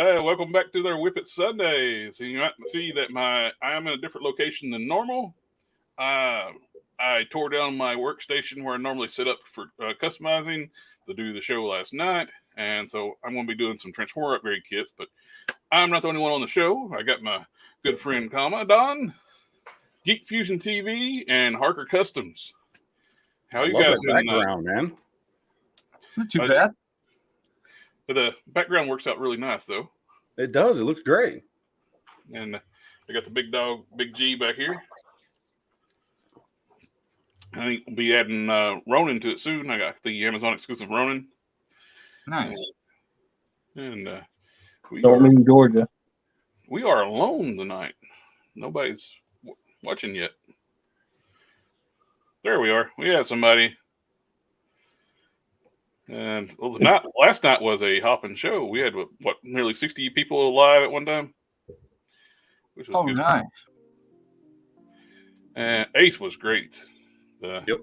Welcome back to their WIP IT Sunday. So you might see that I am in a different location than normal. I tore down my workstation where I normally sit up for customizing to do the show last night, and so I'm going to be doing some Transformer upgrade kits. But I'm not the only one on the show. I got my good friend Don, GeekFusionTV, and Harker Customs. How you guys doing? Background, man. Not too bad. But the background works out really nice, though. It does. It looks great. And I got the big dog, Big G, back here. I think we'll be adding Ronin to it soon. I got the Amazon exclusive Ronin. Nice. And we are in Georgia. We are alone tonight. Nobody's watching yet. There we are. We have somebody. And last night was a hopping show. We had nearly 60 people live at one time. Which was good. Nice. And Ace was great. Yep.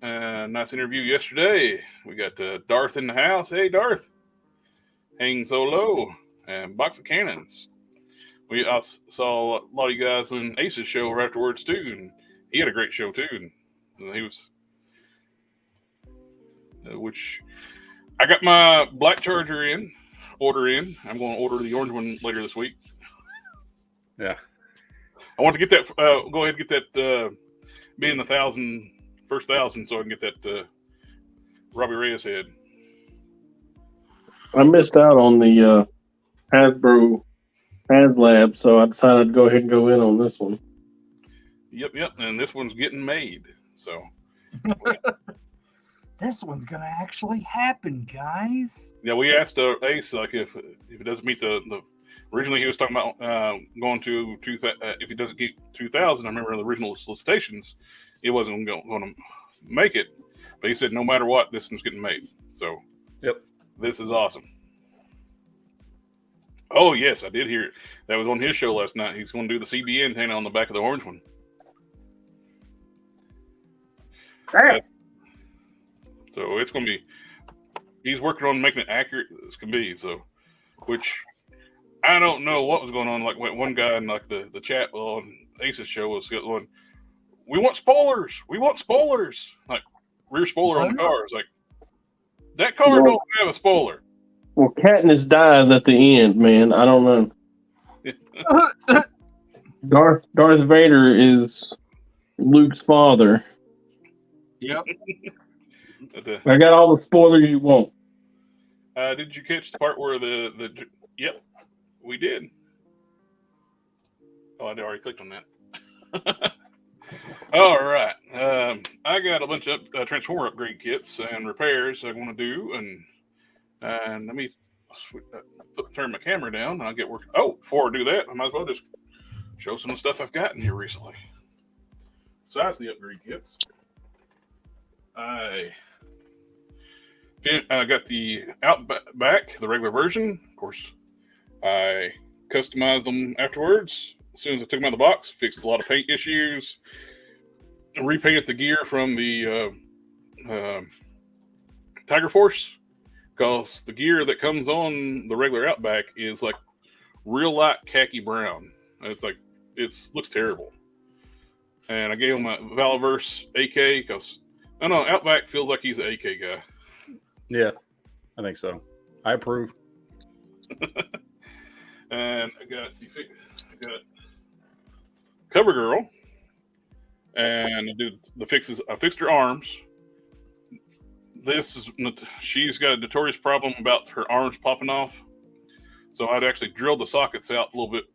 Nice interview yesterday. We got Darth in the house. Hey, Darth. Hang so low. And Box of Cannons. I saw a lot of you guys on Ace's show afterwards, too. And he had a great show, too. And he was... which I got my black charger order in. I'm going to order the orange one later this week. Yeah. I want to get that, go ahead and get that, being the first 1,000, so I can get that Robbie Reyes head. I missed out on the Hasbro HasLab, so I decided to go ahead and go in on this one. Yep. And this one's getting made, so. This one's gonna actually happen, guys. Yeah, we asked Ace like if it doesn't meet the originally he was talking about going to if he doesn't get 2,000. I remember in the original solicitations, he wasn't going to make it, but he said no matter what, this one's getting made. So, yep, this is awesome. Oh yes, I did hear it. That was on his show last night. He's going to do the CB antenna on the back of the orange one. So it's going to be, he's working on making it accurate as can be. So, which I don't know what was going on. Like one guy in like the chat on Ace's show was going, we want spoilers. Like rear spoiler on the cars. Like that car don't have a spoiler. Well, Katniss dies at the end, man. I don't know. Darth Vader is Luke's father. Yep. I got all the spoilers you want. Did you catch the part where Yep, we did. Oh, I already clicked on that. All right. I got a bunch of Transformer upgrade kits and repairs I want to do, and let me turn my camera down and I'll get working. Oh, before I do that, I might as well just show some of the stuff I've gotten here recently. Besides the upgrade kits, I got the Outback, the regular version. Of course, I customized them afterwards. As soon as I took them out of the box, fixed a lot of paint issues, repainted the gear from the Tiger Force, because the gear that comes on the regular Outback is like real light khaki brown. It's like, looks terrible. And I gave him a Valaverse AK because, I don't know, Outback feels like he's an AK guy. Yeah, I think so. I approve. And I got CoverGirl, and I fixed her arms. She's got a notorious problem about her arms popping off, so I'd actually drilled the sockets out a little bit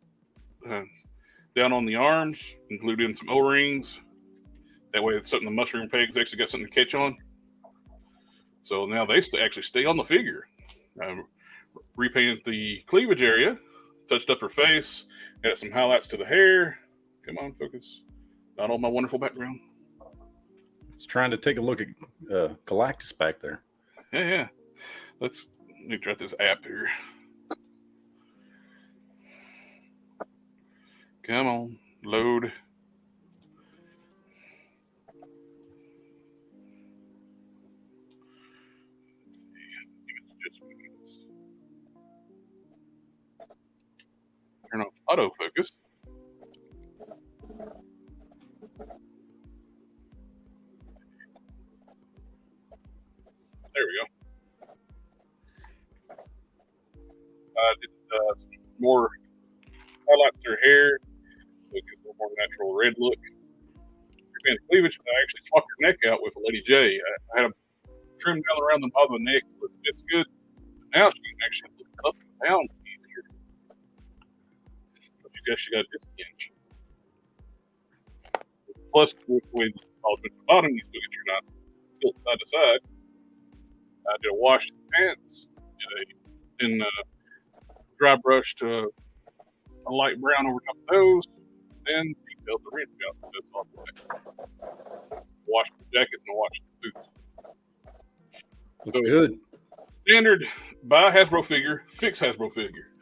down on the arms, glued in some O-rings. That way, it's something the mushroom pegs actually got something to catch on. So now they actually stay on the figure. Repainted the cleavage area, touched up her face, added some highlights to the hair. Come on, focus. Not on my wonderful background. It's trying to take a look at Galactus back there. Yeah. Let me try this app here. Come on, load. autofocus. There we go. I did some more highlights to her hair, so it gives a little more natural red look. And cleavage, I actually swapped her neck out with a Lady J. I had a trim down around the bottom of the neck, but it's good. Now she can actually look up and down easier. But you guess she got a different inch. Plus, with the bottom, you still get your nice tilt side to side. I did a wash to the pants, then dry brushed a light brown over top of those, then detailed the rim out. So that's all the way. Washed the jacket and washed the boots. Looks good. Standard buy Hasbro figure, fix Hasbro figure.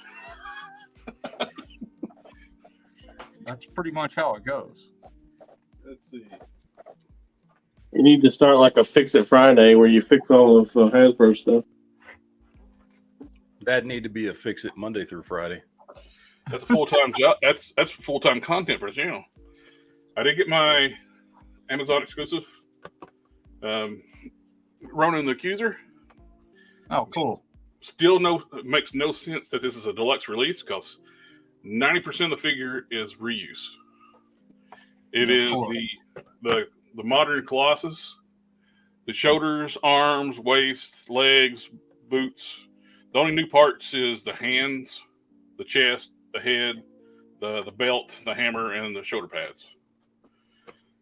That's pretty much how it goes. Let's see. You need to start like a Fix It Friday where you fix all of the Hasbro stuff. That'd need to be a Fix It Monday through Friday. That's a full-time job. That's full-time content for the channel. I did get my Amazon exclusive Ronan the Accuser. Oh, cool. Still makes no sense that this is a deluxe release because 90% of the figure is reuse. It is the modern Colossus, the shoulders, arms, waist, legs, boots. The only new parts is the hands, the chest, the head, the belt, the hammer, and the shoulder pads.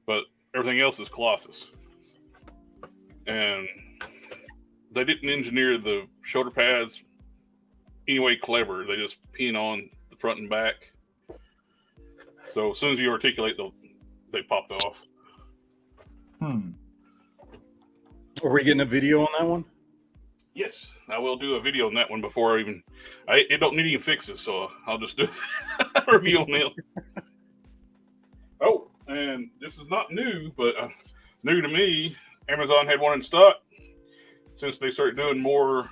But everything else is Colossus. And they didn't engineer the shoulder pads anyway clever. They just pin on the front and back. So as soon as you articulate, they popped off. Are we getting a video on that one? Yes, I will do a video on that one before it don't need any fixes, so I'll just do a review on it. Oh, and this is not new, but new to me. Amazon had one in stock since they started doing more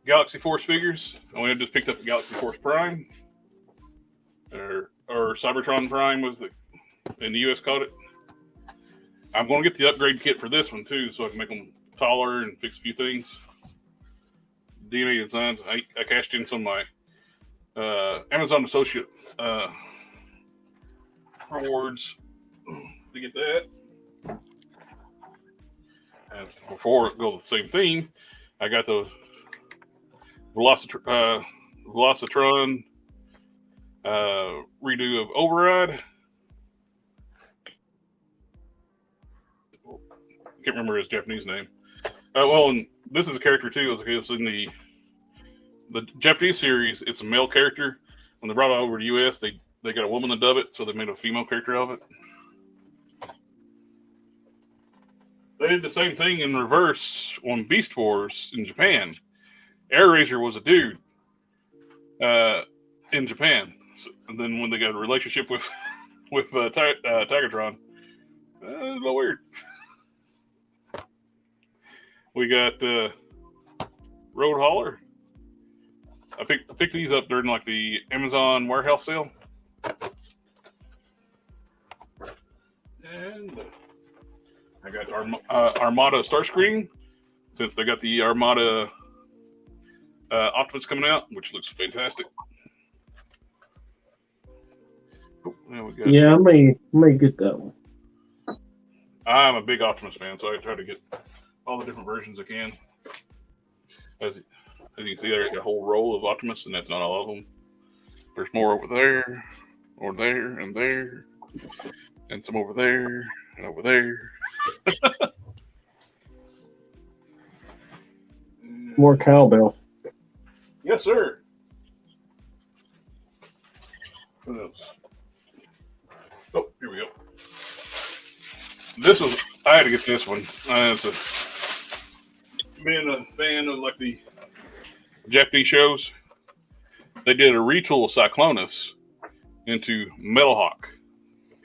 Galaxy Force figures. I only just picked up the Galaxy Force Prime, or Cybertron Prime was in the US called it. I'm going to get the upgrade kit for this one too, so I can make them taller and fix a few things. DNA designs. I cashed in some of my Amazon Associate rewards to get that. And before it goes the same theme, I got the Velocitron redo of Override. Can't remember his Japanese name. Well, and this is a character too. It's in the Japanese series. It's a male character. When they brought it over to US, they got a woman to dub it, so they made a female character of it. They did the same thing in reverse on Beast Wars in Japan. AirRaiser was a dude in Japan. So, and then when they got a relationship with Tigatron, a little weird. We got Road Hauler. I picked these up during like the Amazon warehouse sale. And I got Armada Starscream, since they got the Armada Optimus coming out, which looks fantastic. Oh, yeah, I may get that one. I'm a big Optimus fan, so I try to get all the different versions I can. As you can see, there's a whole roll of Optimus, and that's not all of them. There's more over there, and there, and some over there, and over there. More cowbell. Yes, sir. What else? Oh, here we go. I had to get this one. Being a fan of like the Japanese shows, they did a retool of Cyclonus into Metalhawk.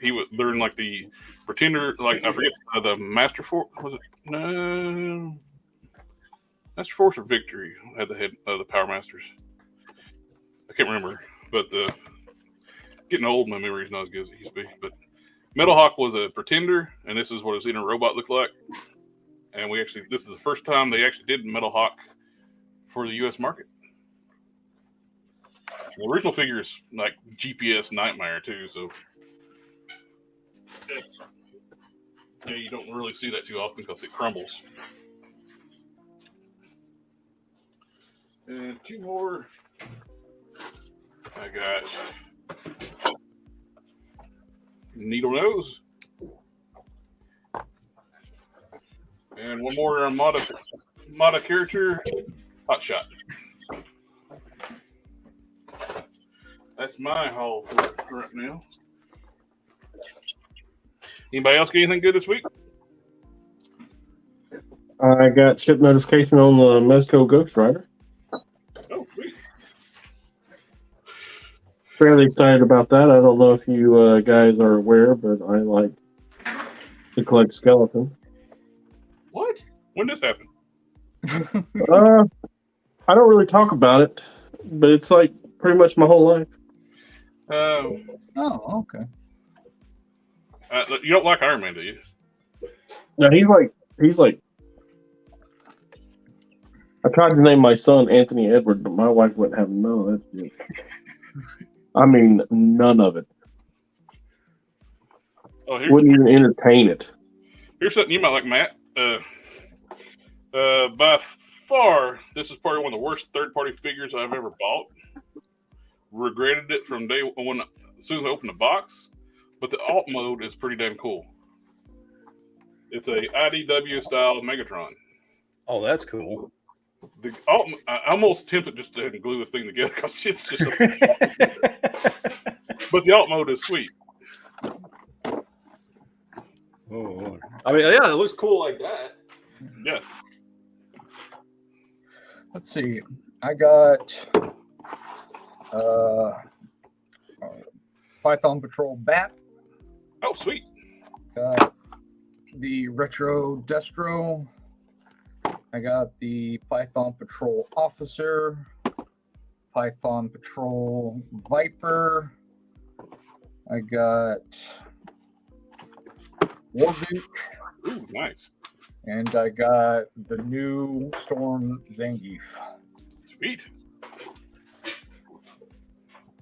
They're in like the Pretender, like I forget the Master Force. Was it? No, Master Force or Victory had the head of the Power Masters. I can't remember. but getting old, my memory's not as good as it used to be. But Metal Hawk was a Pretender, and this is what a Xenon robot looked like. And this is the first time they actually did Metal Hawk for the U.S. market. The original figure is like GPS Nightmare too, so yeah, you don't really see that too often because it crumbles. And two more. I got Needle Nose. And one more Armada character, Hot Shot. That's my haul for right now. Anybody else get anything good this week? I got ship notification on the Mezco Ghost Rider. Oh, sweet. Fairly excited about that. I don't know if you guys are aware, but I like to collect skeletons. What? When did this happen? I don't really talk about it, but it's like pretty much my whole life. Oh, okay. You don't like Iron Man, do you? No, he's like. I tried to name my son Anthony Edward, but my wife wouldn't have none of that shit. I mean, none of it. Oh, Wouldn't even entertain it. Here's something you might like, Matt. By far, this is probably one of the worst third-party figures I've ever bought. Regretted it from day one as soon as I opened the box, but the alt mode is pretty damn cool. It's a IDW style Megatron. Oh, that's cool. The alt, I'm almost tempted just to glue this thing together because it's just. But the alt mode is sweet. Oh, I mean, yeah, it looks cool like that. Yeah. Let's see. I got Python Patrol Bat. Oh, sweet. Got the Retro Destro. I got the Python Patrol Officer. Python Patrol Viper. I got Warduke. Ooh, nice. And I got the new Storm Zangief. Sweet.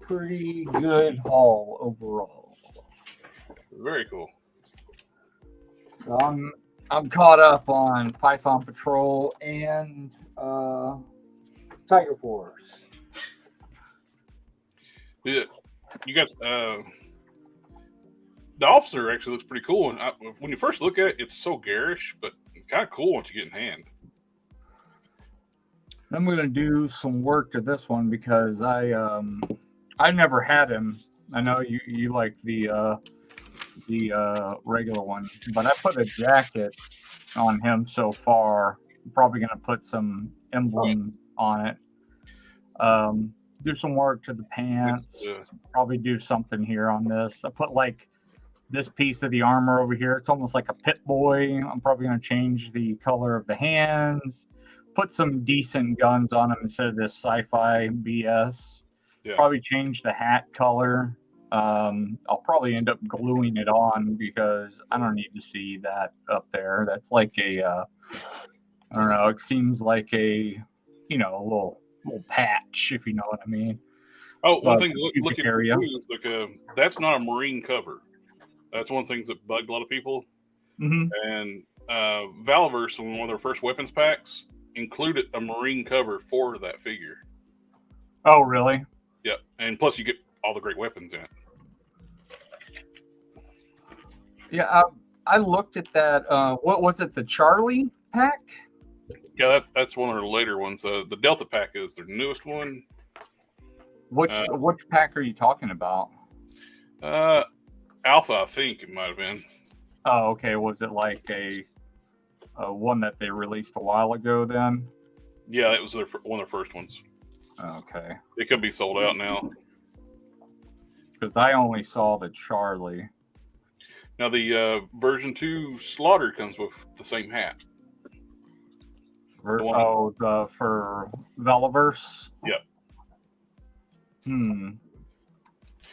Pretty good haul overall. Very cool. So I'm caught up on Python Patrol and Tiger Force. Yeah, you got the officer actually looks pretty cool. And when you first look at it, it's so garish, but it's kind of cool once you get in hand. I'm gonna do some work to this one because I never had him. I know you like the regular one, but I put a jacket on him so far. I'm probably gonna put some emblems on it. Do some work to the pants. Probably do something here on this. I put like this piece of the armor over here. It's almost like a Pit Boy. I'm probably gonna change the color of the hands. Put some decent guns on him instead of this sci-fi BS. Yeah. Probably change the hat color. I'll probably end up gluing it on because I don't need to see that up there. That's like a, I don't know. It seems like a, a little patch, if you know what I mean. Oh, one thing looking area is like that's not a marine cover. That's one of the things that bugged a lot of people. Mm-hmm. And Valverse, one of their first weapons packs, included a marine cover for that figure. Oh, really? Yep. And plus, you get all the great weapons in it. Yeah, I looked at that. What was it? The Charlie pack? Yeah, that's one of their later ones. The Delta pack is their newest one. Which pack are you talking about? Alpha, I think it might have been. Oh, okay. Was it like a one that they released a while ago then? Yeah, it was one of their first ones. Okay. It could be sold out now. Because I only saw the Charlie. Now, the version 2 Slaughter comes with the same hat. For Veliverse? Yep.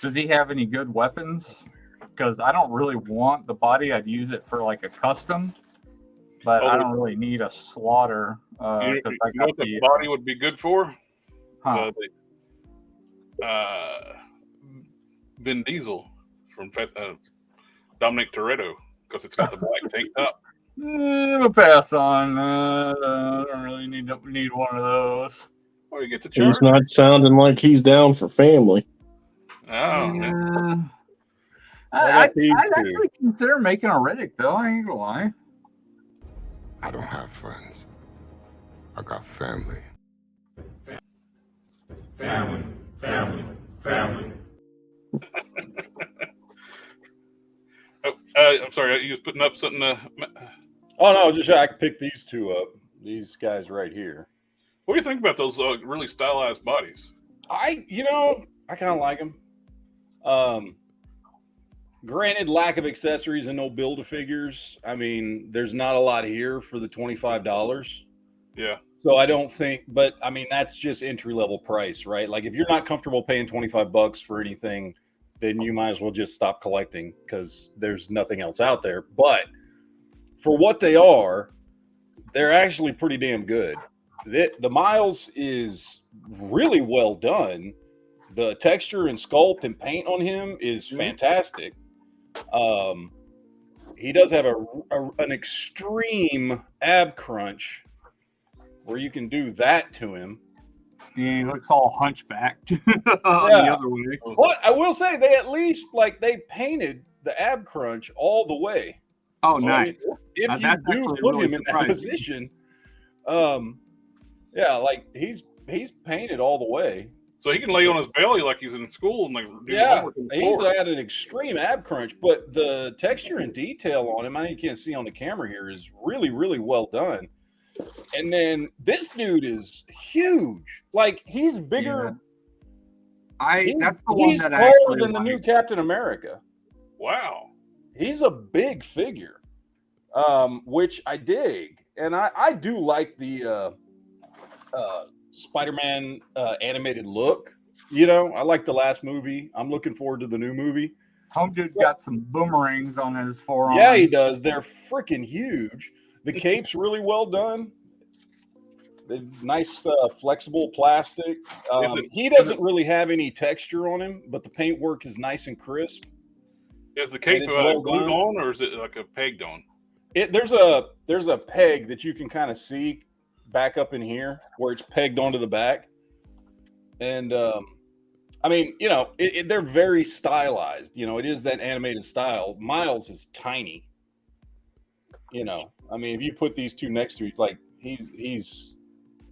Does he have any good weapons? Because I don't really want the body. I'd use it for like a custom, but I don't really need a slaughter. You know what the body would be good for? Huh. Vin Diesel from Dominic Toretto, because it's got the black tank top. I'll pass on. I don't really need one of those. Oh, you get to charge. He's not sounding like he's down for family. Oh, man. I'd actually consider making a Riddick, though. I ain't gonna lie. I don't have friends. I got family. Family. I'm sorry, you was putting up something. Oh no, just I picked these two up. These guys right here. What do you think about those really stylized bodies? I kind of like them. Granted, lack of accessories and no Build-A-Figures. I mean, there's not a lot here for the $25. Yeah. So I don't think, but I mean, that's just entry-level price, right? Like if you're not comfortable paying $25 for anything, then you might as well just stop collecting because there's nothing else out there. But for what they are, they're actually pretty damn good. The Miles is really well done. The texture and sculpt and paint on him is fantastic. He does have an extreme ab crunch where you can do that to him. Yeah, he looks all hunchbacked the other way. But I will say they at least they painted the ab crunch all the way. Oh, so nice. If you do put him in that position, like he's painted all the way. So he can lay on his belly like he's in school and he's had an extreme ab crunch, but the texture and detail on him, I know you can't see on the camera here, is really, really well done. And then this dude is huge. Like he's bigger. That's the one he's that taller than the new Captain America. Wow. He's a big figure, which I dig, and I do like the Spider-Man animated look. I like the last movie. I'm looking forward to the new movie. Home dude got some boomerangs on his forearm. Yeah, he does. They're freaking huge. The cape's really well done. The nice flexible plastic. He doesn't really have any texture on him, but the paint work is nice and crisp. Is the cape glued on, or is it like a pegged on? There's a peg that you can kind of see back up in here where it's pegged onto the back. And I mean, they're very stylized. It is that animated style. Miles is tiny. I mean, if you put these two next to each, like he's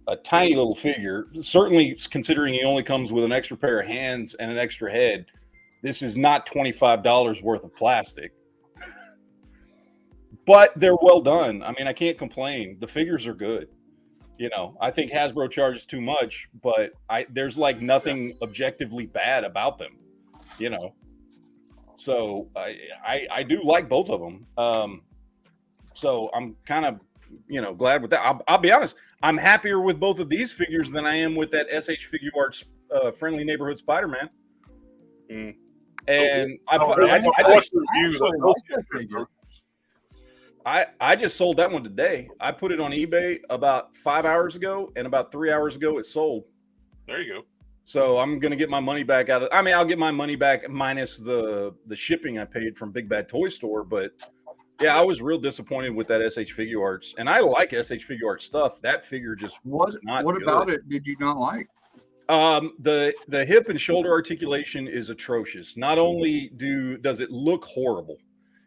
a tiny little figure. Certainly, considering he only comes with an extra pair of hands and an extra head, this is not $25 worth of plastic. But they're well done. I mean, I can't complain. The figures are good. I think Hasbro charges too much, but there's like nothing objectively bad about them. So I do like both of them. So I'm kind of, glad with that. I'll be honest. I'm happier with both of these figures than I am with that SH Figure Arts Friendly Neighborhood Spider-Man. Mm. And I just sold that one today. I put it on eBay about 5 hours ago, and about 3 hours ago it sold. There you go. So I'm gonna get my money back out of. I mean, I'll get my money back minus the shipping I paid from Big Bad Toy Store. But yeah, I was real disappointed with that SH Figure Arts, and I like SH Figure Arts stuff. That figure just was not. What good. about it did you not like? The hip and shoulder articulation is atrocious. Not only does it look horrible,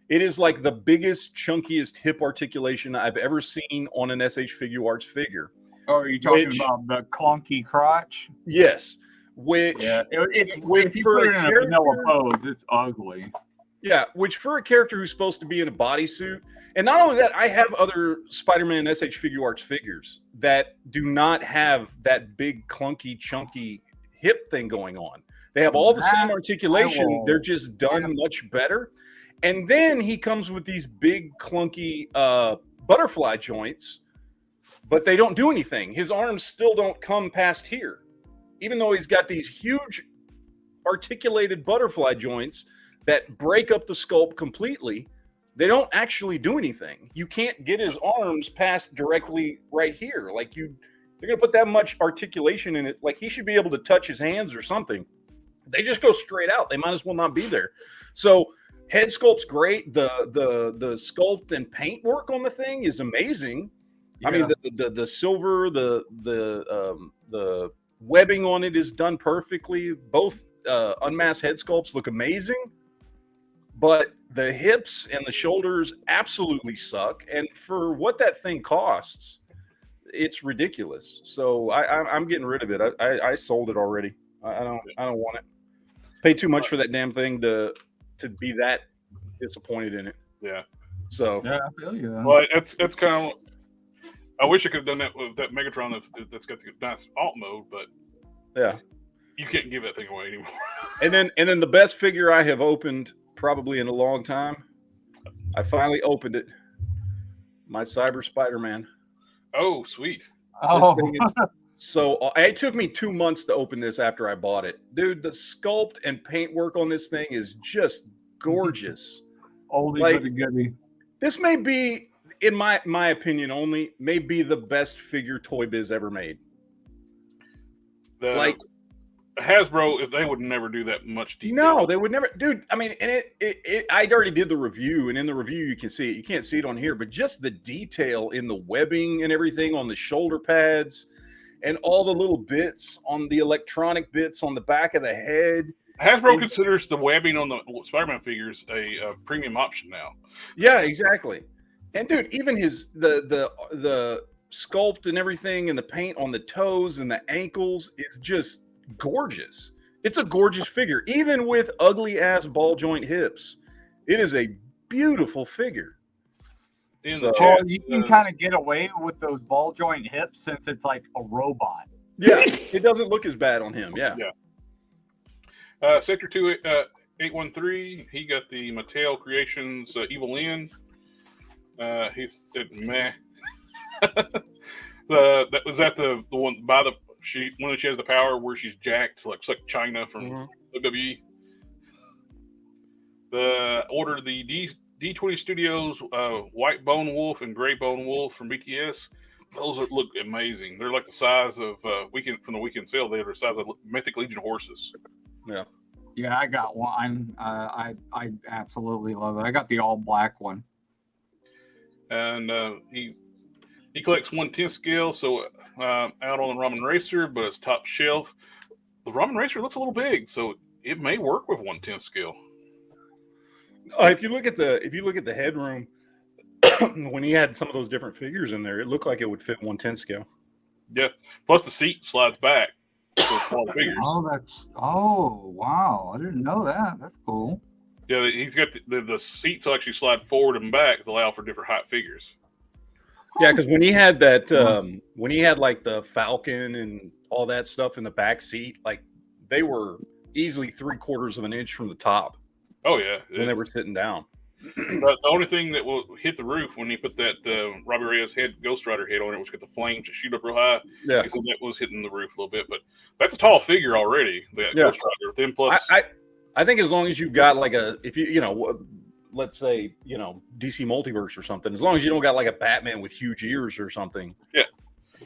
it is like the biggest, chunkiest hip articulation I've ever seen on an SH Figure Arts figure. Oh, are you talking about the clunky crotch? Yes. Which if you put it in a vanilla pose, it's ugly. Yeah, which for a character who's supposed to be in a bodysuit, and not only that, I have other Spider-Man SH Figure Arts figures that do not have that big, clunky, chunky hip thing going on. They have all the same articulation. They're just done much better. And then he comes with these big, clunky butterfly joints, but they don't do anything. His arms still don't come past here, even though he's got these huge articulated butterfly joints that break up the sculpt completely. They don't actually do anything. You can't get his arms past directly right here. Like they're gonna put that much articulation in it. Like he should be able to touch his hands or something. They just go straight out. They might as well not be there. So head sculpt's great. The sculpt and paint work on the thing is amazing. Yeah. I mean, the silver, the webbing on it is done perfectly. Both unmasked head sculpts look amazing, but the hips and the shoulders absolutely suck. And for what that thing costs, it's ridiculous. So I'm getting rid of it. I sold it already. I don't want it. Pay too much for that damn thing to be that disappointed in it. Yeah. So yeah, I feel you. Well, it's kind of. I wish I could have done that with that Megatron that's got the nice alt mode, but yeah, you can't give that thing away anymore. And then the best figure I have opened probably in a long time. I finally opened it. My Cyber Spider-Man. Oh, sweet. Oh. This thing is so it took me 2 months to open this after I bought it. Dude, the sculpt and paint work on this thing is just gorgeous. Oldie like, but a goodie. This may be, in my opinion only, may be the best figure Toy Biz ever made. Like Hasbro, if they would never do that much detail. No, they would never, dude. I mean, and I already did the review, and in the review you can see it. You can't see it on here, but just the detail in the webbing and everything on the shoulder pads, and all the little bits on the electronic bits on the back of the head. Hasbro considers the webbing on the Spider-Man figures a premium option now. Yeah, exactly. And dude, even the sculpt and everything, and the paint on the toes and the ankles is just gorgeous. It's a gorgeous figure, even with ugly ass ball joint hips. It is a beautiful figure. So you can kind of get away with those ball joint hips since it's like a robot. Yeah, it doesn't look as bad on him. Yeah. Sector 813, he got the Mattel Creations Evil Lynn. He said, meh. That was that the one by the when she has the power where she's jacked like China from WWE. Ordered the D20 Studios White Bone Wolf and Gray Bone Wolf from BTS. Those look amazing. They're like the size of from the weekend sale. They're the size of Mythic Legion horses. Yeah, I got one. I absolutely love it. I got the all black one. And he collects 1/10 scale, so out on the Ramen Racer, but it's top shelf. The Ramen Racer looks a little big, so it may work with 1/10 scale. If you look at the headroom, when he had some of those different figures in there, it looked like it would fit 1/10 scale. Yeah. Plus the seat slides back for small figures. Oh wow! I didn't know that. That's cool. Yeah, he's got the seats will actually slide forward and back to allow for different height figures. Yeah, because when he had that, when he had like the Falcon and all that stuff in the back seat, like they were easily 3/4 of an inch from the top. Oh yeah, when they were sitting down. The only thing that will hit the roof when he put that Robbie Reyes Ghost Rider head on it was get the flames to shoot up real high. Yeah, so that was hitting the roof a little bit, but that's a tall figure already. That Ghost Rider. Then plus, I think as long as you've got like let's say DC Multiverse or something, as long as you don't got like a Batman with huge ears or something,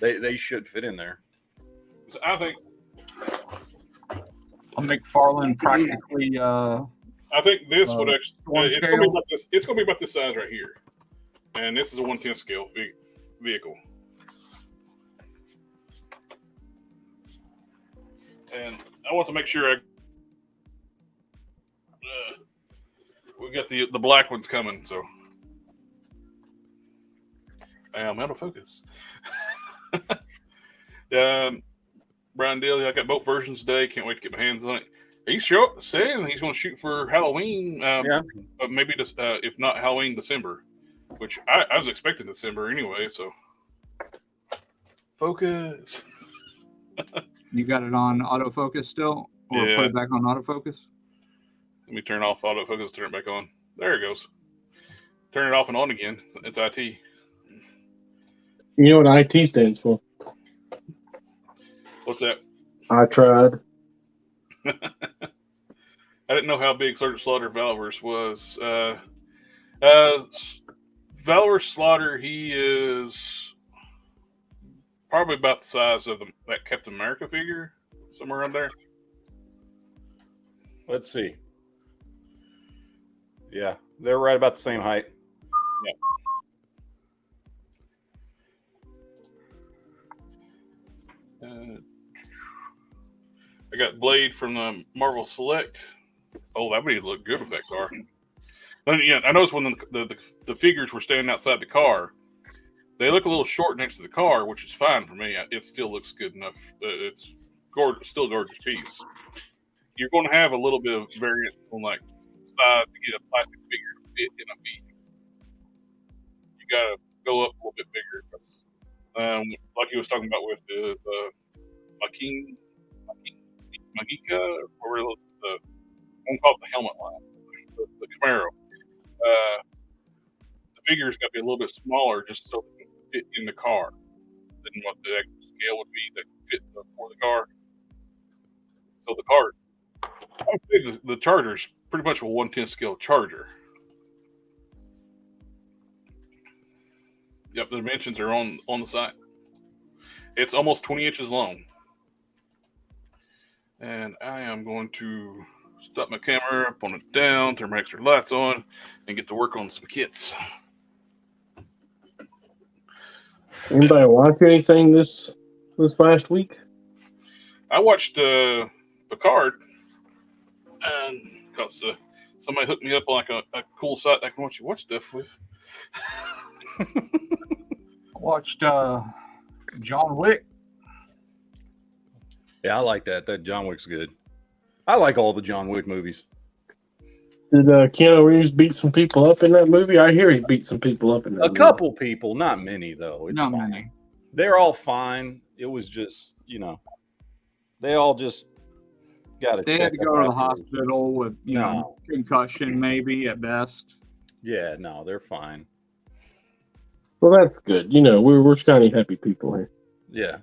they should fit in there. I think a McFarlane practically. I think this would actually it's going to be about this. It's going to be about this size right here, and this is a 1/10 scale vehicle. And I want to make sure we got the black ones coming. So I'm out of focus. Brian Daly, I got both versions today. Can't wait to get my hands on it. He's saying he's going to shoot for Halloween, maybe if not Halloween, December, which I was expecting December anyway. So focus. You got it on autofocus still, or put it back on autofocus? Let me turn off autofocus. Turn it back on. There it goes. Turn it off and on again. It's IT. You know what IT stands for? What's that? I tried. I didn't know how big Sergeant Slaughter Valorous was. Valorous Slaughter, he is probably about the size of that Captain America figure, somewhere around there. Let's see. Yeah, they're right about the same height. Yeah. I got Blade from the Marvel Select. Oh, that would look good with that car. But yeah, I noticed when the figures were standing outside the car, they look a little short next to the car, which is fine for me. It still looks good enough. It's gorgeous, still a gorgeous piece. You're going to have a little bit of variance on like size to get a plastic figure to fit in a V. You got to go up a little bit bigger. Like he was talking about with the Magika, or the one called the helmet line, the Camaro. The figure's got to be a little bit smaller just so it can fit in the car than what the actual scale would be that fit for the car. So the car, I would say the Charger's pretty much a 1/10 scale Charger. Yep, the dimensions are on the site. It's almost 20 inches long. And I am going to stop my camera, put it down, turn my extra lights on, and get to work on some kits. Anybody watch anything this last week? I watched Picard, and because somebody hooked me up on like a cool site I can watch stuff with. I watched John Wick. Yeah, I like that. That John Wick's good. I like all the John Wick movies. Did Keanu Reeves beat some people up in that movie? I hear he beat some people up in that movie. A couple people, not many though. It's Not fine. many. They're all fine. It was just, they all just got to. They had to go to the hospital with, concussion maybe at best. Yeah, no, they're fine. Well, that's good. We're shiny, happy people here. Yeah.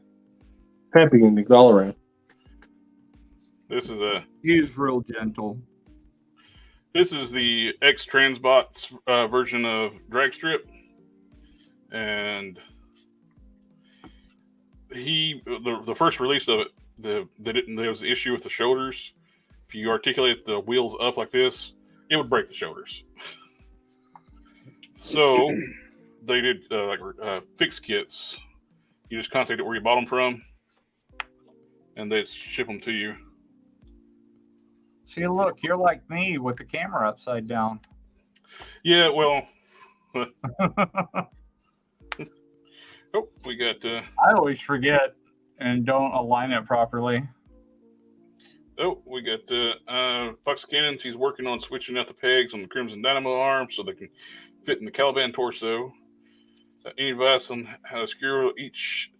Happy endings all around. This is He's real gentle. This is the X-Transbots version of Dragstrip, and the first release of it, there was an issue with the shoulders. If you articulate the wheels up like this, it would break the shoulders. So they did fix kits. You just contact it where you bought them from, and they ship them to you. See, look, you're like me with the camera upside down. Yeah, well. Oh, we got. I always forget and don't align it properly. Oh, we got Bucks Cannons. He's working on switching out the pegs on the Crimson Dynamo arm so they can fit in the Caliban torso. Any advice on how to screw each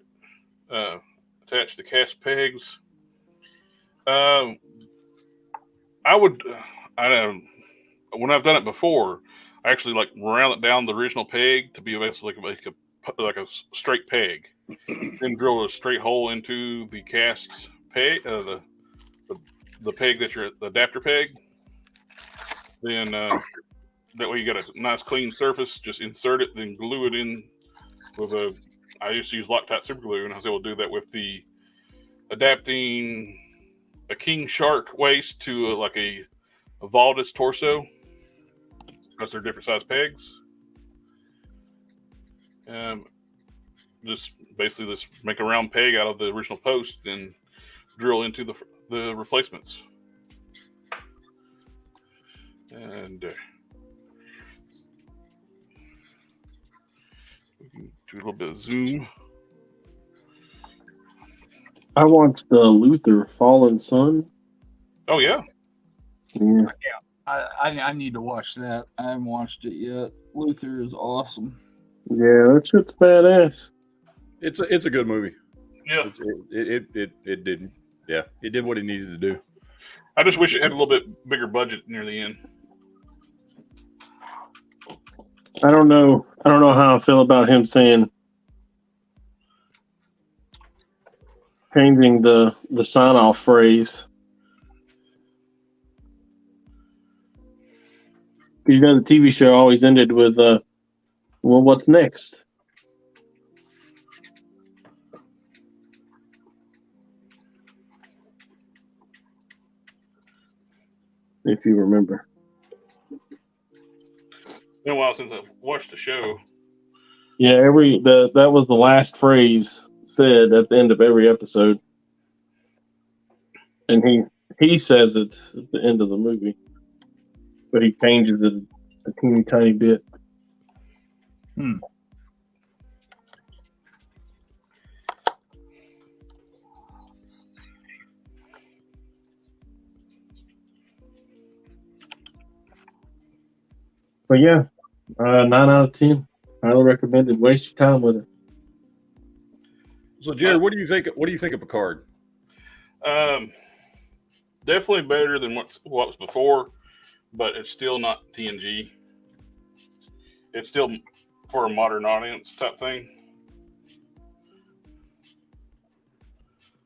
attach the cast pegs? When I've done it before, I actually round it down the original peg to be basically like a straight peg, then drill a straight hole into the cast peg, the peg that's your adapter peg. Then that way you got a nice clean surface. Just insert it, then glue it in with I used to use Loctite super glue, and I was able to do that with the adapting a king shark waist to a Valdis torso, because they're different size pegs. Just make a round peg out of the original post and drill into the replacements. And we can do a little bit of zoom. I watched Luther Fallen Sun. Oh yeah. Yeah. I need to watch that. I haven't watched it yet. Luther is awesome. Yeah, that shit's badass. It's a good movie. Yeah. It did what it needed to do. I just wish it had a little bit bigger budget near the end. I don't know how I feel about him changing the sign-off phrase. You know, the TV show always ended with, well, what's next? If you remember. Been a while since I've watched the show. Yeah, that was the last phrase said at the end of every episode. And he says it at the end of the movie. But he changes it a teeny tiny bit. But yeah, 9 out of 10. Highly recommended. Waste your time with it. So, Jared, what do you think? What do you think of Picard? Definitely better than what was before, but it's still not TNG. It's still for a modern audience type thing.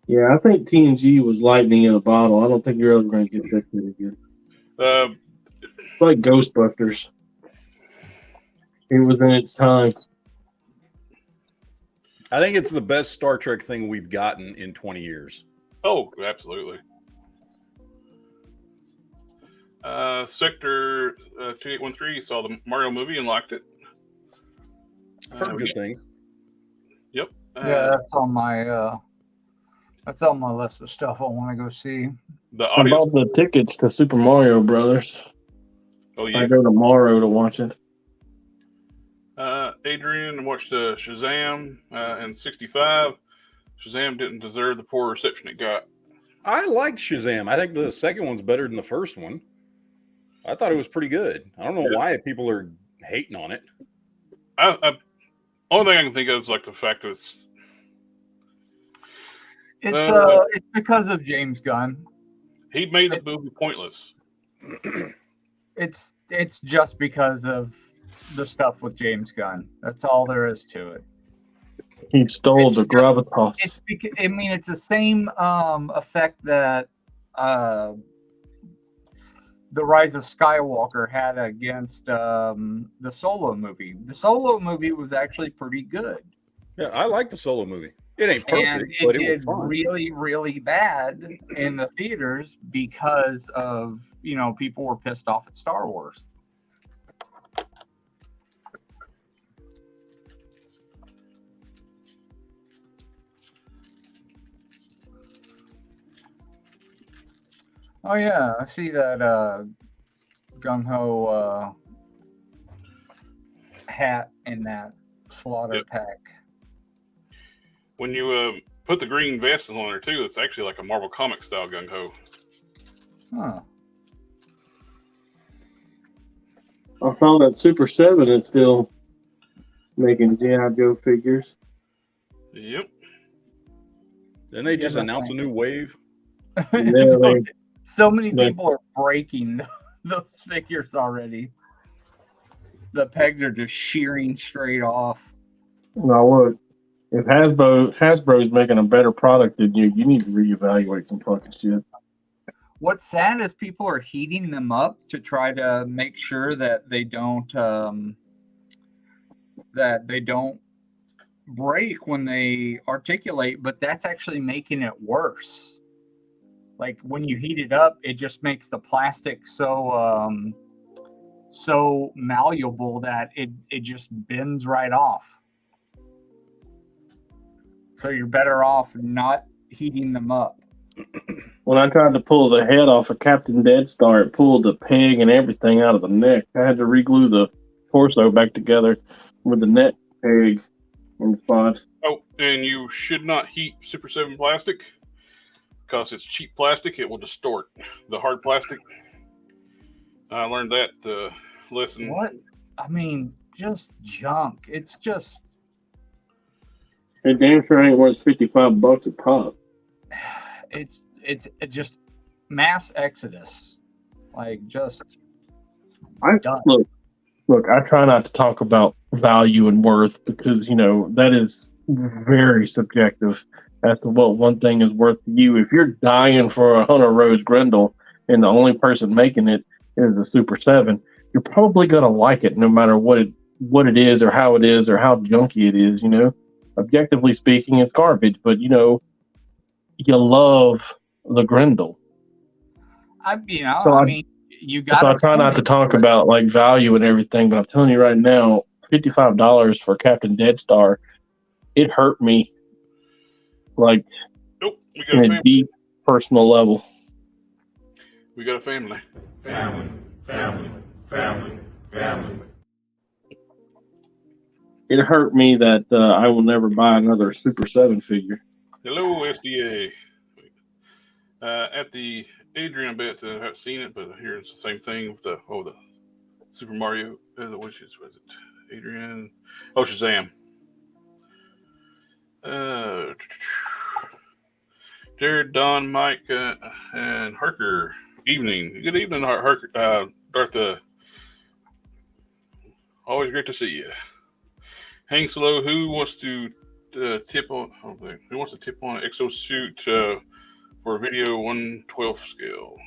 Yeah, I think TNG was lightning in a bottle. I don't think you're ever going to get that good again. It's like Ghostbusters. It was in its time. I think it's the best Star Trek thing we've gotten in 20 years. Oh, absolutely. Sector 2813 saw the Mario movie and liked it. Heard good things. Yep. Yeah, that's on my list of stuff I want to go see. The I audio. bought the tickets to Super Mario Brothers. Oh yeah. I go tomorrow to watch it. Adrian watched Shazam in 65. Shazam didn't deserve the poor reception it got. I like Shazam. I think the second one's better than the first one. I thought it was pretty good. I don't know why people are hating on it. Only thing I can think of is like the fact that It's because of James Gunn. he made the movie pointless. It's just because of the stuff with James Gunn. That's all there is to it. He stole the gravitas. It's the same effect that the Rise of Skywalker had against the Solo movie. The Solo movie was actually pretty good. Yeah, I like the Solo movie. It ain't perfect, And but it it was did fun. really, really bad in the theaters because of, people were pissed off at Star Wars. Oh yeah, I see that gung ho hat in that slaughter pack. When you put the green vest on there too, it's actually like a Marvel comic style gung ho. Huh. I saw that Super 7 is still making G.I. Joe figures. Yep. Didn't they just announce a new wave? Yeah, So many people are breaking those figures already. The pegs are just shearing straight off. Now look, if Hasbro's making a better product than you need to reevaluate some fucking shit. What's sad is people are heating them up to try to make sure that they don't break when they articulate, but that's actually making it worse. Like when you heat it up, it just makes the plastic so malleable that it just bends right off. So you're better off not heating them up. When I tried to pull the head off of Captain Dead Star, it pulled the peg and everything out of the neck. I had to re-glue the torso back together with the neck peg in the spot. Oh, and you should not heat Super 7 plastic because it's cheap plastic. It will distort the hard plastic. I learned that lesson. What? I mean, just junk. It's just... It damn sure ain't worth $55 a pop. It's just mass exodus. Like, just... done. Look, I try not to talk about value and worth because, that is very subjective as to what one thing is worth to you. If you're dying for a Hunter Rose Grendel and the only person making it is a Super 7, you're probably gonna like it no matter what it is or how junky it is. Objectively speaking, it's garbage, but you love the Grendel. You got. So I try not to talk about like value and everything, but I'm telling you right now, $55 for Captain Deadstar, it hurt me like in a deep personal level. We got a family. It hurt me that I will never buy another Super 7 figure. Hello, SDA. At the Adrian bet, I haven't seen it, but here it's the same thing with the Super Mario. Which was it? Adrian? Oh, Shazam. Jared, Don, Mike, and Harker. Evening. Good evening, Harker. Dartha. Always great to see you. Hang slow. Who wants to tip on? Who wants to tip on an exosuit for a video 1/12 scale?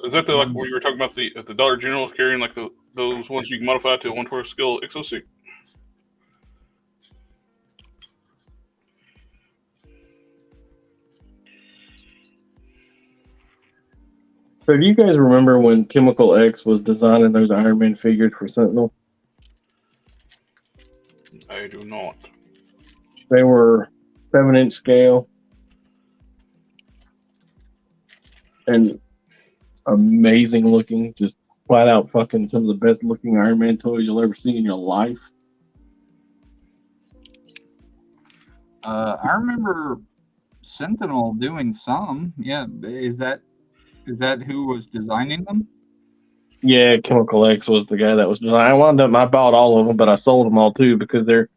Is that like what you were talking about? The Dollar General is carrying like those ones you can modify to a 1/12 scale exosuit. So do you guys remember when Chemical X was designing those Iron Man figures for Sentinel? I do not. They were 7-inch scale and amazing looking, just flat out fucking some of the best looking Iron Man toys you'll ever see in your life. I remember Sentinel doing some. Yeah, is that who was designing them? Yeah, Chemical X was the guy that was designing. I bought all of them, but I sold them all too because they're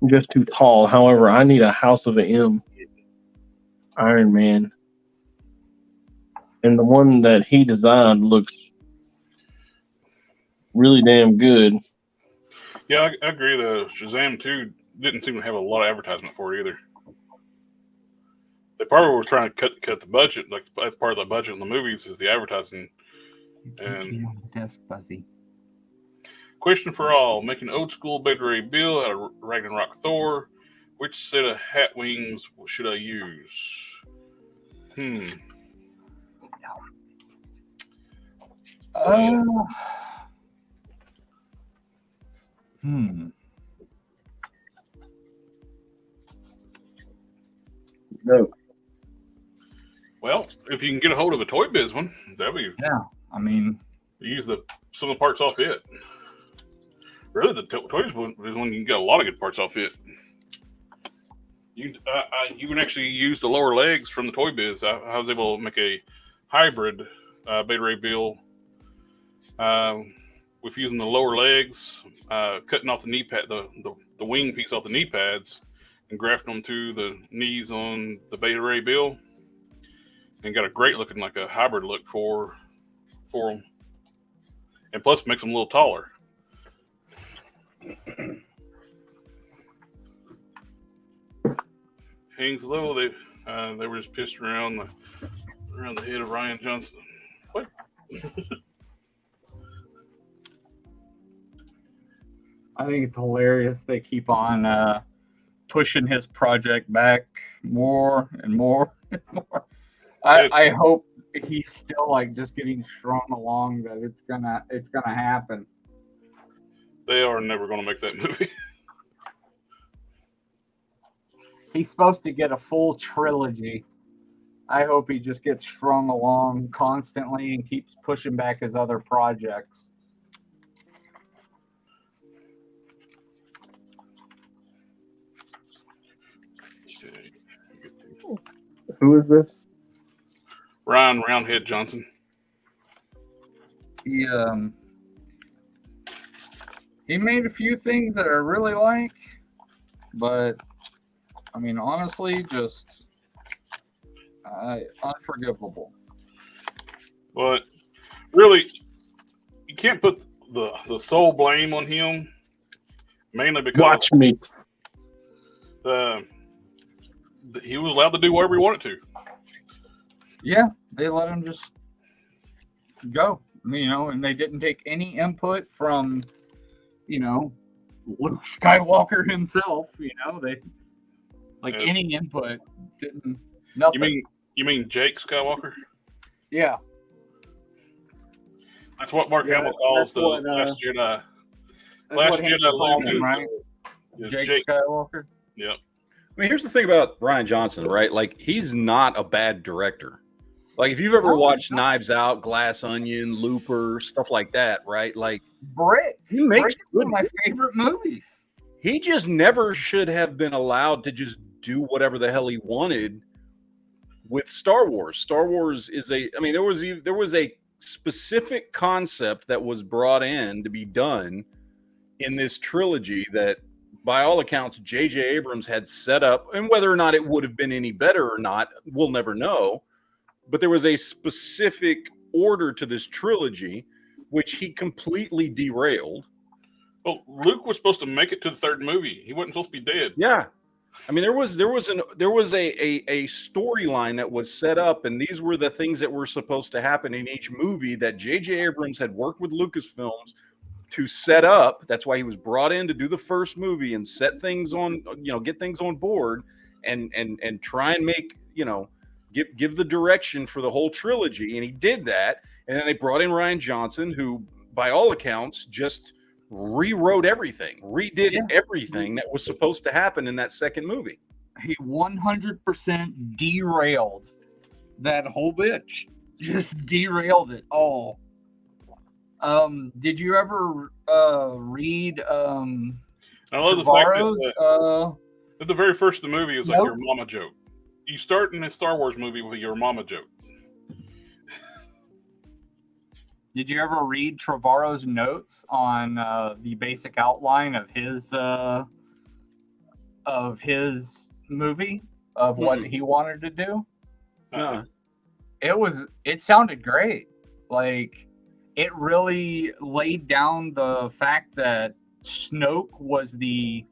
just too tall. However, I need a House of M Iron Man. And the one that he designed looks really damn good. Yeah, I agree. The Shazam 2 didn't seem to have a lot of advertisement for it either. They probably were trying to cut the budget. Like that's part of the budget in the movies is the advertising. And that's fuzzy. Question for all: making old school Beta Ray Bill out of Ragnarok Thor. Which set of hat wings should I use? No. Well, if you can get a hold of a Toy Biz one, that'd be. Yeah, I mean, use some of the parts off it. Really, the Toy Biz one is when you can get a lot of good parts off it. You can actually use the lower legs from the Toy Biz. I was able to make a hybrid Beta Ray Bill with using the lower legs, cutting off the knee pad, the wing piece off the knee pads, and grafting them to the knees on the Beta Ray Bill, and got a great looking like a hybrid look for them, and plus makes them a little taller. Hangs low. They were just pissed around the head of Ryan Johnson. What? I think it's hilarious. They keep on pushing his project back more and more and more. I hope he's still like just getting strung along that it's gonna happen. They are never gonna make that movie. He's supposed to get a full trilogy. I hope he just gets strung along constantly and keeps pushing back his other projects. Who is this? Ryan Roundhead Johnson. He made a few things that I really like, but I mean, honestly, just unforgivable. But really, you can't put the sole blame on him, mainly because Watch me. He was allowed to do whatever he wanted to. Yeah, they let him just go, and they didn't take any input from, Luke Skywalker himself. They any input didn't. Nothing. You mean Jake Skywalker? Yeah. That's what Mark Hamill calls the Last Jedi. Last Jedi Luke is right? Jake Skywalker. Yep. I mean, here's the thing about Rian Johnson, right? Like, he's not a bad director. Like, if you've ever watched Knives Out, Glass Onion, Looper, stuff like that, right? Like, Brick. He makes one of my favorite movies. He just never should have been allowed to just do whatever the hell he wanted with Star Wars. Star Wars is there was a specific concept that was brought in to be done in this trilogy that, by all accounts, J.J. Abrams had set up, and whether or not it would have been any better or not, we'll never know. But there was a specific order to this trilogy, which he completely derailed. Well, Luke was supposed to make it to the third movie. He wasn't supposed to be dead. Yeah. I mean, there was a storyline that was set up, and these were the things that were supposed to happen in each movie that J.J. Abrams had worked with Lucasfilms to set up. That's why he was brought in to do the first movie and set things on, get things on board and try and make, give the direction for the whole trilogy. And he did that. And then they brought in Rian Johnson, who, by all accounts, just rewrote everything, redid everything that was supposed to happen in that second movie. He 100% derailed that whole bitch. Just derailed it all. Did you ever read I love the fact that the very first of the movie was like your mama joke. You start in a Star Wars movie with your mama joke. Did you ever read Trevorrow's notes on the basic outline of his movie, of what he wanted to do? It sounded great. Like, it really laid down the fact that Snoke was the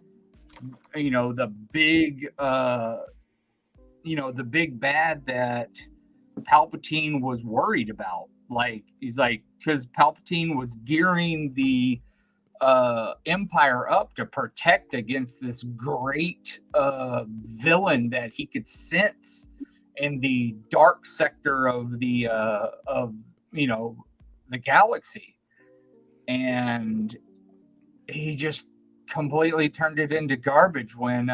big bad that Palpatine was worried about. Like, he's like, because Palpatine was gearing the Empire up to protect against this great villain that he could sense in the dark sector of the the galaxy, and he just completely turned it into garbage when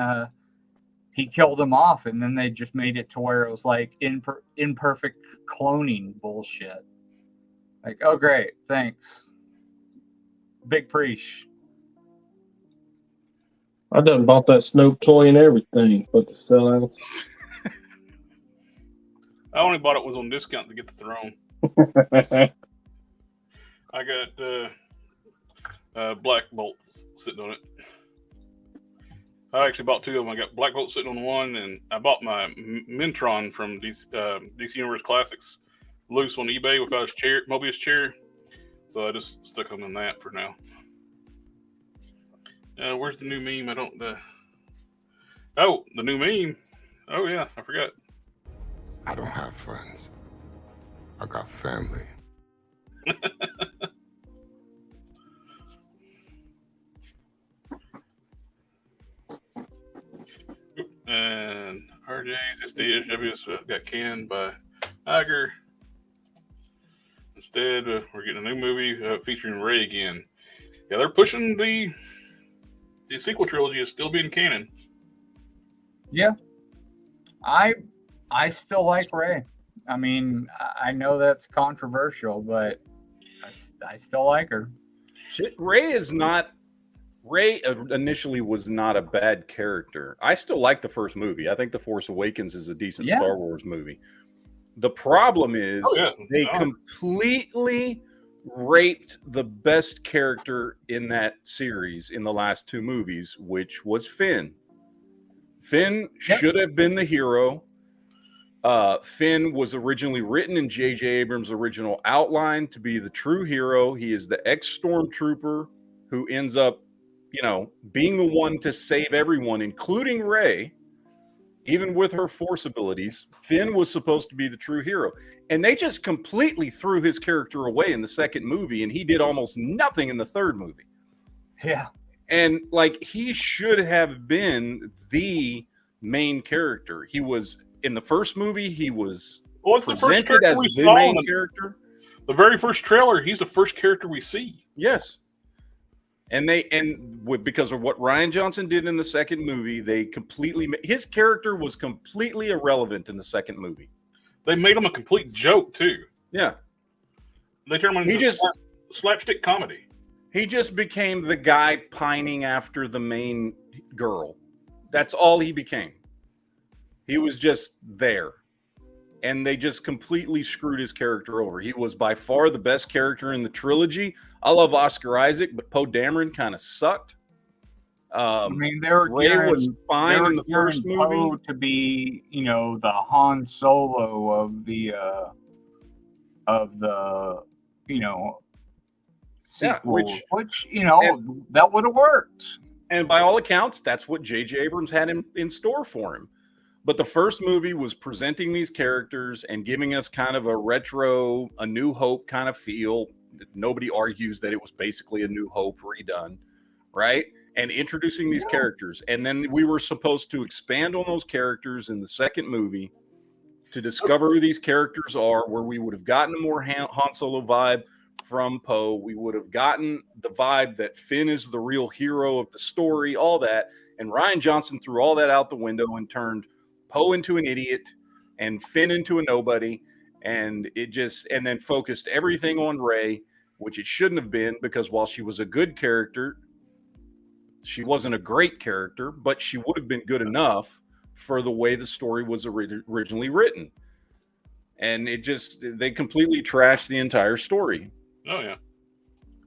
he killed him off, and then they just made it to where it was like imperfect cloning bullshit. Like, oh great, thanks, big preach. I done bought that Snoke toy and everything, but the sellouts. I only bought it was on discount to get the throne. I got Black Bolt sitting on it. I actually bought two of them. I got Black Bolt sitting on one, and I bought my Mentron from DC Universe Classics loose on eBay without his chair, Mobius chair. So I just stuck them in that for now. Where's the new meme? I don't. Oh, the new meme. Oh yeah, I forgot. I don't have friends. I got family. And RJ's SDSW got canned by Tiger. Instead, we're getting a new movie featuring Rey again. Yeah, they're pushing the sequel trilogy is still being canon. Yeah, I still like Rey. I mean, I know that's controversial, but I still like her. Rey initially was not a bad character. I still like the first movie. I think The Force Awakens is a decent Star Wars movie. The problem is they completely raped the best character in that series in the last two movies, which was Finn. Finn should have been the hero. Finn was originally written in J.J. Abrams' original outline to be the true hero. He is the ex-stormtrooper who ends up, being the one to save everyone, including Rey. even with her Force abilities, Finn was supposed to be the true hero. And they just completely threw his character away in the second movie, and he did almost nothing in the third movie. Yeah. And like, he should have been the main character. He was in the first movie, he was It's the first presented character as we the saw main in character. the very first trailer. He's the first character we see. Yes. Because of what Rian Johnson did in the second movie, his character was completely irrelevant in the second movie. They made him a complete joke too. Yeah. They turned him into slapstick comedy. He just became the guy pining after the main girl. That's all he became. He was just there. And they just completely screwed his character over. He was by far the best character in the trilogy. I love Oscar Isaac, but Poe Dameron kind of sucked. I mean, Ray was fine in the first movie Poe to be, the Han Solo of the sequel, which that would have worked. And by all accounts, that's what J.J. Abrams had in store for him. But the first movie was presenting these characters and giving us kind of a retro, A New Hope kind of feel. Nobody argues that it was basically A New Hope redone, right? And introducing these characters. And then we were supposed to expand on those characters in the second movie to discover who these characters are, where we would have gotten a more Han Solo vibe from Poe. We would have gotten the vibe that Finn is the real hero of the story, all that. And Rian Johnson threw all that out the window and turned Poe into an idiot and Finn into a nobody, and then focused everything on Rey, which it shouldn't have been, because while she was a good character, she wasn't a great character, but she would have been good enough for the way the story was originally written. And they completely trashed the entire story. Oh yeah.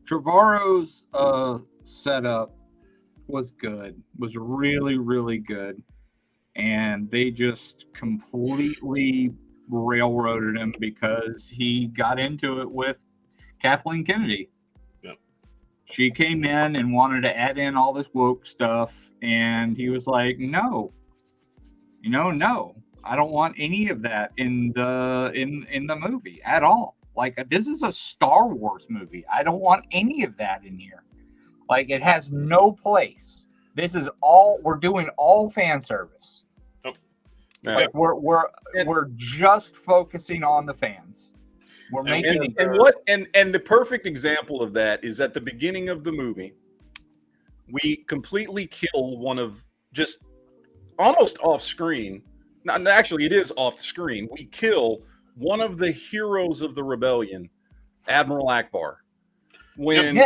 Trevorrow's setup was good, was really, really good. And they just completely railroaded him because he got into it with Kathleen Kennedy. Yep. She came in and wanted to add in all this woke stuff, and he was like, no, no, I don't want any of that in the movie at all. Like, this is a Star Wars movie. I don't want any of that in here. Like, it has no place. This is we're doing all fan service. Like, we're just focusing on the fans. We're making and the perfect example of that is at the beginning of the movie. We completely kill one of, just almost off screen. Not actually, it is off screen. We kill one of the heroes of the rebellion, Admiral Akbar. When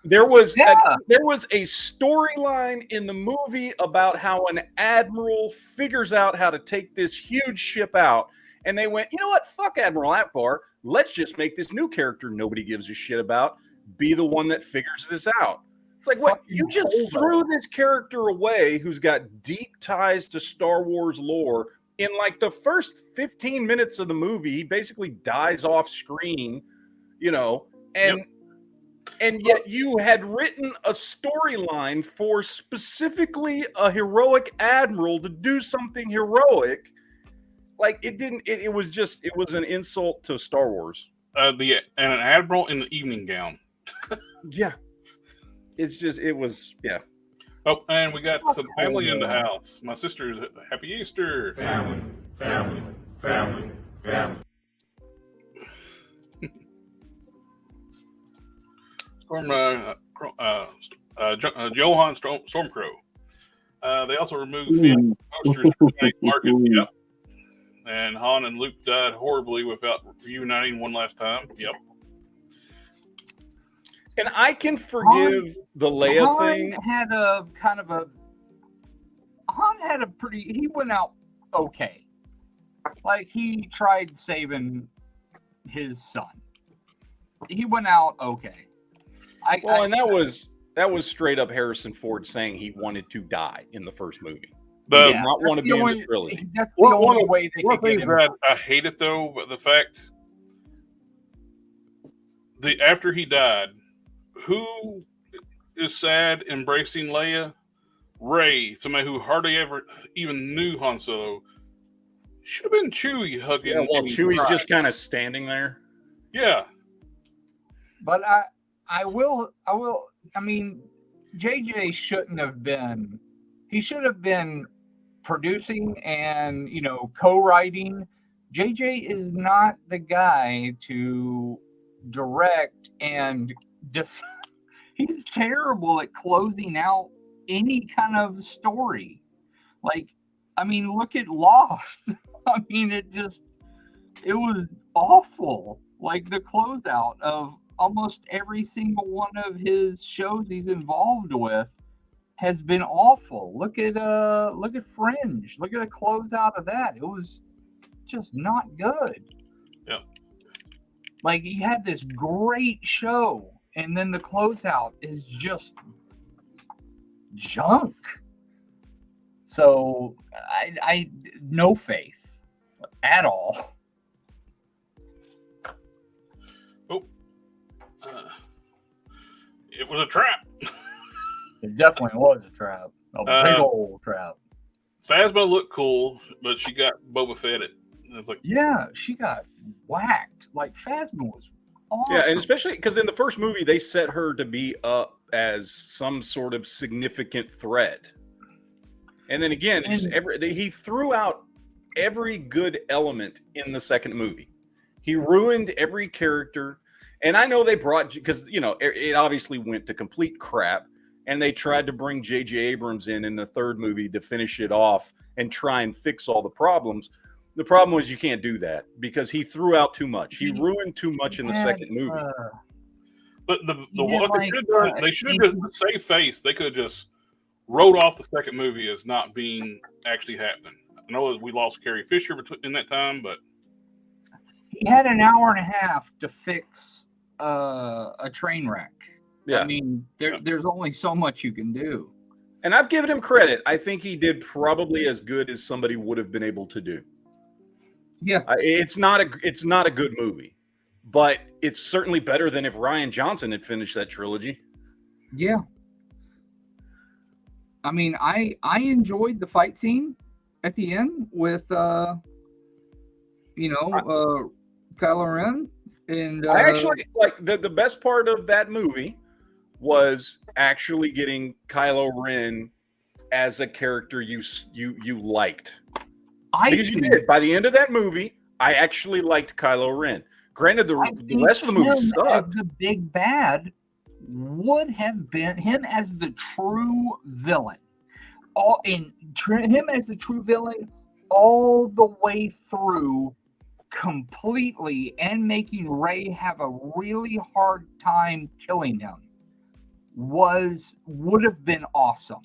there was a storyline in the movie about how an admiral figures out how to take this huge ship out, and they went, you know what, fuck Admiral Akbar, let's just make this new character nobody gives a shit about be the one that figures this out. It's like, what, you just threw this character away who's got deep ties to Star Wars lore. In like the first 15 minutes of the movie, he basically dies off screen, and yet you had written a storyline for specifically a heroic admiral to do something heroic. Like, it was an insult to Star Wars. And an admiral in the evening gown. Yeah. Oh, and we got some family in the house. My sister's Happy Easter. Family. Johan Stormcrow. They also removed Finn posters from the market. Yep. And Han and Luke died horribly without reuniting one last time. Yep. And I can forgive the Leia thing. Han had a pretty, he went out okay. Like, he tried saving his son. He went out okay. That was straight up Harrison Ford saying he wanted to die in the first movie. But not want to be in the trilogy. That's the only way they could get him. I hate it though, but the fact after he died, who is sad embracing Leia? Rey, somebody who hardly ever even knew Han Solo, should have been Chewie hugging. Yeah, well, and Chewie's crying. just kind of standing there. Yeah. But I will. I mean, JJ shouldn't have been. He should have been producing and co-writing. JJ is not the guy to direct and just. He's terrible at closing out any kind of story. Like, I mean, look at Lost. I mean, it was awful. Like the closeout of almost every single one of his shows he's involved with has been awful. Look at Fringe. Look at the closeout of that. It was just not good. Yeah. Like he had this great show, and then the closeout is just junk. So I no faith at all. It was a trap. It definitely was a trap. A big old trap. Phasma looked cool, but she got Boba Fetted. It's like, Yeah, she got whacked. Like Phasma was awesome. Yeah, and especially because in the first movie they set her to be up as some sort of significant threat, and then again, he threw out every good element in the second movie. He ruined every character, and I know they brought because it obviously went to complete crap, and they tried to bring J.J. Abrams in the third movie to finish it off and try and fix all the problems. The problem was you can't do that because he threw out too much. He ruined too much in the second movie. But they should have just saved face. They could have just wrote off the second movie as not being actually happening. I know we lost Carrie Fisher in that time, but he had an hour and a half to fix a train wreck. Yeah. I mean, there's only so much you can do. And I've given him credit. I think he did probably as good as somebody would have been able to do. Yeah, it's not a good movie, but it's certainly better than if Rian Johnson had finished that trilogy. Yeah. I mean, I enjoyed the fight scene at the end with Kylo Ren, and I actually like the best part of that movie was actually getting Kylo Ren as a character you liked. Because you did. By the end of that movie, I actually liked Kylo Ren. Granted, the rest of the movie sucked. As the big bad would have been him as the true villain. Him as the true villain all the way through completely, and making Rey have a really hard time killing him would have been awesome.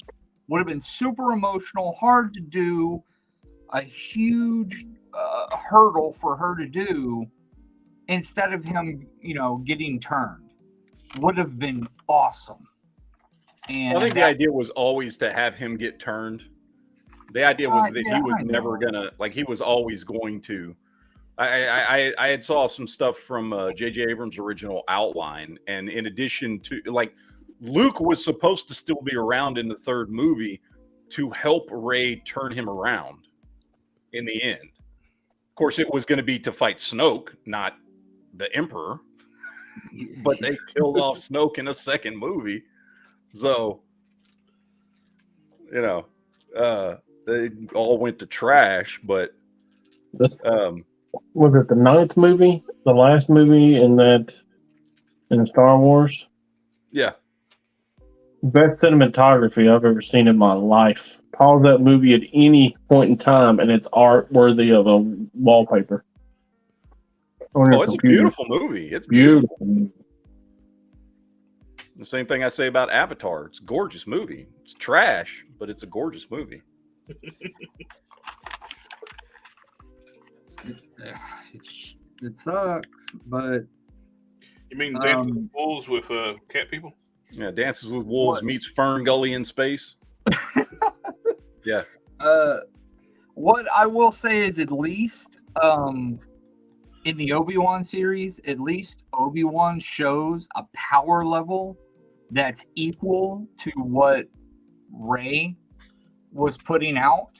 Would have been super emotional, hard to do. A huge hurdle for her to do instead of him, getting turned. Would have been awesome. And I think the idea was always to have him get turned. The idea was that he was never gonna, he was always going to. I had saw some stuff from J.J. Abrams' original outline, and in addition to, Luke was supposed to still be around in the third movie to help Rey turn him around. In the end, of course, it was going to be to fight Snoke, not the Emperor. But they killed off Snoke in a second movie, so they all went to trash. But was it the 9th movie, the last movie in Star Wars? Yeah, best cinematography I've ever seen in my life. Pause that movie at any point in time, and it's art worthy of a wallpaper. It's a beautiful movie. It's beautiful. The same thing I say about Avatar. It's a gorgeous movie. It's trash, but it's a gorgeous movie. It sucks, but you mean Dances with Wolves with cat people? Yeah, Dances with Wolves meets Fern Gully in space. Yeah. What I will say is, at least in the Obi-Wan series, at least Obi-Wan shows a power level that's equal to what Rey was putting out.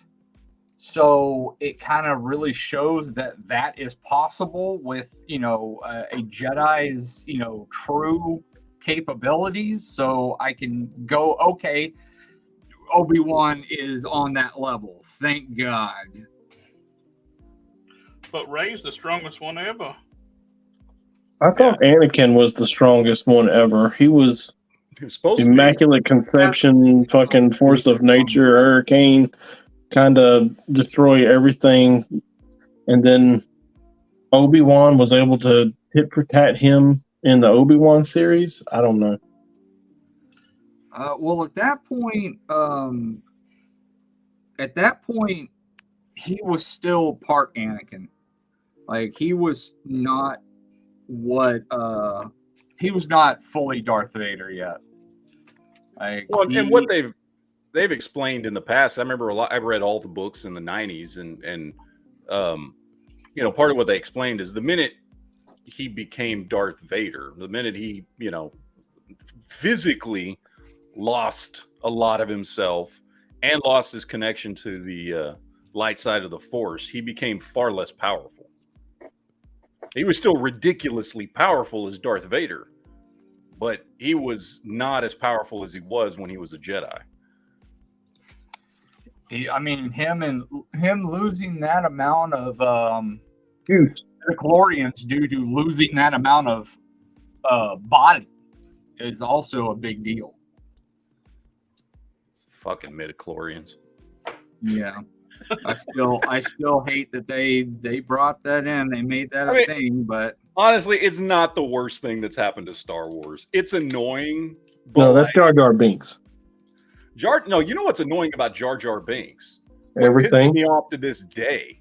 So it kind of really shows that is possible with, a Jedi's, true capabilities. So I can go, okay, Obi-Wan is on that level. Thank God. But Rey's the strongest one ever. I thought Anakin was the strongest one ever. He was supposed immaculate conception, fucking force of nature, hurricane, kind of destroy everything. And then Obi-Wan was able to tit for tat him in the Obi-Wan series. I don't know. Well, at that point, he was still part Anakin. Like, he was not he was not fully Darth Vader yet. Like, and what they've explained in the past, I remember I read all the books in the 90s, and part of what they explained is the minute he became Darth Vader, the minute he, physically lost a lot of himself and lost his connection to the light side of the Force, he became far less powerful. He was still ridiculously powerful as Darth Vader, but he was not as powerful as he was when he was a Jedi. Him losing that amount of midichlorians due to losing that amount of body is also a big deal. Fucking midichlorians. Yeah. I still hate that they brought that in. They made that a thing, but honestly, it's not the worst thing that's happened to Star Wars. It's annoying. But No, that's Jar Jar Binks. No, you know what's annoying about Jar Jar Binks? Everything. What pisses me off to this day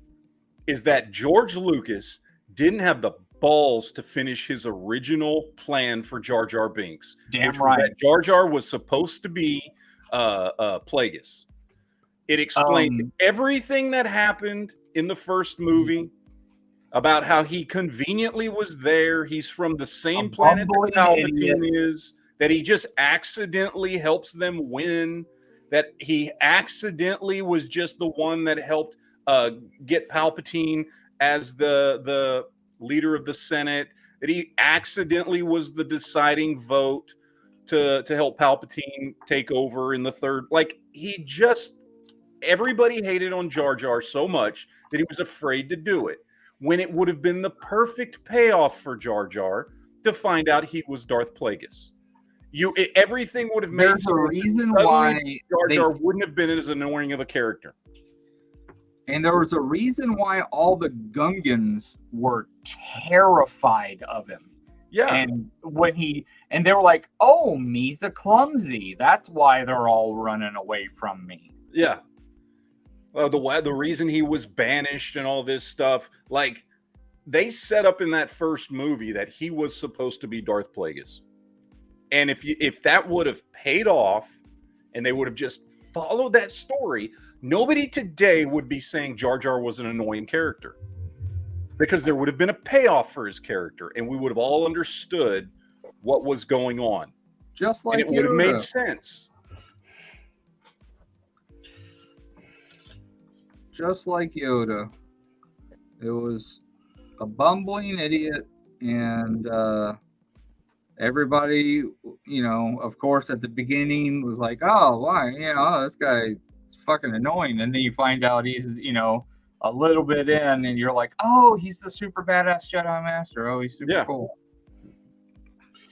is that George Lucas didn't have the balls to finish his original plan for Jar Jar Binks. Damn right. That Jar Jar was supposed to be Plagueis. It explained everything that happened in the first movie about how he conveniently was there. He's from the same planet that Palpatine is, that he just accidentally helps them win, that he accidentally was just the one that helped get Palpatine as the leader of the Senate, that he accidentally was the deciding vote to help Palpatine take over in the third. Like, everybody hated on Jar Jar so much that he was afraid to do it, when it would have been the perfect payoff for Jar Jar to find out he was Darth Plagueis. Everything would have made There's a reason why Jar Jar wouldn't have been as annoying of a character. And there was a reason why all the Gungans were terrified of him. Yeah. And they were like, "Oh, me's a clumsy. That's why they're all running away from me." Yeah. The reason he was banished and all this stuff, like, they set up in that first movie that he was supposed to be Darth Plagueis. And if that would have paid off and they would have just followed that story, nobody today would be saying Jar Jar was an annoying character, because there would have been a payoff for his character and we would have all understood what was going on. Just like it would have made sense. Just like Yoda. It was a bumbling idiot, and everybody, of course, at the beginning was like, "Oh, why? This guy is fucking annoying." And then you find out he's, a little bit in, and you're like, "Oh, he's the super badass Jedi Master. Oh, he's super cool."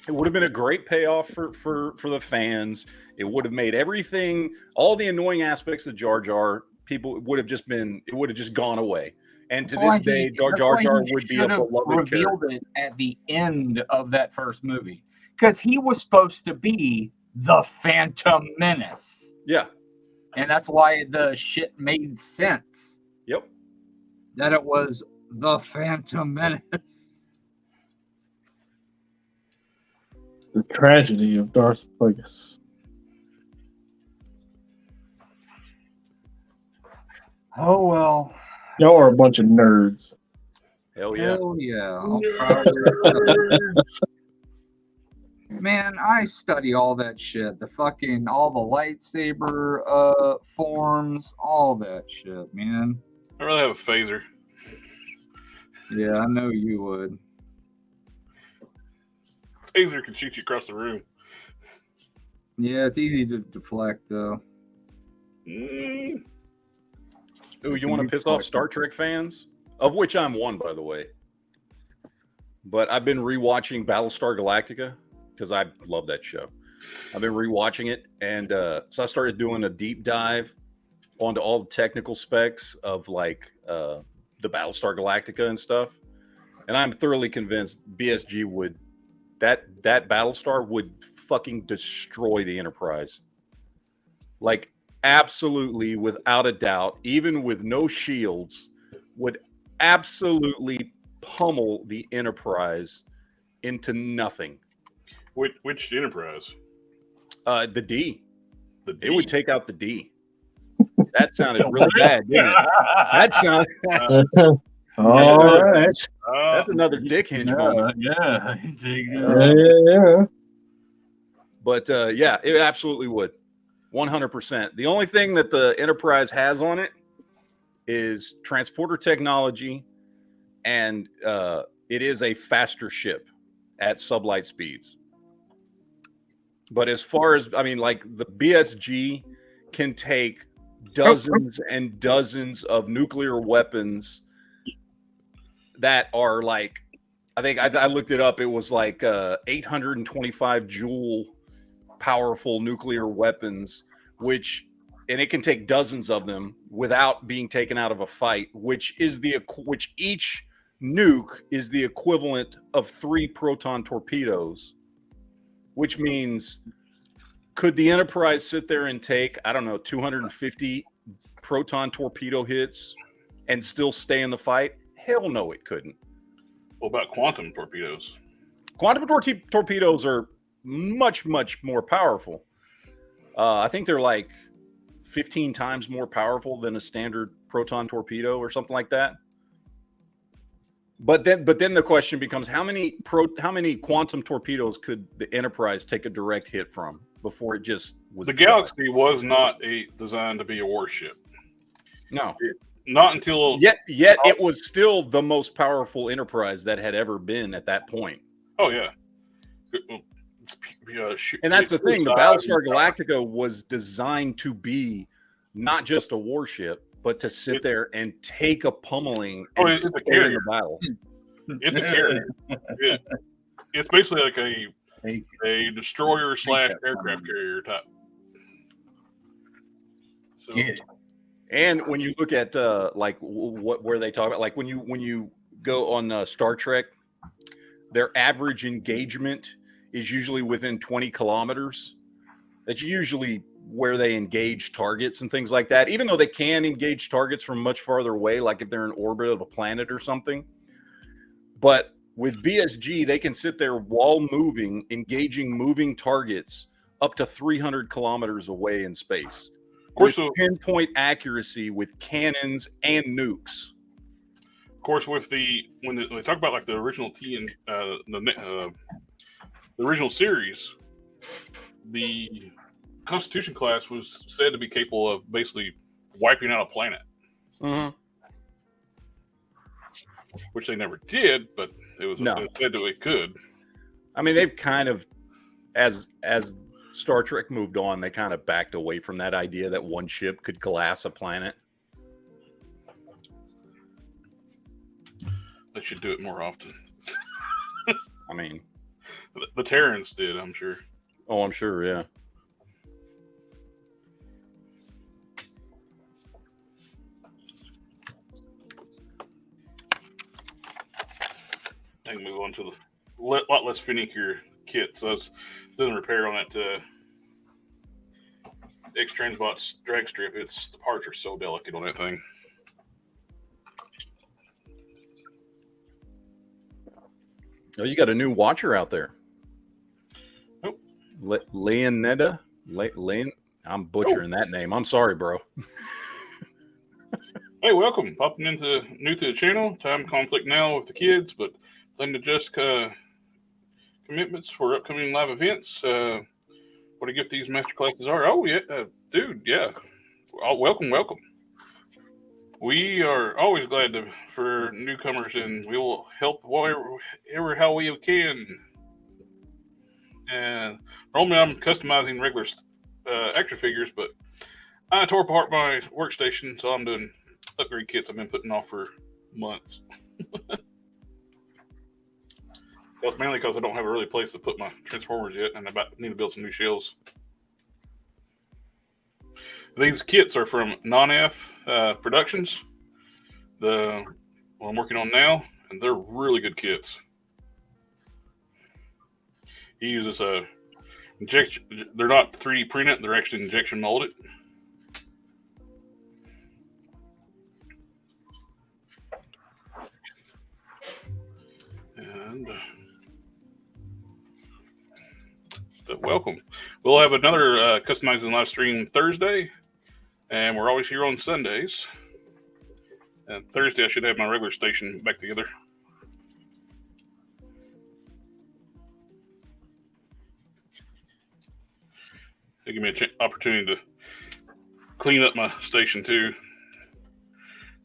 It would have been a great payoff for the fans. It would have made everything, all the annoying aspects of Jar Jar, it would have just gone away. And to this day, Jar Jar would be a beloved character. Revealed it at the end of that first movie, because he was supposed to be the Phantom Menace. Yeah. And that's why the shit made sense. Yep. That it was the Phantom Menace. The tragedy of Darth Plagueis. Oh, well. Y'all are a bunch of nerds. Hell yeah. Hell yeah. Man, I study all that shit. All the lightsaber forms, all that shit, man. I'd rather have a phaser. Yeah, I know you would. Phaser can shoot you across the room. Yeah, it's easy to deflect, though. Mm. Ooh, you want to piss off Star Trek fans? Of which I'm one, by the way. But I've been rewatching Battlestar Galactica because I love that show. I've been rewatching it, and so I started doing a deep dive onto all the technical specs of like the Battlestar Galactica and stuff. And I'm thoroughly convinced BSG would that Battlestar would fucking destroy the Enterprise. Like absolutely, without a doubt, even with no shields, would absolutely pummel the Enterprise into nothing. Which Enterprise? The D. The D. It would take out the D. That sounded really bad, didn't it? That sounded. All right. That's another dick hinge moment. Yeah. Yeah. But yeah, it absolutely would. 100%. The only thing that the Enterprise has on it is transporter technology, and it is a faster ship at sublight speeds. But as far as, I mean, like the BSG can take dozens and dozens of nuclear weapons that are like, I think I looked it up. It was like 825 joule powerful nuclear weapons, and it can take dozens of them without being taken out of a fight, which each nuke is the equivalent of 3 proton torpedoes, which means could the Enterprise sit there and take, I don't know, 250 proton torpedo hits and still stay in the fight? Hell no, it couldn't. What about quantum torpedoes? Quantum torpedoes are much, much more powerful. I think they're like 15 times more powerful than a standard proton torpedo or something like that. But then the question becomes, how many quantum torpedoes could the Enterprise take a direct hit from before it just was? The Galaxy was not designed to be a warship. No. Not until yet it was still the most powerful Enterprise that had ever been at that point. Oh yeah. And that's the thing. The Battlestar Galactica was designed to be not just a warship, but to sit there and take a pummeling and stay in the battle. It's a carrier. It's basically like a destroyer / aircraft carrier type. So, and when you look at like where they talk about, like when you go on Star Trek, their average engagement is usually within 20 kilometers. That's usually where they engage targets and things like that, even though they can engage targets from much farther away, like if they're in orbit of a planet or something. But with BSG, they can sit there while moving, engaging moving targets up to 300 kilometers away in space. Of course, with pinpoint accuracy with cannons and nukes. Of course, when they talk about like the original the original series, the Constitution class was said to be capable of basically wiping out a planet, which they never did, but it was said that it could. I mean, they've kind of, as Star Trek moved on, they kind of backed away from that idea that one ship could glass a planet. They should do it more often. I mean, the Terrans did, I'm sure. Oh, I'm sure, yeah. I can move on to the lot less finickier kit. So I was doing a repair on that X-Transbot drag strip. The parts are so delicate on that thing. Oh, you got a new watcher out there. Nope. Leonetta? I'm butchering that name. I'm sorry, bro. Hey, welcome. Popping new to the channel. Time conflict now with the kids, but thing to just commitments for upcoming live events. What a gift these master classes are. Oh, yeah, dude, yeah. Welcome. We are always glad for newcomers, and we will help whatever how we can. And normally I'm customizing regular action figures, but I tore apart my workstation, so I'm doing upgrade kits I've been putting off for months. That's mainly because I don't have a really place to put my Transformers yet, and I need to build some new shelves. These kits are from Non-F Productions, the one I'm working on now, and they're really good kits. He uses a injection. They're not 3D printed; they're actually injection molded. And welcome. We'll have another customizing live stream Thursday, and we're always here on Sundays. And Thursday, I should have my regular station back together. They give me an opportunity to clean up my station too.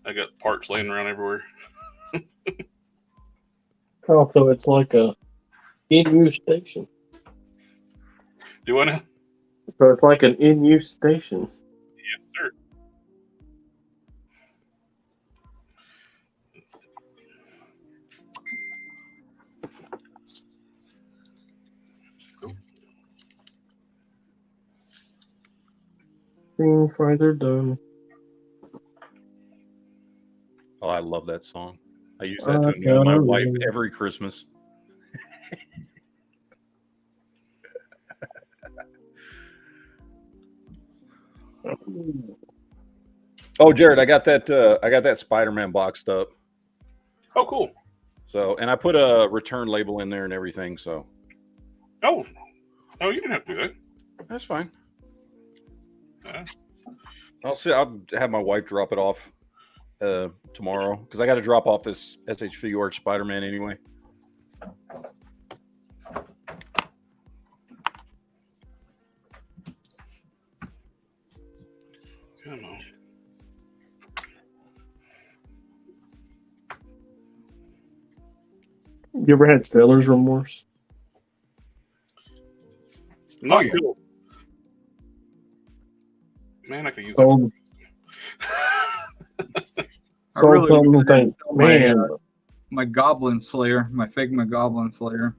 I got parts laying around everywhere. Also, it's like a in-use station. Do I now? So it's like an in-use station. Yes, sir. Being further done. Oh, I love that song. I use that to annoy my wife every Christmas. Oh, Jared, I got that Spider-Man boxed up. Oh, cool. So, and I put a return label in there and everything. So. Oh, you didn't have to do that. That's fine. I'll have my wife drop it off tomorrow because I got to drop off this SH Figuarts Spider-Man anyway. Come on. You ever had seller's remorse? Not cool. Man, I could use that. I really think, man, my Goblin Slayer, my Figma Goblin Slayer.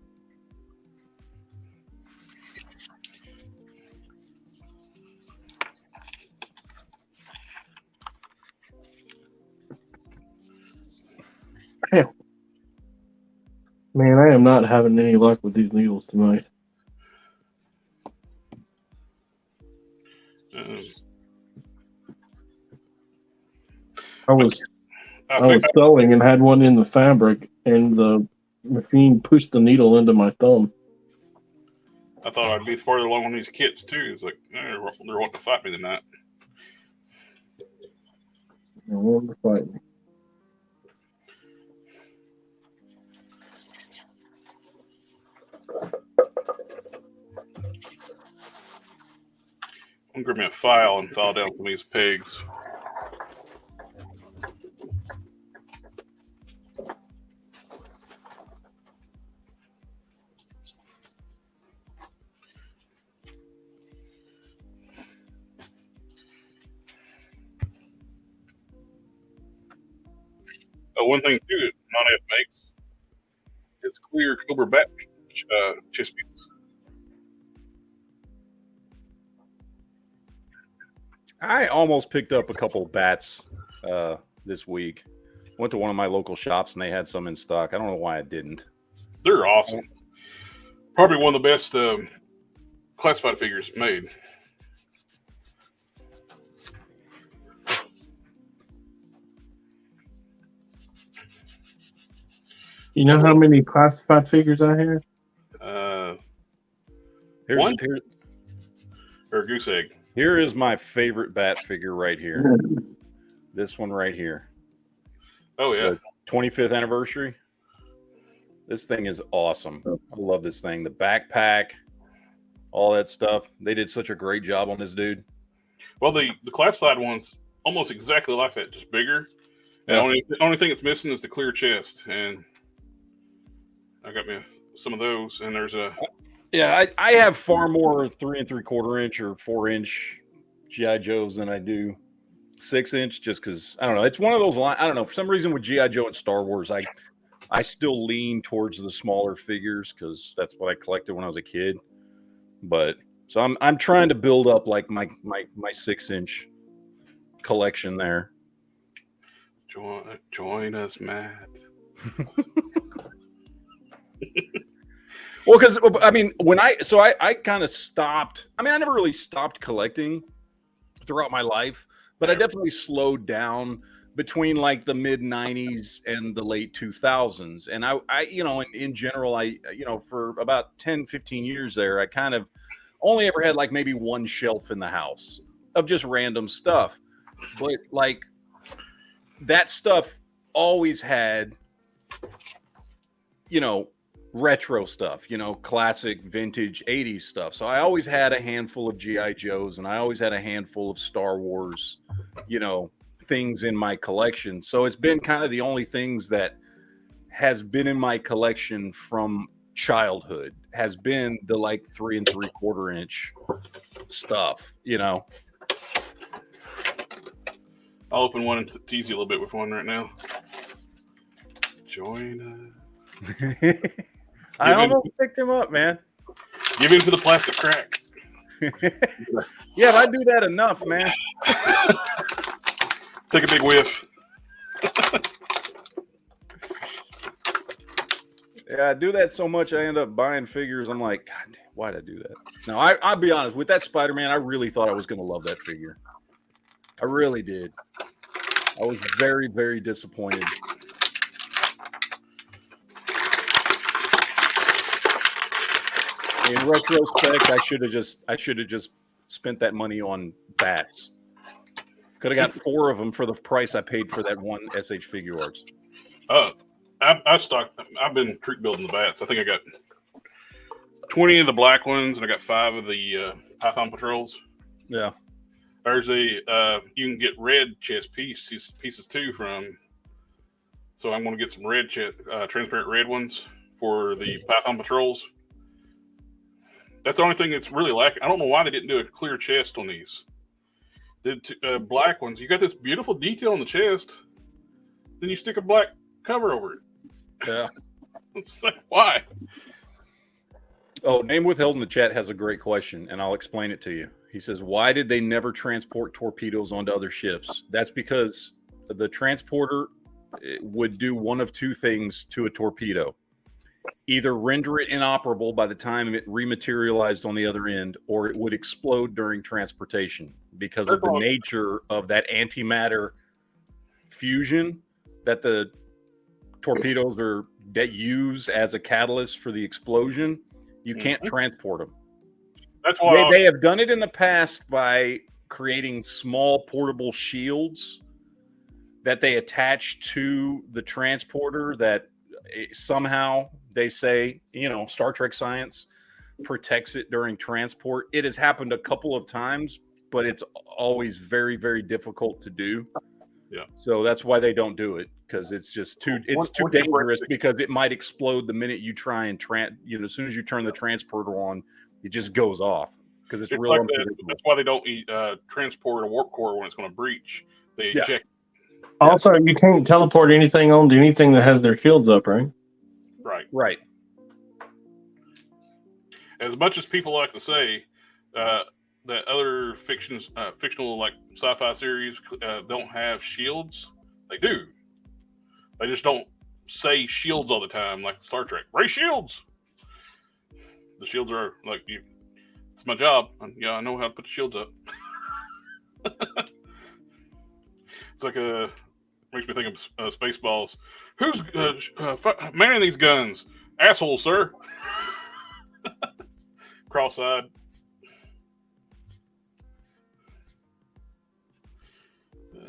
Man, I am not having any luck with these needles tonight. I was sewing and had one in the fabric, and the machine pushed the needle into my thumb. I thought I'd be farther along on these kits too. It's like they're wanting to fight me tonight. They're wanting to fight me. I'm gonna grab me a file and file down some of these pegs. One thing too that Non-F makes is clear Cobra bat chest pieces. I almost picked up a couple bats this week. Went to one of my local shops and they had some in stock. I don't know why I didn't. They're awesome. Probably one of the best classified figures made. You know how many classified figures I have? One or goose egg. Here is my favorite bat figure right here. This one right here. Oh yeah. The 25th anniversary. This thing is awesome. I love this thing. The backpack, all that stuff. They did such a great job on this dude. Well, the classified one's almost exactly like that, just bigger. Yeah. The only thing it's missing is the clear chest, and I got me some of those. And there's a I have far more 3 3/4 inch or 4-inch GI Joes than I do 6-inch, just because I don't know. It's one of those I don't know, for some reason with GI Joe and Star Wars, I still lean towards the smaller figures because that's what I collected when I was a kid. But so I'm trying to build up like my 6-inch collection there. Join us, Matt. Well, because I mean, I kind of stopped. I mean, I never really stopped collecting throughout my life, but I definitely slowed down between like the mid 90s and the late 2000s. And I in general, for about 10, 15 years there, I kind of only ever had like maybe one shelf in the house of just random stuff. But like that stuff always had, retro stuff, classic vintage 80s stuff. So I always had a handful of GI Joes and I always had a handful of Star Wars, things in my collection. So it's been kind of the only things that has been in my collection from childhood has been the like 3 3/4 inch stuff, I'll open one and tease you a little bit with one right now. Join us. I almost picked him up, man. Give in to the plastic crack. Yeah, if I do that enough, man. Take a big whiff. Yeah, I do that so much, I end up buying figures. I'm like, God damn, why'd I do that? No, I'll be honest. With that Spider-Man, I really thought I was going to love that figure. I really did. I was very, very disappointed. In retrospect, I should have just spent that money on bats. Could have got 4 of them for the price I paid for that one SH Figure Arts. I've been treat building the bats. I think I got 20 of the black ones, and I got 5 of the Python Patrols. Yeah. There's you can get red chest pieces too from. So I'm going to get some red transparent red ones for the Python Patrols. That's the only thing that's really lacking. I don't know why they didn't do a clear chest on these. The black ones, you got this beautiful detail on the chest, then you stick a black cover over it. Yeah. It's like, why? Oh, Name Withheld in the chat has a great question, and I'll explain it to you. He says, why did they never transport torpedoes onto other ships? That's because the transporter would do one of 2 things to a torpedo. Either render it inoperable by the time it rematerialized on the other end, or it would explode during transportation because of the nature of that antimatter fusion that the torpedoes that use as a catalyst for the explosion. You can't transport them. That's why they have done it in the past by creating small portable shields that they attach to the transporter that somehow they say, Star Trek science protects it during transport. It has happened a couple of times, but it's always very, very difficult to do. Yeah. So that's why they don't do it, because it's just too dangerous, because it might explode the minute you try and as soon as you turn the transporter on, it just goes off because it's real. Like that's why they don't transport a warp core when it's going to breach. They eject. Also, you can't teleport anything onto anything that has their shields up, right? Right. As much as people like to say that other fictional like sci-fi series don't have shields, they do. They just don't say shields all the time, like Star Trek. Ray shields. The shields are like you. It's my job. I know how to put the shields up. It's like makes me think of Spaceballs. Who's manning these guns? Asshole, sir. Cross-eyed.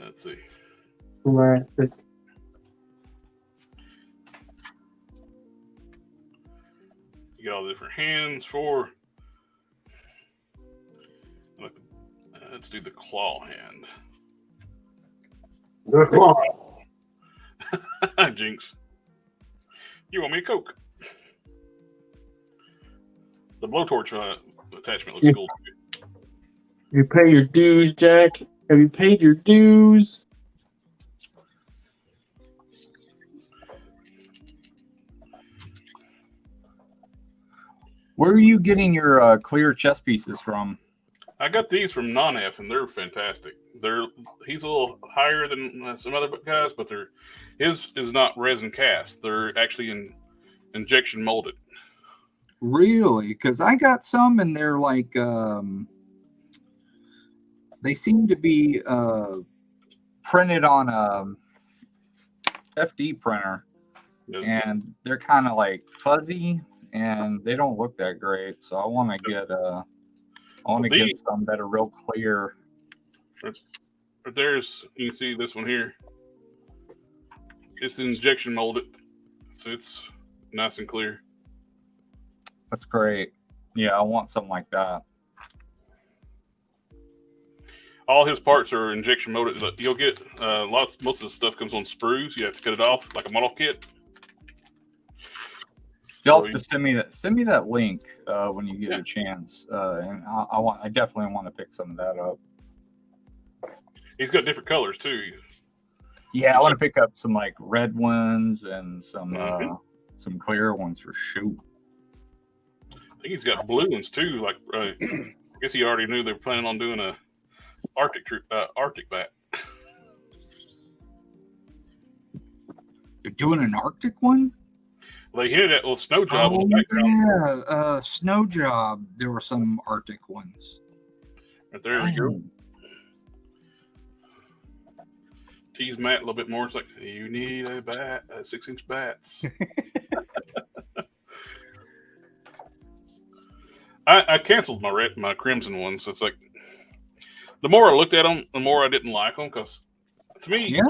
Let's see. Right. You get all the different hands for. Let's do the claw hand. The claw. Jinx. You want me a Coke? The blowtorch attachment looks cool. You pay your dues, Jack? Have you paid your dues? Where are you getting your clear chess pieces from? I got these from Non-F, and they're fantastic. He's a little higher than some other guys, but his is not resin cast. They're actually injection molded. Really? Because I got some, and they're like they seem to be printed on a FD printer, and they're kind of like fuzzy, and they don't look that great. So I want to get get some that are real clear. There's, you can see this one here. It's injection molded, so it's nice and clear. That's great. Yeah, I want something like that. All his parts are injection molded. You'll get most of the stuff comes on sprues. You have to cut it off like a model kit. You'll have to send me that link when you get a chance, and I definitely want to pick some of that up. He's got different colors too. Yeah, I want to pick up some like red ones and some clear ones for sure. I think he's got blue ones too. Like I guess he already knew they were planning on doing a Arctic bat. They're doing an Arctic one? They hit that little snow job in the background. Yeah, snow job. There were some Arctic ones. Right there we go. Tease Matt a little bit more. It's like, you need a bat, 6-inch bats. I canceled my crimson ones. So it's like, the more I looked at them, the more I didn't like them, because to me,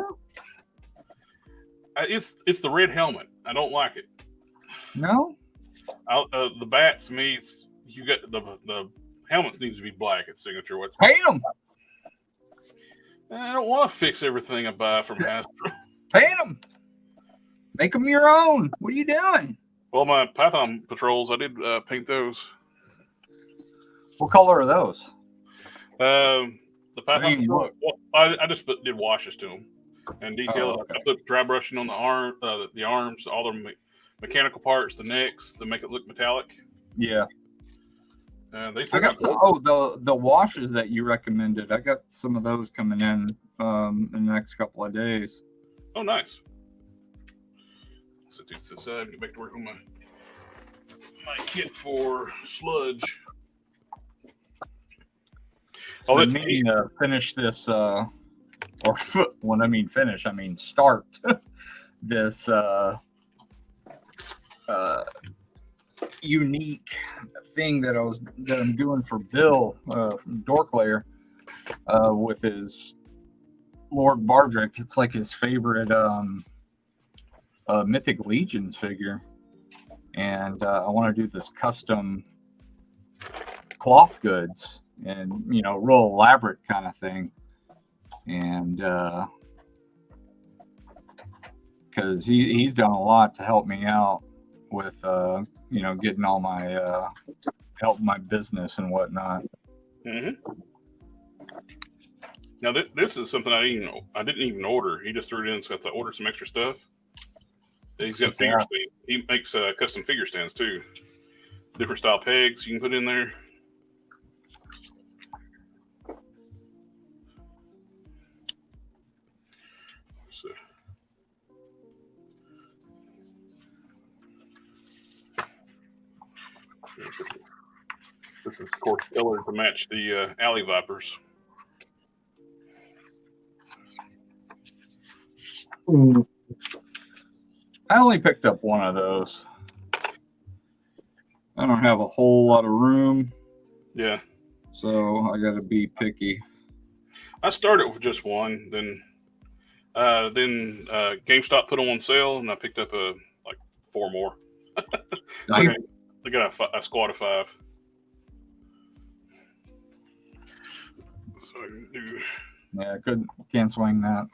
it's the red helmet. I don't like it. No, the bats to me, you got the helmets needs to be black. It's signature. What's paint them? I don't want to fix everything I buy from Hasbro. Paint them. Make them your own. What are you doing? Well, my Python patrols, I did paint those. What color are those? The Python patrol, I just did washes to them and detailed. I put dry brushing on the arms, all the mechanical parts, the necks to make it look metallic. Yeah. I got some, the washes that you recommended. I got some of those coming in the next couple of days. Oh, nice. So to the side, get back to work on my kit for sludge. I mean to finish this, when I mean finish, I mean start this unique thing that I'm doing for Bill from Dorklayer with his Lord Bardrick. It's like his favorite Mythic Legions figure, and I want to do this custom cloth goods and real elaborate kind of thing, and because he's done a lot to help me out with getting all my help my business and whatnot. Mm-hmm. Now this is something I didn't even order. He just threw it in, so I ordered some extra stuff. He's got figure stand. He makes custom figure stands too. Different style pegs you can put in there. So. This is, of course, color to match the Alley Vipers. I only picked up one of those. I don't have a whole lot of room. Yeah. So I got to be picky. I started with just one, then GameStop put on sale, and I picked up like 4 more. So the I got a squad of 5. So I can do. Yeah, can't swing that.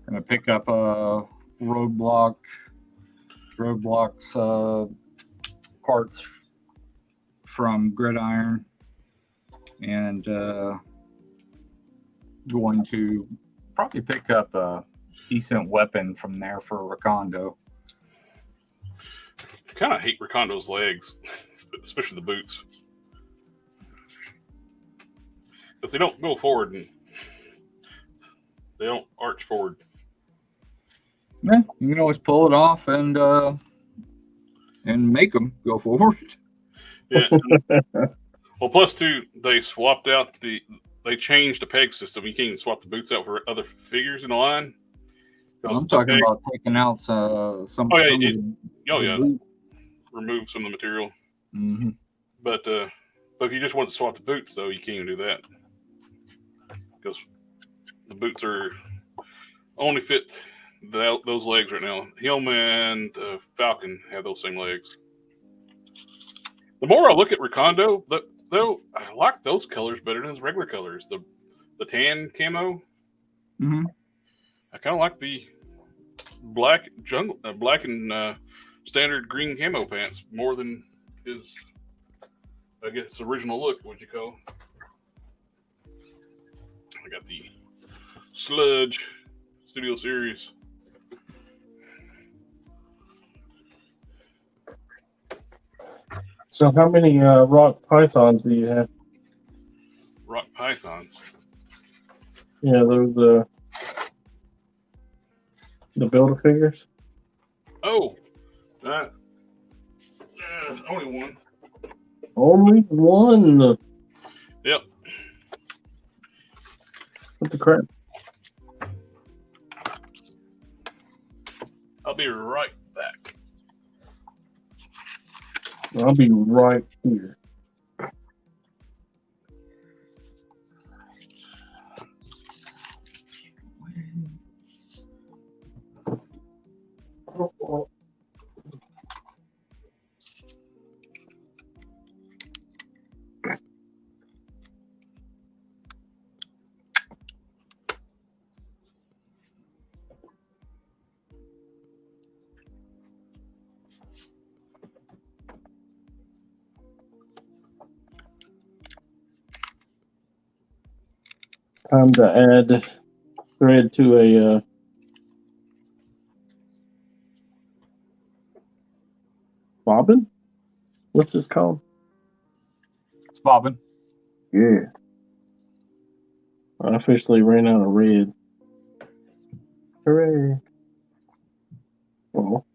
Gonna pick up a roadblocks parts from Gridiron, and going to probably pick up a decent weapon from there for Recondo. I kind of hate Recondo's legs, especially the boots, because they don't go forward and they don't arch forward. Yeah, you can always pull it off and make them go forward. Yeah. Well, plus two, they swapped out they changed the peg system. You can't even swap the boots out for other figures in the line. I'm talking about taking out some. Remove some of the material. Mm-hmm. But if you just want to swap the boots, though, you can't even do that because the boots are only fit those legs right now. Helm and Falcon have those same legs. The more I look at Recondo, though, I like those colors better than his regular colors. The tan camo. Mm-hmm. I kind of like the black and standard green camo pants more than his, I guess, original look. What'd you call? I got the Sludge Studio Series. So how many rock pythons do you have? Rock pythons. Yeah, those the Build-A-Figures. Oh, only one. Only one. Yep. What the crap? I'll be right back. I'll be right here. Time to add thread to a bobbin. What's this called? It's bobbin. Yeah. I officially ran out of red. Hooray. Well.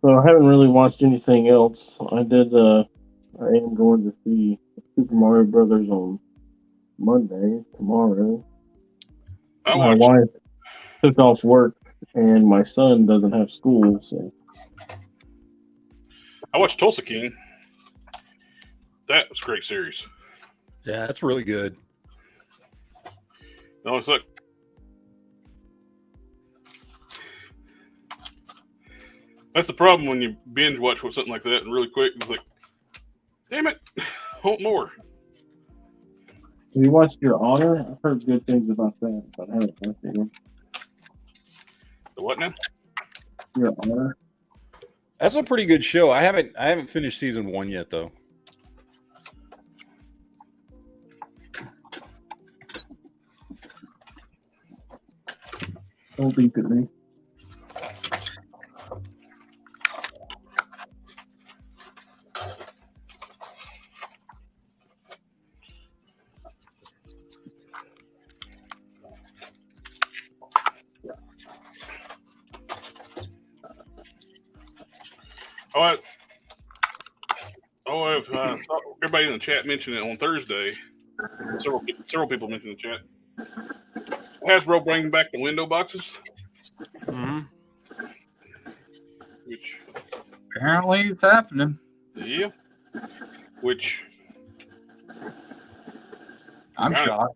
So I haven't really watched anything else. I am going to see Super Mario Brothers on Monday, tomorrow. My wife took off work and my son doesn't have school, so I watched Tulsa King. That was a great series. Yeah, that's really good. No, it's like that's the problem when you binge watch something like that and really quick. It's like, damn it, I want more. Have you watched Your Honor? I've heard good things about that, but I haven't watched it. The what now? Your Honor. That's a pretty good show. I haven't finished season 1 yet, though. Don't beep at me. I've everybody in the chat mentioned it on Thursday. Several people mentioned in the chat. Hasbro bringing back the window boxes, which Apparently, it's happening. yeah, which I'm shocked.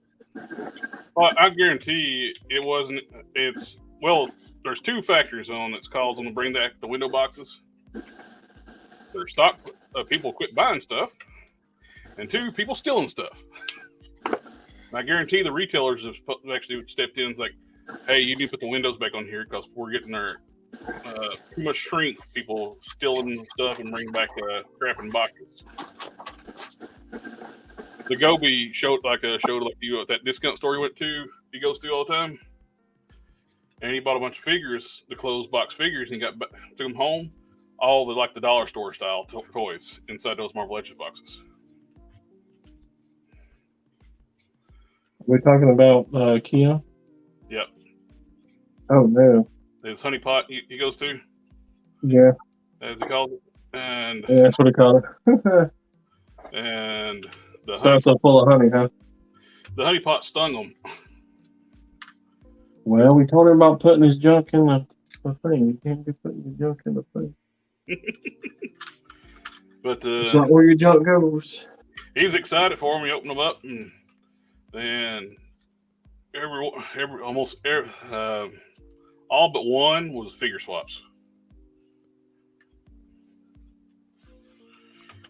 Well, I guarantee it wasn't. It's well, there's two factors on that's caused them to bring back the window boxes. Their stock people quit buying stuff, and two, people stealing stuff. And I guarantee the retailers have actually stepped in and like, hey, you need to put the windows back on here because we're getting our too much shrink. People stealing stuff and bringing back crap in boxes. The Gobi showed like you at that discount store he went to. He goes to all the time, and he bought a bunch of figures, the closed box figures, and he took them home. All the dollar store style toys inside those Marvel Legends boxes. We're talking about Kia. Yep. Oh no. There's Honey Pot he goes to. Yeah. As he calls it, and Yeah, that's what they call it. and the So full of honey, huh? The Honey Pot stung him. Well, we told him about putting his junk in the thing. You can't be putting your junk in the thing. But it's not where your junk goes. He was excited for him. He opened them up, and almost every all but one was figure swaps.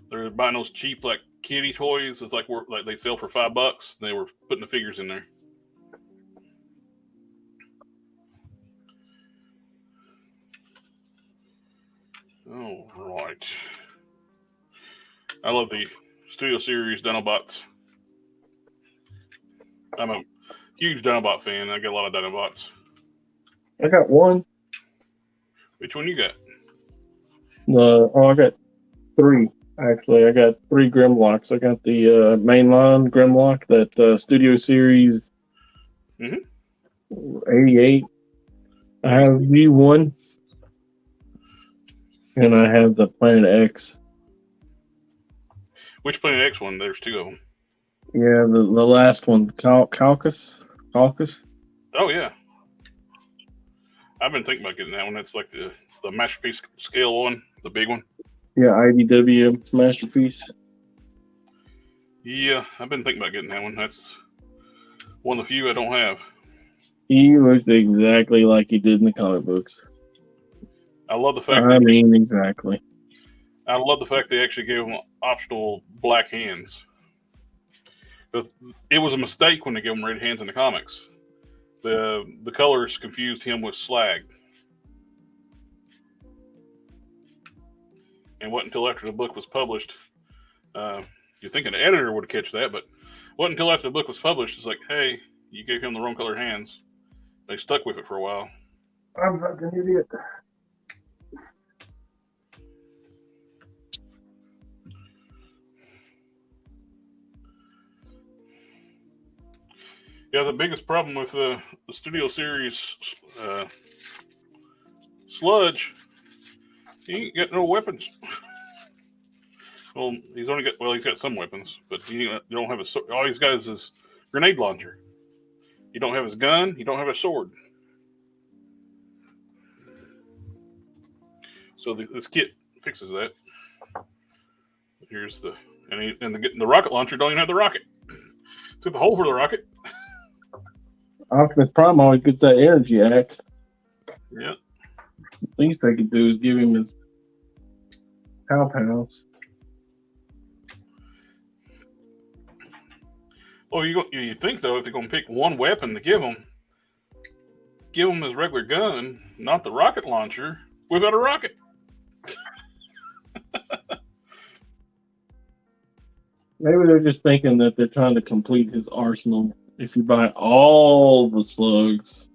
They're buying those cheap kitty toys. It's like they sell for $5. They were putting the figures in there. All right. I love the Studio Series Dinobots. I'm a huge Dinobot fan. I get a lot of Dinobots. I got one. Which one you got? I got three. Actually, I got three Grimlocks. I got the mainline Grimlock, that Studio Series 88. I have V1. And I have the Planet X. Which Planet X one? There's two of them. Yeah, the last one, Caucus. Oh yeah, I've been thinking about getting that one. That's like the masterpiece scale one, the big one. Yeah, IDW masterpiece. Yeah, I've been thinking about getting that one. That's one of the few I don't have. He looks exactly like he did in the comic books. I love the fact. Exactly. I love the fact they actually gave him optional black hands. It was a mistake when they gave him red hands in the comics. The colors confused him with Slag. And wasn't until after the book was published. You'd think an editor would catch that, but wasn't until after the book was published. It's like, hey, you gave him the wrong colored hands. They stuck with it for a while. I'm not an idiot. Yeah, the biggest problem with the Studio Series Sludge, he ain't got no weapons. He's got some weapons, but you don't have all he's got is his grenade launcher. You don't have his gun. You don't have a sword. So this kit fixes that. Here's the rocket launcher. Don't even have the rocket. It's got the hole for the rocket. Optimus Prime always gets that energy act. Yeah. Least they could do is give him his pow-pows. Well, you think though, if they're going to pick one weapon to give him his regular gun, not the rocket launcher, without a rocket. Maybe they're just thinking that they're trying to complete his arsenal. If you buy all the slugs,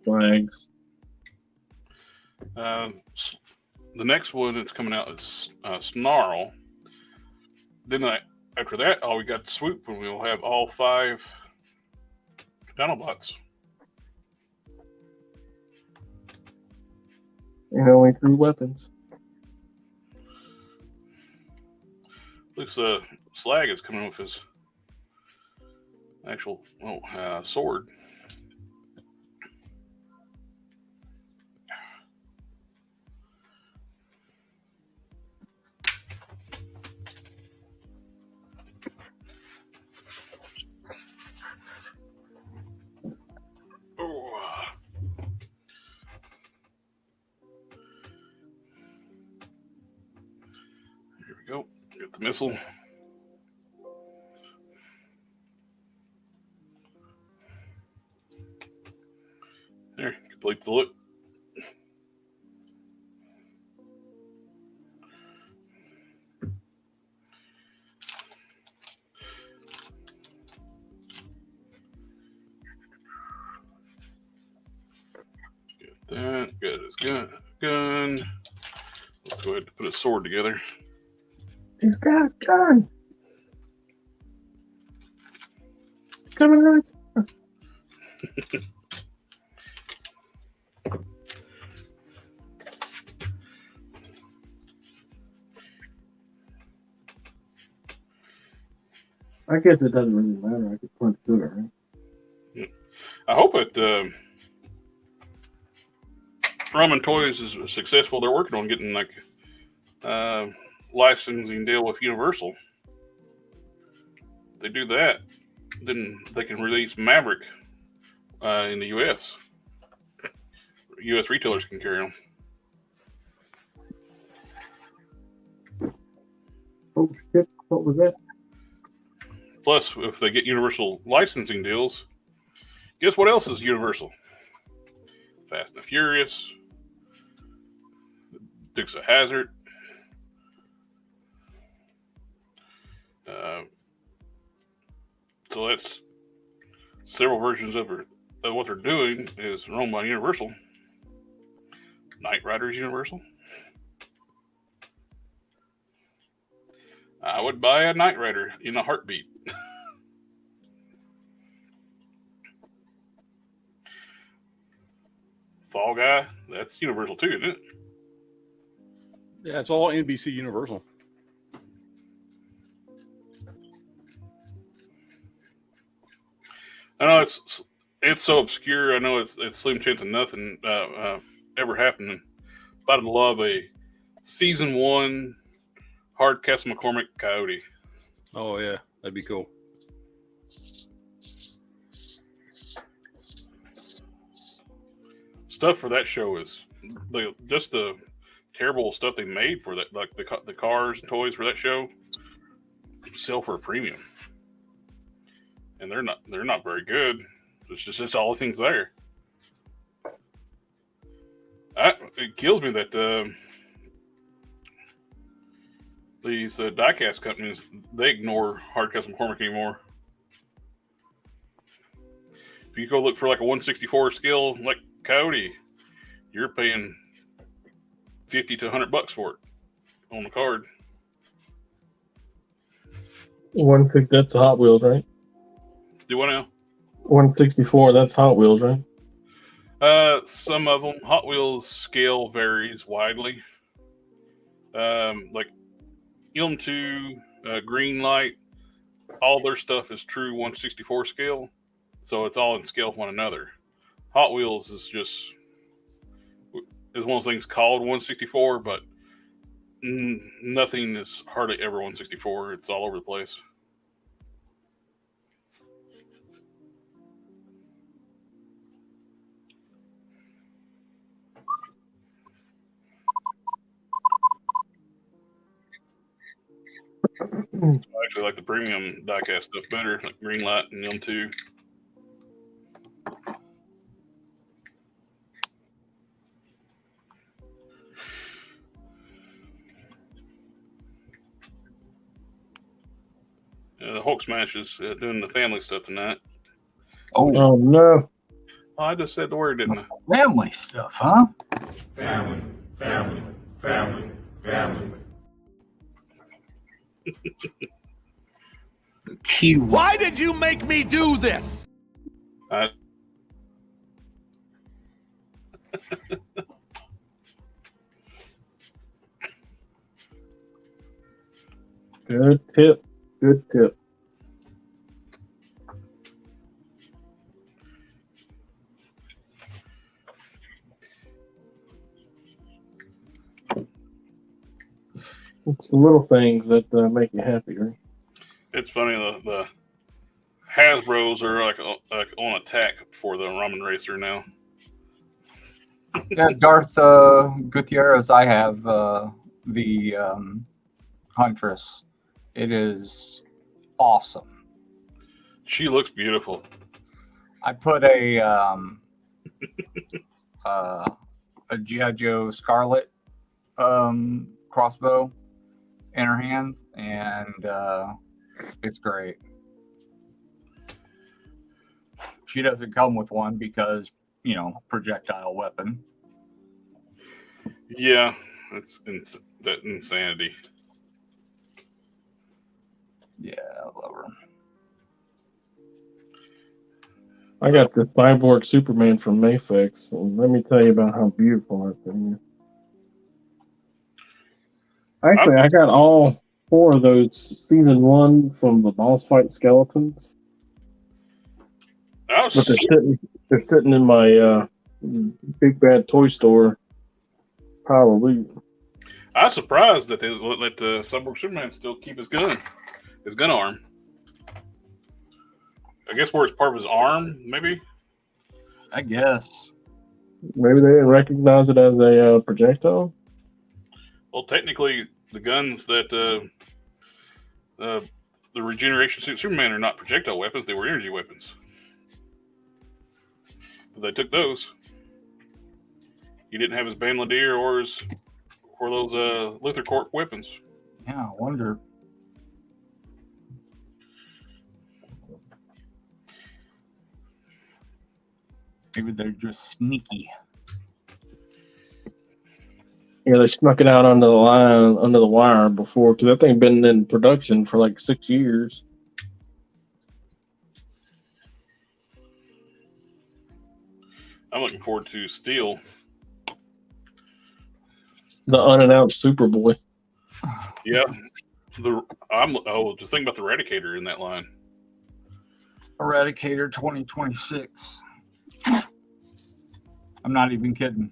flags. The next one that's coming out is Snarl. Then after that, all we got to Swoop, and we'll have all 5 Dinobots. And only 3 weapons. Looks Slag is coming with his actual sword. Oh. Here we go. Get the missile. There, complete the look. Get that. Got his gun. Let's go ahead and put a sword together. He's got a gun. Coming right. I guess it doesn't really matter. I could punch through it, right? Yeah. I hope it Ramen Toys is successful. They're working on getting like licensing deal with Universal. If they do that, then they can release Maverick in the U.S. U.S. retailers can carry them. Oh shit! What was that? Plus, if they get Universal licensing deals, guess what else is Universal? Fast and the Furious, Dukes of Hazzard. So that's several versions of what they're doing is run by Universal. Knight Rider is Universal. I would buy a Knight Rider in a heartbeat. Fall Guy, that's Universal too, isn't it? Yeah, it's all NBC Universal. I know it's so obscure. I know it's slim chance of nothing ever happening. But I'd love a season 1 Hardcastle McCormick Coyote. Oh yeah, that'd be cool. Stuff for that show is just the terrible stuff they made for that, like the cars and toys for that show, sell for a premium, and they're not very good. It's all the things there. It kills me that these diecast companies, they ignore Hardcastle McCormick anymore. If you go look for like a 1/64 scale like Coyote, you're paying $50 to $100 for it on the card. That's Hot Wheels, right? Do what now? 1/64. That's Hot Wheels, right? Some of them. Hot Wheels scale varies widely. Like ILM2, Greenlight, all their stuff is true 1/64 scale, so it's all in scale with one another. Hot Wheels is one of those things called 1/64, but nothing is hardly ever 1/64. It's all over the place. I actually like the premium diecast stuff better, like Greenlight and ILM2. The Hulk Smash is doing the family stuff tonight. Oh, no. Oh, I just said the word, didn't I? family stuff, huh? Family. Why did you make me do this? Good tip. Good tip. It's the little things that make you happier. It's funny, the Hasbros are like on attack for the Ramen Racer now. Yeah, Darth Gutierrez, I have the Huntress. It is awesome. She looks beautiful. I put a G.I. Joe Scarlet crossbow in her hands, and it's great. She doesn't come with one because, you know, projectile weapon. Yeah, that's that insanity. Yeah, I love her. I got the Cyborg Superman from Mayfix, and let me tell you about how beautiful that thing is. Actually, I got all 4 of those season 1 from the boss fight skeletons. But they're sitting in my big bad toy store pile of loot. I was surprised that they let the Cyborg Superman still keep his gun arm. I guess where it's part of his arm, maybe. I guess. Maybe they didn't recognize it as a projectile. Well, technically, the guns that the regeneration suit Superman are not projectile weapons; they were energy weapons. But they took those. He didn't have his bandolier or those Luthor Corp weapons. Yeah, I wonder. Maybe they're just sneaky. Yeah, they snuck it out under the wire before, because that thing been in production for like 6 years. I'm looking forward to Steel. The unannounced Superboy. Yeah, just think about the Eradicator in that line. Eradicator 2026. I'm not even kidding.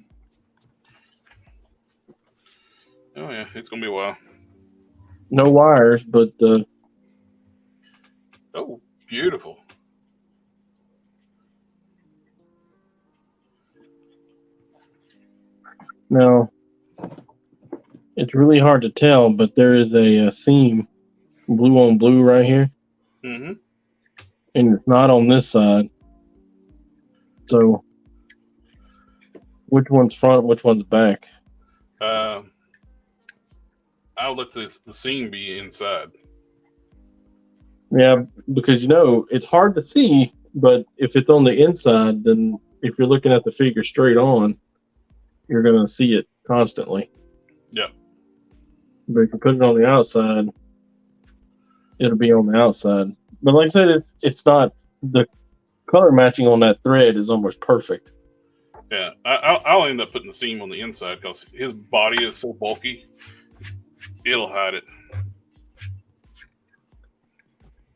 Oh yeah, it's gonna be a while. No wires, but oh, beautiful. Now it's really hard to tell, but there is a seam, blue on blue, right here, Mm-hmm. and it's not on this side. So, which one's front? Which one's back? I'll let the seam be inside. Yeah, because it's hard to see, but if it's on the inside, then if you're looking at the figure straight on, you're gonna see it constantly. Yeah. But if you put it on the outside, it'll be on the outside. But like I said, it's not, the color matching on that thread is almost perfect. Yeah, I'll end up putting the seam on the inside because his body is so bulky. It'll hide it.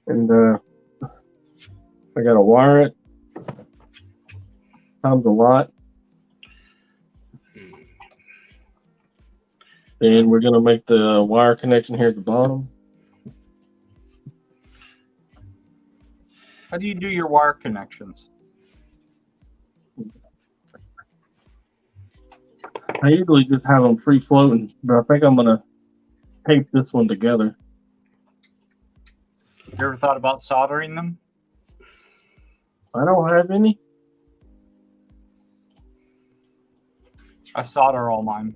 And I gotta wire it times a lot. And we're gonna make the wire connection here at the bottom. How do you do your wire connections? I usually just have them free floating, but I think I'm gonna tape this one together. You ever thought about soldering them? I don't have any. I solder all mine.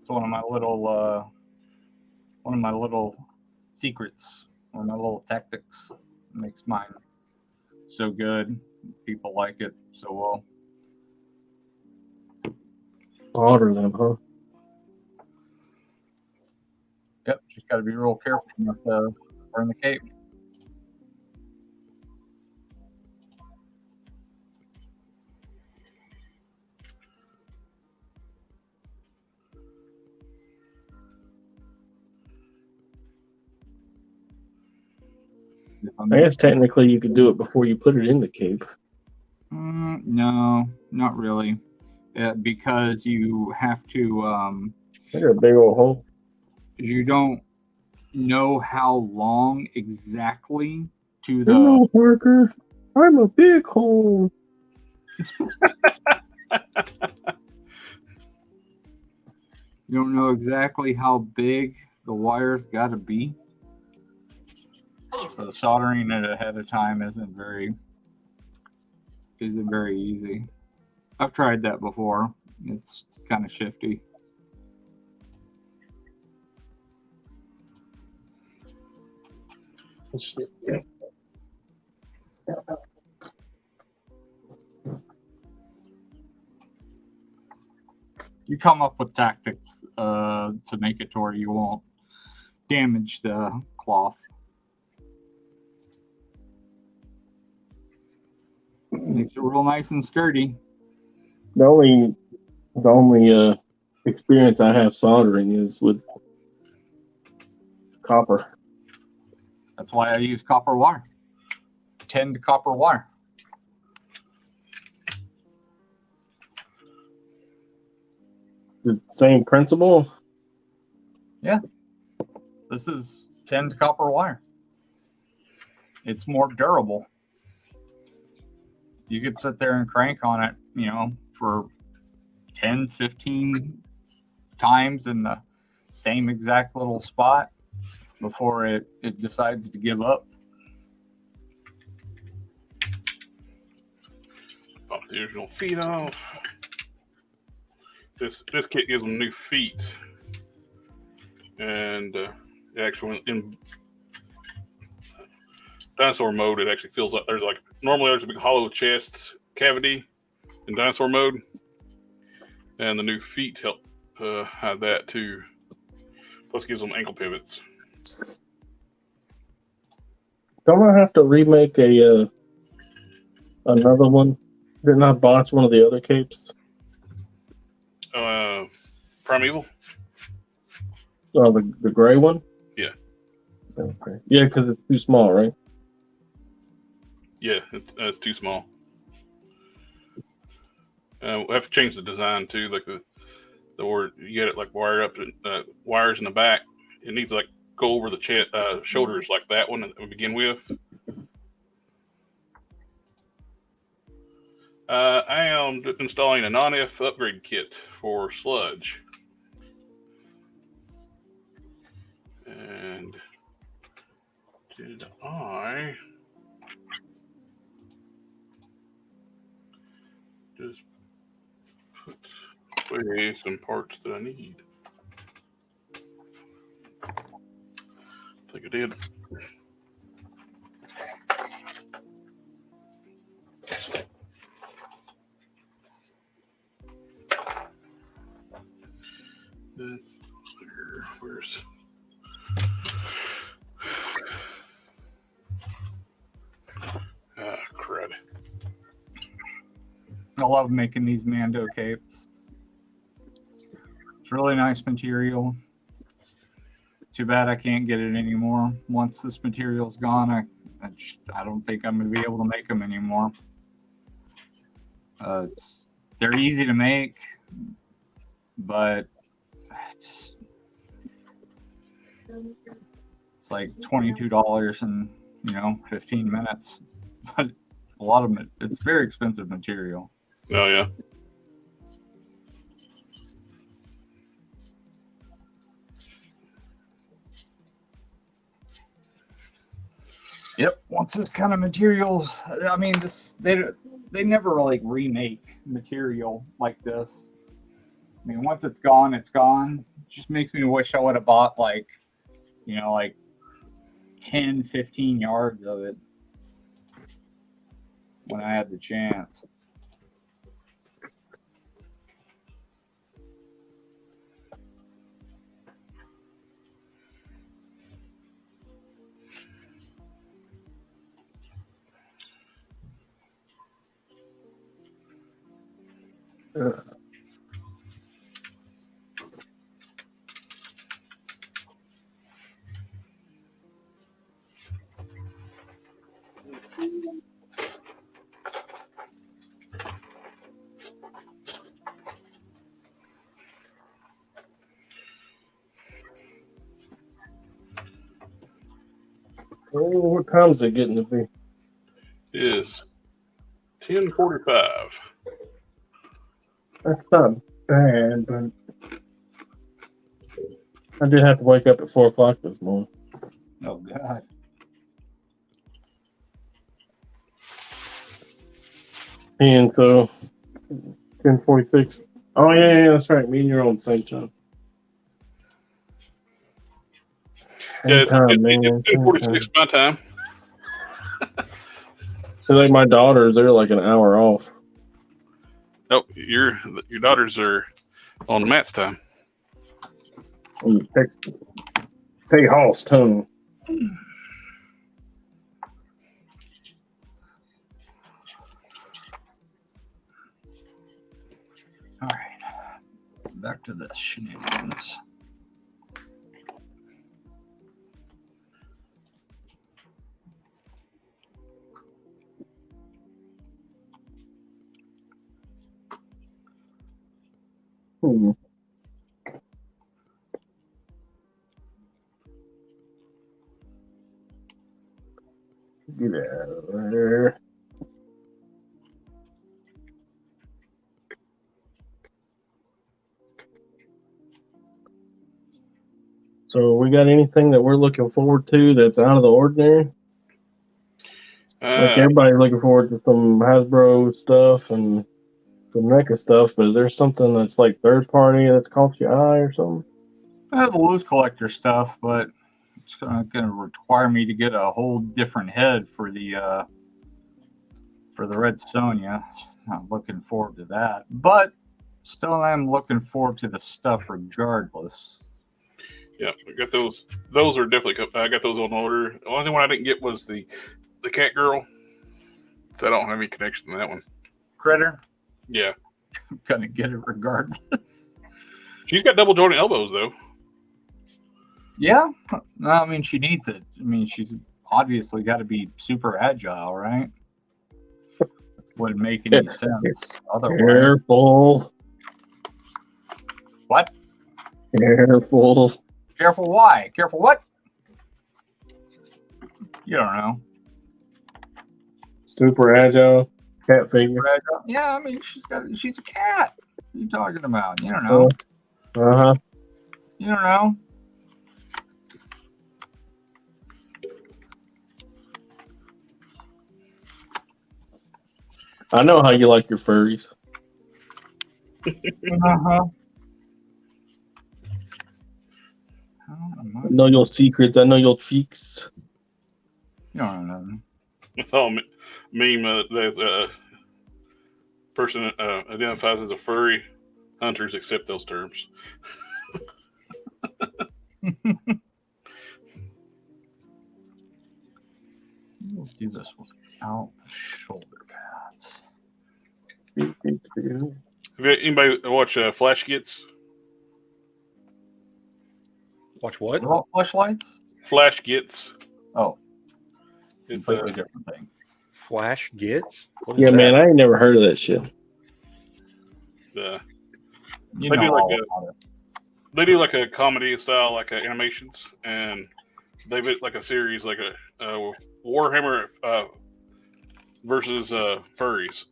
It's one of my little secrets, one of my little tactics. It makes mine so good. People like it so well. Solder them, huh? Yep, just got to be real careful not to burn the cape. I guess technically you could do it before you put it in the cape. No, not really, because you have to. I got a big old hole. You don't know how long exactly to the. No, Harker, I'm a big hole. You don't know exactly how big the wire's got to be. So soldering it ahead of time isn't very easy. I've tried that before. It's kind of shifty. You come up with tactics to make it to where you won't damage the cloth. Makes it real nice and sturdy. The only experience I have soldering is with copper. That's why I use copper wire. Tinned copper wire. The same principle? Yeah. This is tinned copper wire. It's more durable. You could sit there and crank on it, for 10, 15 times in the same exact little spot before it decides to give up. Pop the original feet off. This kit gives them new feet, and actually in dinosaur mode, it actually feels like there's a big hollow chest cavity in dinosaur mode, and the new feet help have that too. Plus, it gives them ankle pivots. Don't I have to remake another one? Didn't I botch one of the other capes? Primeval? Oh, the gray one? Yeah. Okay. Yeah, because it's too small, right? Yeah, it's too small. We'll have to change the design too, like the where you get it like wired up to wires in the back. It needs to go over the shoulders like that one that we begin with. I am installing a non-F upgrade kit for sludge. And did I just put away some parts that I need? I think I did. This where's crud. I love making these Mando capes. It's really nice material. Too bad I can't get it anymore. Once this material's gone, I don't think I'm going to be able to make them anymore. They're easy to make, but it's like $22 in 15 minutes. But it's a lot of it. It's very expensive material. Oh yeah. Yep. Once this kind of material, I mean, they never really remake material like this. I mean, once it's gone, it's gone. It just makes me wish I would have bought like 10, 15 yards of it when I had the chance. Oh, what time is it getting to be? It is 10:45. That's not bad, but I did have to wake up at 4 o'clock this morning. Oh God. And so 10:46. Oh yeah, that's right. Me and you're on the same time. Yeah, Same time, it's man. Same 10:46 my time. So like my daughters, they're like an hour off. Oh, your daughters are on Matt's time. Hey, Hoss, Tony. All right. Back to this shenanigans. Get out of there. So we got anything that we're looking forward to that's out of the ordinary? Like everybody's looking forward to some Hasbro stuff and some NECA stuff, but is there something that's like third party that's caught your eye or something? I have the loose collector stuff, but it's going to require me to get a whole different head for the Red Sonja. Not looking forward to that, but still I'm looking forward to the stuff regardless. Yeah, I got those. Those are definitely. I got those on order. The only one I didn't get was the cat girl. So I don't have any connection to that one. Critter? Yeah. I'm going to get it regardless. She's got double jointed elbows, though. Yeah. No, I mean, she needs it. I mean, she's obviously got to be super agile, right? Wouldn't make any sense otherwise. Careful. What? Careful. Careful why? Careful what? You don't know. Super agile cat figure. Super agile? Yeah, I mean, she's a cat. What are you talking about? You don't know. Uh-huh. You don't know. I know how you like your furries. Uh-huh. I know your secrets. I know your tricks. You don't know. I saw a meme there's a person identifies as a furry. Hunters accept those terms. We'll do this without the shoulder pads. Have anybody watch Flash Gets? Watch what? Flashlights? Flash Gets. Oh, It's completely different thing. Flash Gets? What is Yeah, that? man, I ain't never heard of that shit. You They know do like all about it. They do like a comedy style, like animations, and they've been like a series, like a Warhammer versus furries.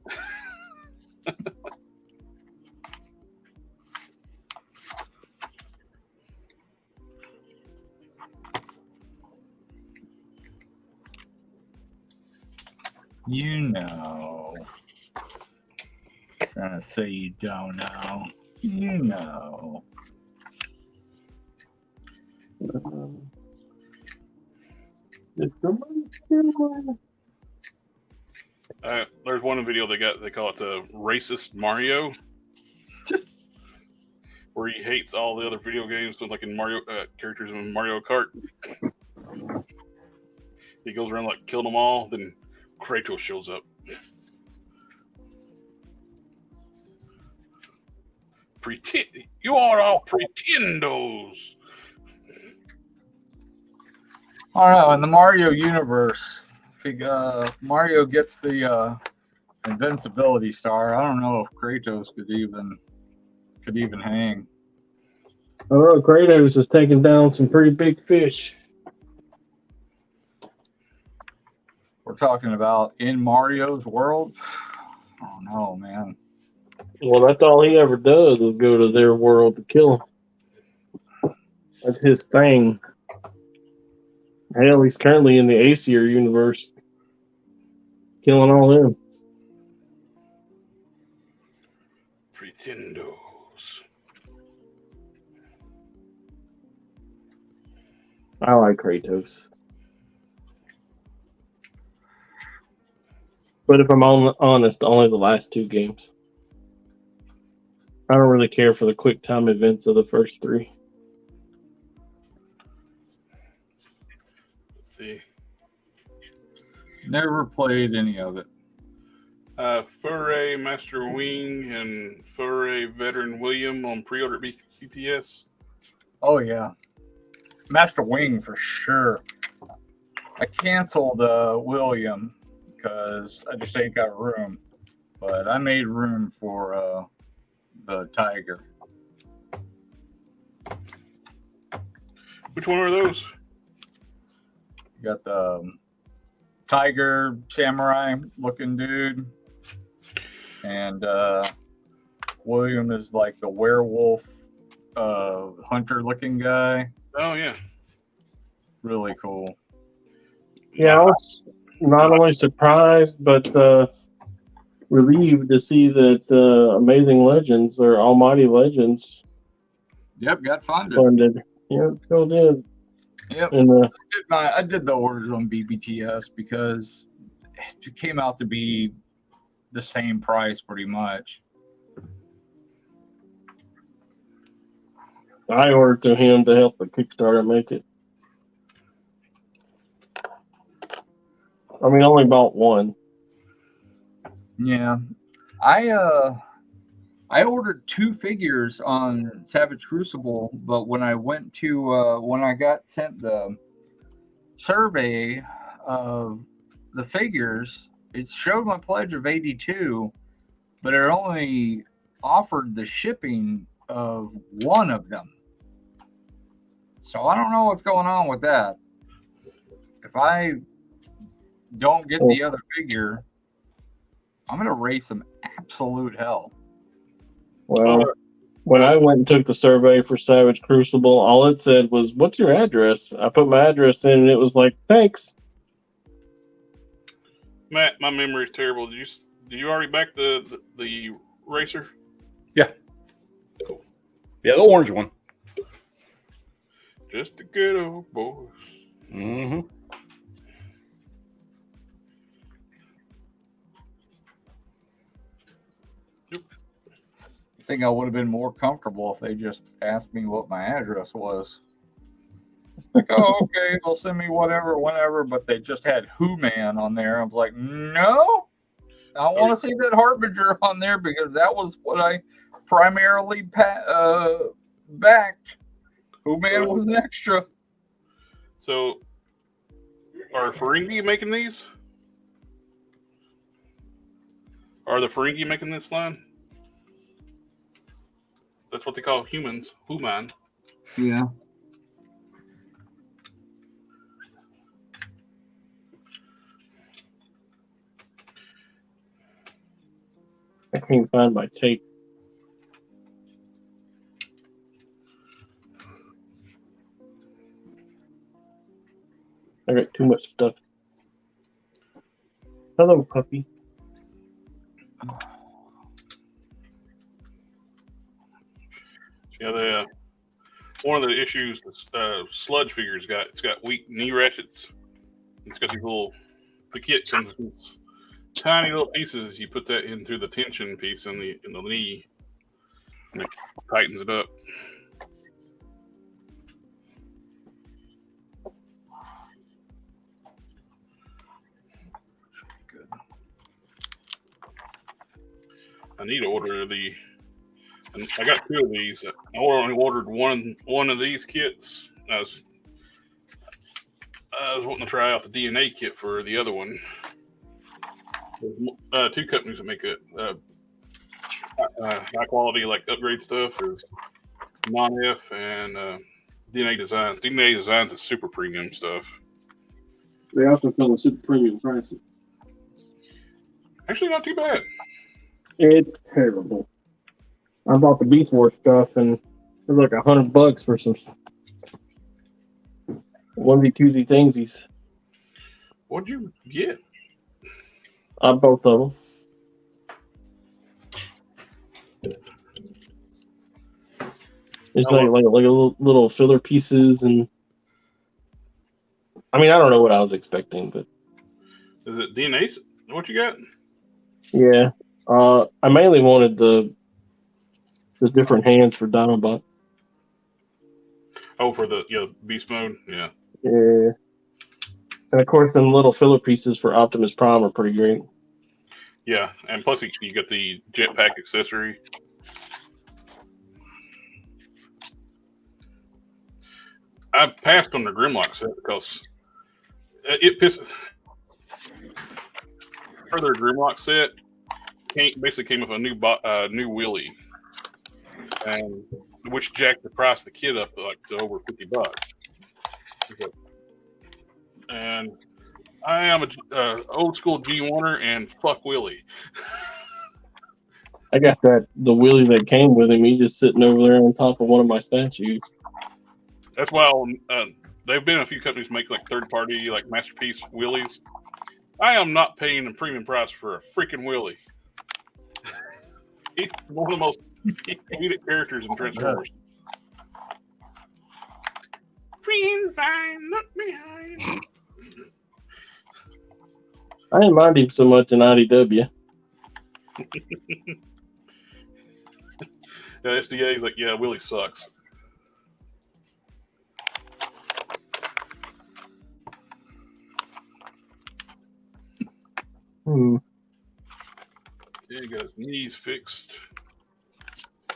You know. Trying to say you don't know. You know. There's one video they call it racist Mario, where he hates all the other video games, so like in Mario characters in Mario Kart. He goes around like killing them all, then Kratos shows up. Pretend you are all pretendos. I don't know. In the Mario universe, if Mario gets the invincibility star, I don't know if Kratos could even hang. Oh, Kratos is taking down some pretty big fish. we're talking about in Mario's world. Oh no, man. Well, that's all he ever does is go to their world to kill them. That's his thing. Hell, he's currently in the Aesir universe, killing all them. Pretendos. I like Kratos. But if I'm honest, only the last 2 games. I don't really care for the quick time events of the first 3. Let's see. Never played any of it. Foray Master Wing and Foray Veteran William on pre-order BPS. Oh yeah, Master Wing for sure. I canceled William because I just ain't got room, but I made room for the Tiger. Which one are those? Got the Tiger Samurai looking dude, and William is like the werewolf hunter looking guy. Oh yeah, really cool. Yeah, I was not only surprised but relieved to see that Amazing Legends or Almighty Legends Yep, got funded. Yep, still did. Yep. And I did the orders on BBTS because it came out to be the same price pretty much. I ordered through him to help the Kickstarter make it. I mean, I only bought one. Yeah. I ordered 2 figures on Savage Crucible, but when I went to when I got sent the survey of the figures, it showed my pledge of 82, but it only offered the shipping of one of them. So I don't know what's going on with that. If I don't get the other figure, I'm gonna raise some absolute hell. Well, when I went and took the survey for Savage Crucible, all it said was, "What's your address?" I put my address in, and it was like, "Thanks." Matt, my memory is terrible. Did you already back the racer? Yeah. Cool. Yeah, the orange one. Just a good old boys. Mm-hmm. I think I would have been more comfortable if they just asked me what my address was. Like, oh, okay, they'll send me whatever, whenever, but they just had Who Man on there. I was like, no, I want to see that Harbinger on there because that was what I primarily backed. Who Man was an extra. So, are Ferengi making these? Are the Ferengi making this line? That's what they call humans. Human. Yeah. I can't find my tape. I got too much stuff. Hello, puppy. Yeah, one of the issues Sludge figures it's got weak knee ratchets. It's got these the kit comes with these tiny little pieces. You put that in through the tension piece in the knee, and it tightens it up. Good. I need to order I got 2 of these. I only ordered one of these kits. I was wanting to try out the DNA kit for the other one. There's 2 companies that make it high quality, like upgrade stuff. There's Non-F and DNA Designs. DNA Designs is super premium stuff. They also come with super premium prices. Actually, not too bad. It's terrible. I bought the Beast Wars stuff, and it was like $100 for some onesie twosie thingsies. What'd you get? Both of them. It's like little filler pieces, and I mean, I don't know what I was expecting, but Is it DNA? What you got? yeah. I mainly wanted the different hands for Dinobot. Oh, for the beast mode, yeah. Yeah. And of course, them little filler pieces for Optimus Prime are pretty great. Yeah, and plus you get the jetpack accessory. I passed on the Grimlock set because it pisses. Further Grimlock set basically came with a new new wheelie, and which jacked the price of the kit up like to over $50. And I am a old school G1er and fuck Willie. I got the wheelie that came with him. He's just sitting over there on top of one of my statues. That's why they've been a few companies make like third party like masterpiece wheelies. I am not paying a premium price for a freaking wheelie. He's one of the most comedic characters in Transformers. Free and fine, not behind. I didn't mind him so much in IDW. Yeah, SDA is like, yeah, Willie sucks. Hmm. Yeah, he got his knees fixed. The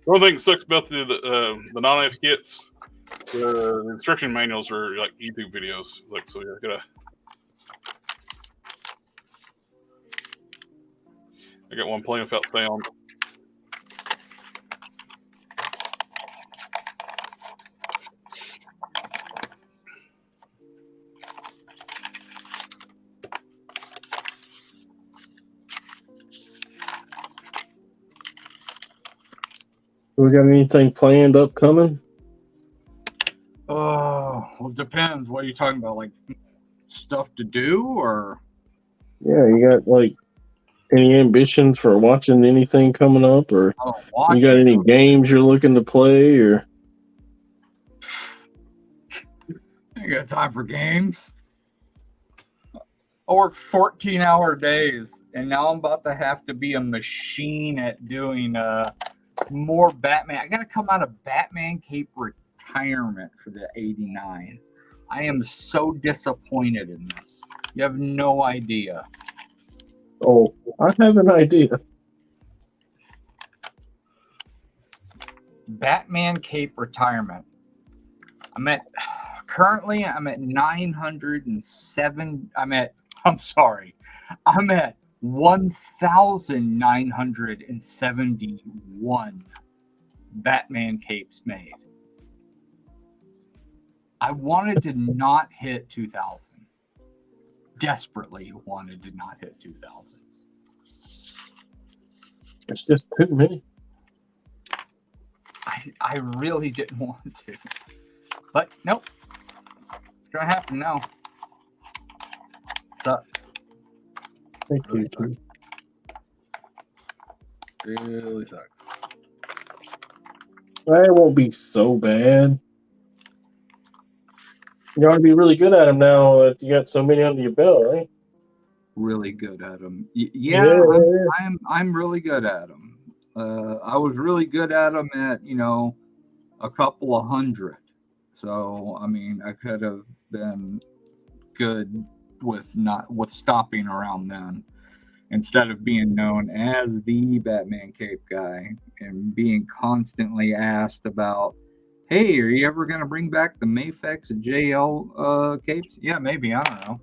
only thing that sucks about the non-F kits, the instruction manuals are like YouTube videos. It's like, so yeah, I got one playing without sound. We got anything planned upcoming? Oh, well, it depends. What are you talking about? Like stuff to do, or? Yeah, you got like any ambitions for watching anything coming up, or you got any games you're looking to play, or? I got time for games. I work 14-hour days, and now I'm about to have to be a machine at doing more Batman. I got to come out of Batman Cape retirement for the 89. I am so disappointed in this. You have no idea. Oh, I have an idea. Batman Cape retirement. Currently I'm at 907. I'm at 1,971 Batman capes made. I wanted to not hit 2,000. Desperately wanted to not hit 2,000. It's just too many. I really didn't want to. But nope. It's going to happen now. Sucks. Thank you. Really sucks. Well, it won't be so bad. You ought to be really good at them now that you got so many under your belt, right? Really good at them. Yeah. I'm really good at them. I was really good at them at, a couple of hundred. So, I mean, I could have been good with stopping around then, instead of being known as the Batman cape guy and being constantly asked about, hey, are you ever going to bring back the Mafex JL capes? Yeah, maybe. I don't know.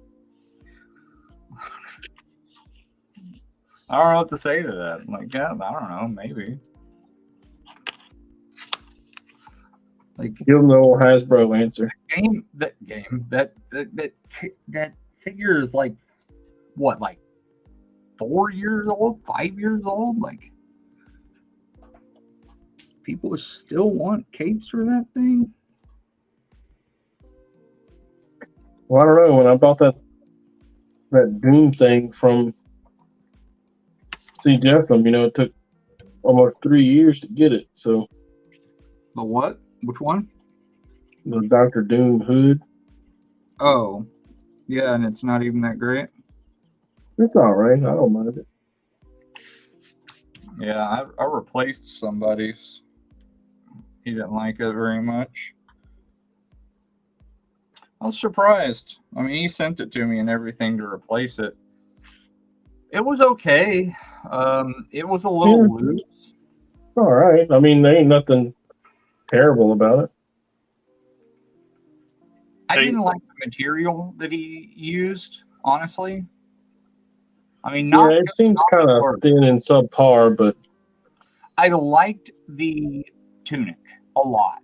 I don't know what to say to that. Like, yeah, I don't know. Maybe. Like, Give them the old Hasbro answer. that figure is like what, like 4 years old, 5 years old? Like, people still want capes for that thing? Well, I don't know. When I bought that Doom thing from Jeff, it took almost 3 years to get it. So The what? Which one? the Dr. Doom hood. Oh, yeah, and it's not even that great. It's all right. I don't mind it. Yeah, I replaced somebody's. He didn't like it very much. I was surprised. I mean, he sent it to me and everything to replace it. It was okay. It was a little loose. All right. I mean, there ain't nothing terrible about it. I didn't like the material that he used, honestly. I mean, not. Yeah, it seems kind of thin and subpar, but I liked the tunic a lot.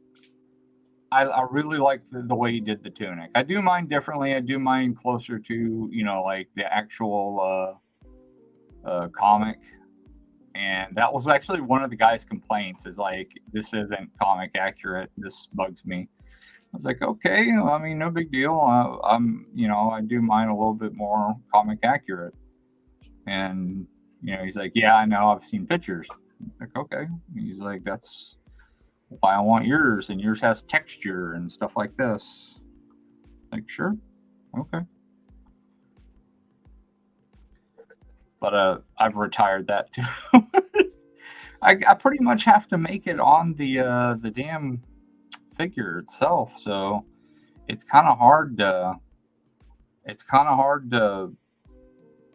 I really liked the way he did the tunic. I do mine differently. I do mine closer to, like the actual comic. And that was actually one of the guys' complaints, is like, this isn't comic accurate. This bugs me. I was like, okay, I mean, no big deal. I do mine a little bit more comic accurate. And, he's like, yeah, I know, I've seen pictures. I'm like, okay. He's like, that's why I want yours, and yours has texture and stuff like this. Like, sure, okay. But I've retired that too. I pretty much have to make it on the damn figure itself, so it's kind of hard to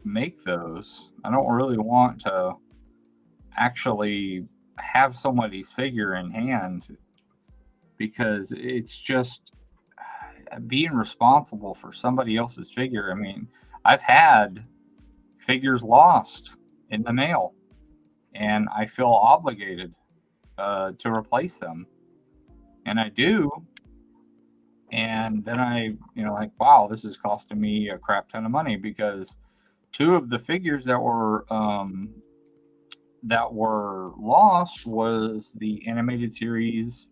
make those. I don't really want to actually have somebody's figure in hand, because it's just being responsible for somebody else's figure. I mean, I've had figures lost in the mail, and I feel obligated to replace them, and I do. And then I, like, wow, this is costing me a crap ton of money, because two of the figures that were lost was the animated series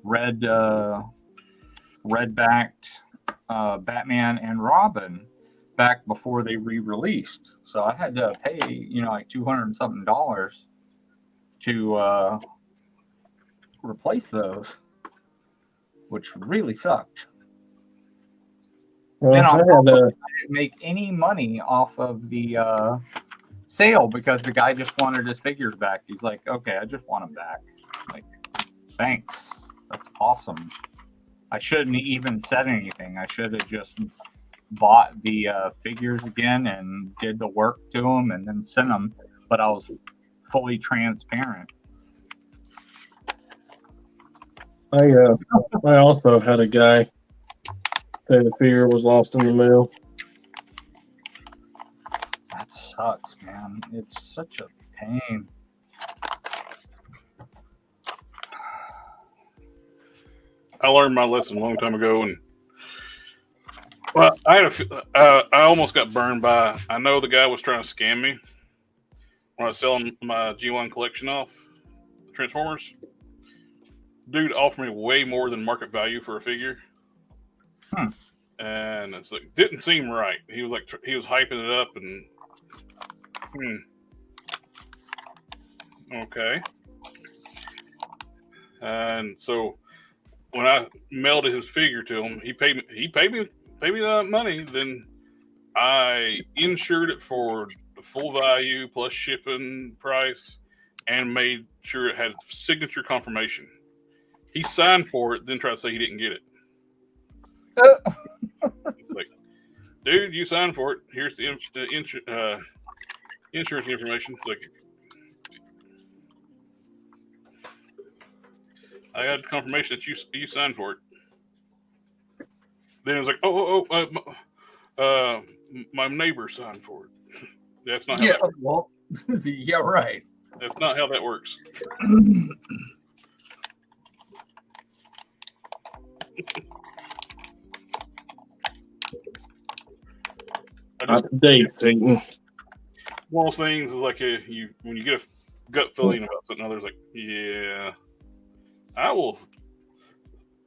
red-backed Batman and Robin back before they re-released. So I had to pay, like $200 and something to replace those, which really sucked. Well, Then I didn't make any money off of the sale, because the guy just wanted his figures back. He's like, okay, I just want them back. Like, thanks. That's awesome. I shouldn't even said anything. I should have just bought the figures again and did the work to them and then sent them. But I was fully transparent. I also had a guy say the figure was lost in the mail. That sucks, man. It's such a pain. I learned my lesson a long time ago, and I almost got burned by. I know the guy was trying to scam me when I was selling my G1 collection off, Transformers. Dude offered me way more than market value for a figure. And it's like, didn't seem right. He was hyping it up, and okay. And so when I mailed his figure to him, he paid me that money. Then I insured it for the full value plus shipping price, and made sure it had signature confirmation. He signed for it, then tried to say he didn't get it. It's like, dude, you signed for it. Here's the insurance information. It's like, I got confirmation that you signed for it. Then it was like, my neighbor signed for it. That's not how that works. Well, yeah, right. That's not how that works. just, Up to date, Satan. one of those things is like when you get a gut feeling about something, others like, yeah, I will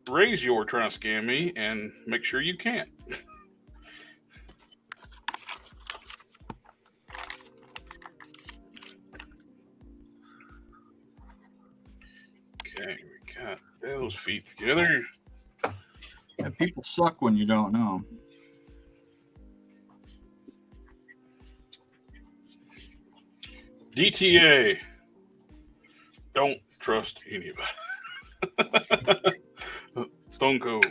raise your trying to scam me and make sure you can't. Okay, we got those feet together. And people suck when you don't know. DTA. Don't trust anybody. Stone Cold.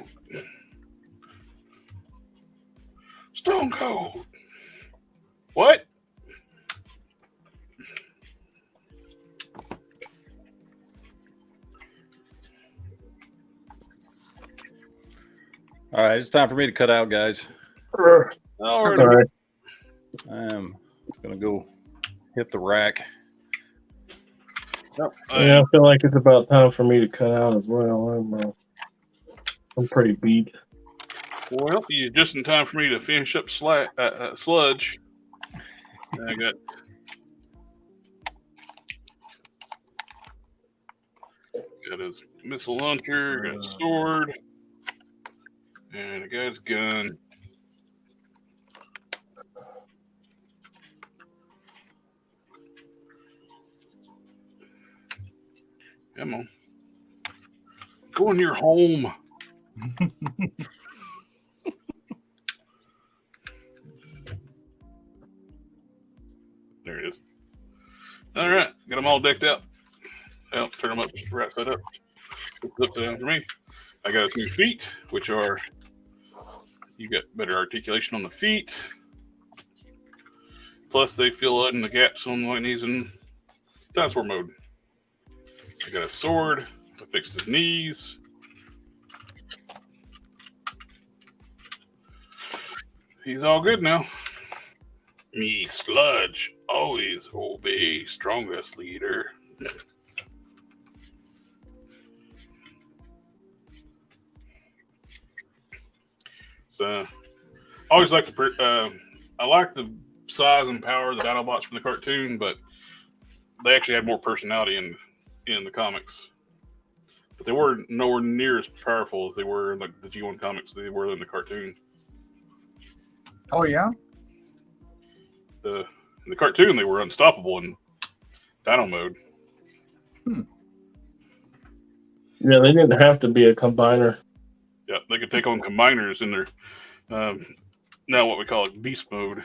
Stone Cold. What? All right, it's time for me to cut out, guys. All right. I'm gonna go hit the rack. Yeah, I feel like it's about time for me to cut out as well. I'm pretty beat. Well, you're just in time for me to finish up sludge. I got his missile launcher, got his sword, and I got his gun. Come on. Go in your home. There it is. All right. Got them all decked out. Well, turn them up right side up. Flip down for me. I got his new feet, which are, you got better articulation on the feet. Plus, they fill in the gaps on when he's in dinosaur mode. I got a sword. I fixed his knees. He's all good now. Me, Sludge, always obey strongest leader. So, I always like I like the size and power of the Dinobots from the cartoon, but they actually had more personality in the comics. But they were nowhere near as powerful as they were in like the G1 comics. They were in the cartoon. Oh yeah. In the cartoon, they were unstoppable in Dino mode. Yeah, they didn't have to be a combiner. Yeah, they could take on combiners in their now what we call it beast mode.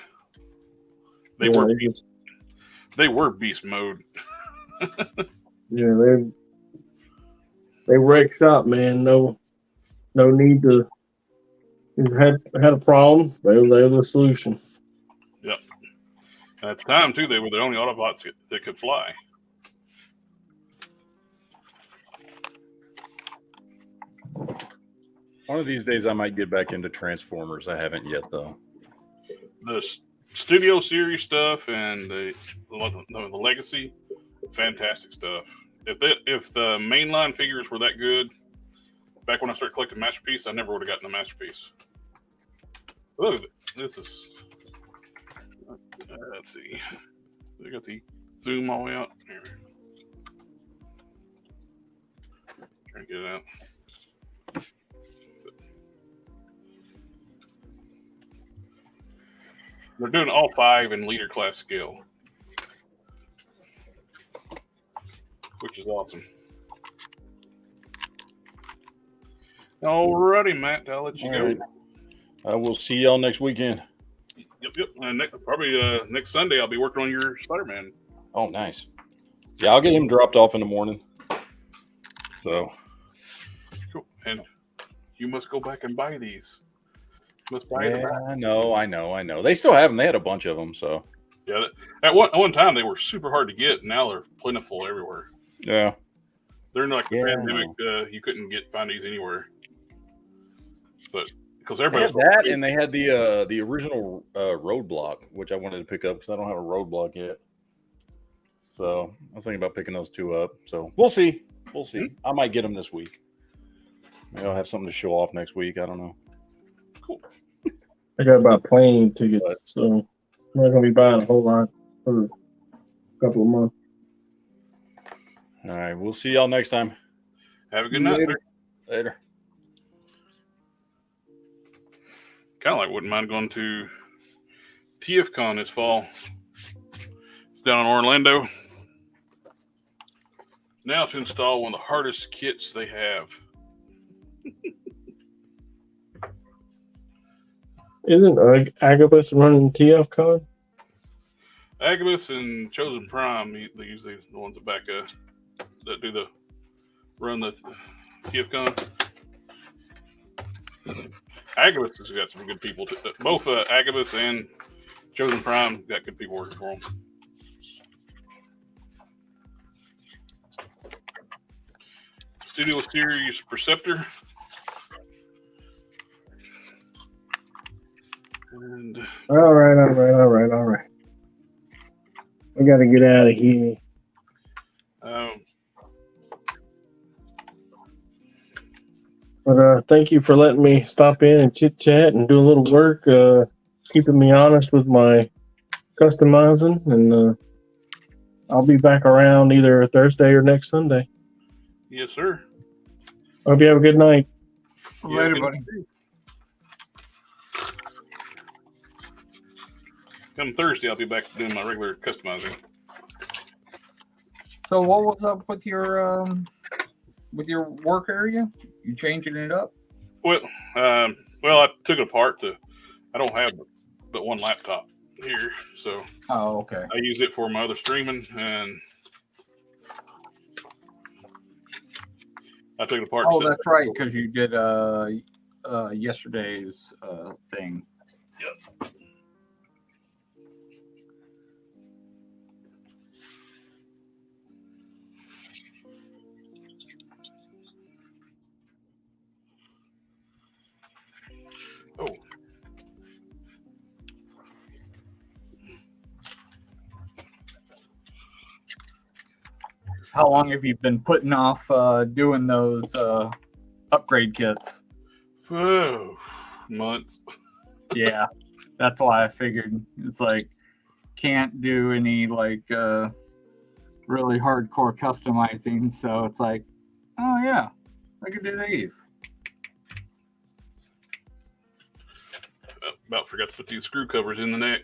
They were beast mode. Yeah, they wrecked shop, man. No need to. Had a problem. They were the solution. Yep. At the time too, they were the only Autobots that could fly. One of these days, I might get back into Transformers. I haven't yet, though. The Studio Series stuff and the Legacy, fantastic stuff. If the mainline figures were that good, back when I started collecting Masterpiece, I never would have gotten a Masterpiece. Look, this is. Let's see. I got the zoom all the way out. Here. Trying to get it out. They're doing all 5 in leader class scale, which is awesome. Alrighty, Matt, I'll let you go. Right. I will see y'all next weekend. Yep. And probably next Sunday, I'll be working on your Spider-Man. Oh, nice. Yeah, I'll get him dropped off in the morning. So. Cool. And you must go back and buy these. You must buy them. I know. They still have them. They had a bunch of them. So. Yeah. At one time, they were super hard to get. Now they're plentiful everywhere. Yeah. They're like the pandemic. You couldn't find these anywhere. But because everybody had that, and they had the original Roadblock, which I wanted to pick up because I don't have a Roadblock yet. So I was thinking about picking those 2 up. So we'll see. I might get them this week. Maybe I'll have something to show off next week. I don't know. Cool. I got to buy plane tickets, so I'm not gonna be buying a whole lot for a couple of months. All right, we'll see y'all next time. Have a good night. Later. Later. Kind of like wouldn't mind going to TFCon this fall. It's down in Orlando. Now to install one of the hardest kits they have. Isn't Agabus running TFCon? Agabus and Chosen Prime, they usually the ones that run the TFCon. Agabus has got some good people. Both Agabus and Chosen Prime got good people working for them. Studio Series Perceptor. And All right. We got to get out of here. But thank you for letting me stop in and chit chat and do a little work, keeping me honest with my customizing, and I'll be back around either Thursday or next Sunday. yes, sir. Hope you have a good night. Later, buddy. Come Thursday, I'll be back doing my regular customizing. So what was up with your work area? You changing it up? Well, I took it apart I don't have but one laptop here, so Oh, okay. I use it for my other streaming, and I took it apart. Oh, that's right, because you did yesterday's thing. Yep. Oh. How long have you been putting off doing those upgrade kits? Oh, months. Yeah, that's why I figured. It's like can't do any like really hardcore customizing, so it's like, oh yeah, I could do these. About forgot to put these screw covers in the neck.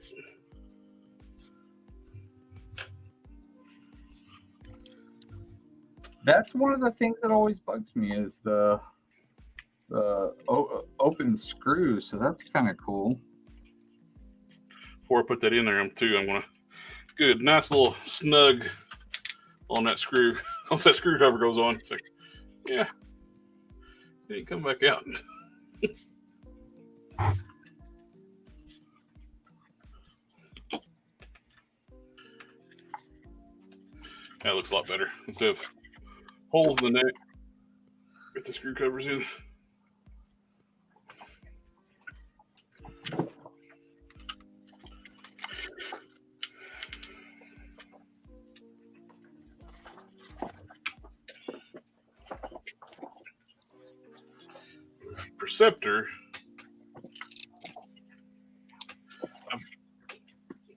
That's one of the things that always bugs me is the open screws. So that's kind of cool. Before I put that in there, I'm gonna good, nice little snug on that screw. Once that screw cover goes on, it's like, yeah, it ain't come back out. That looks a lot better. Instead of holes in the neck, get the screw covers in. Perceptor. I've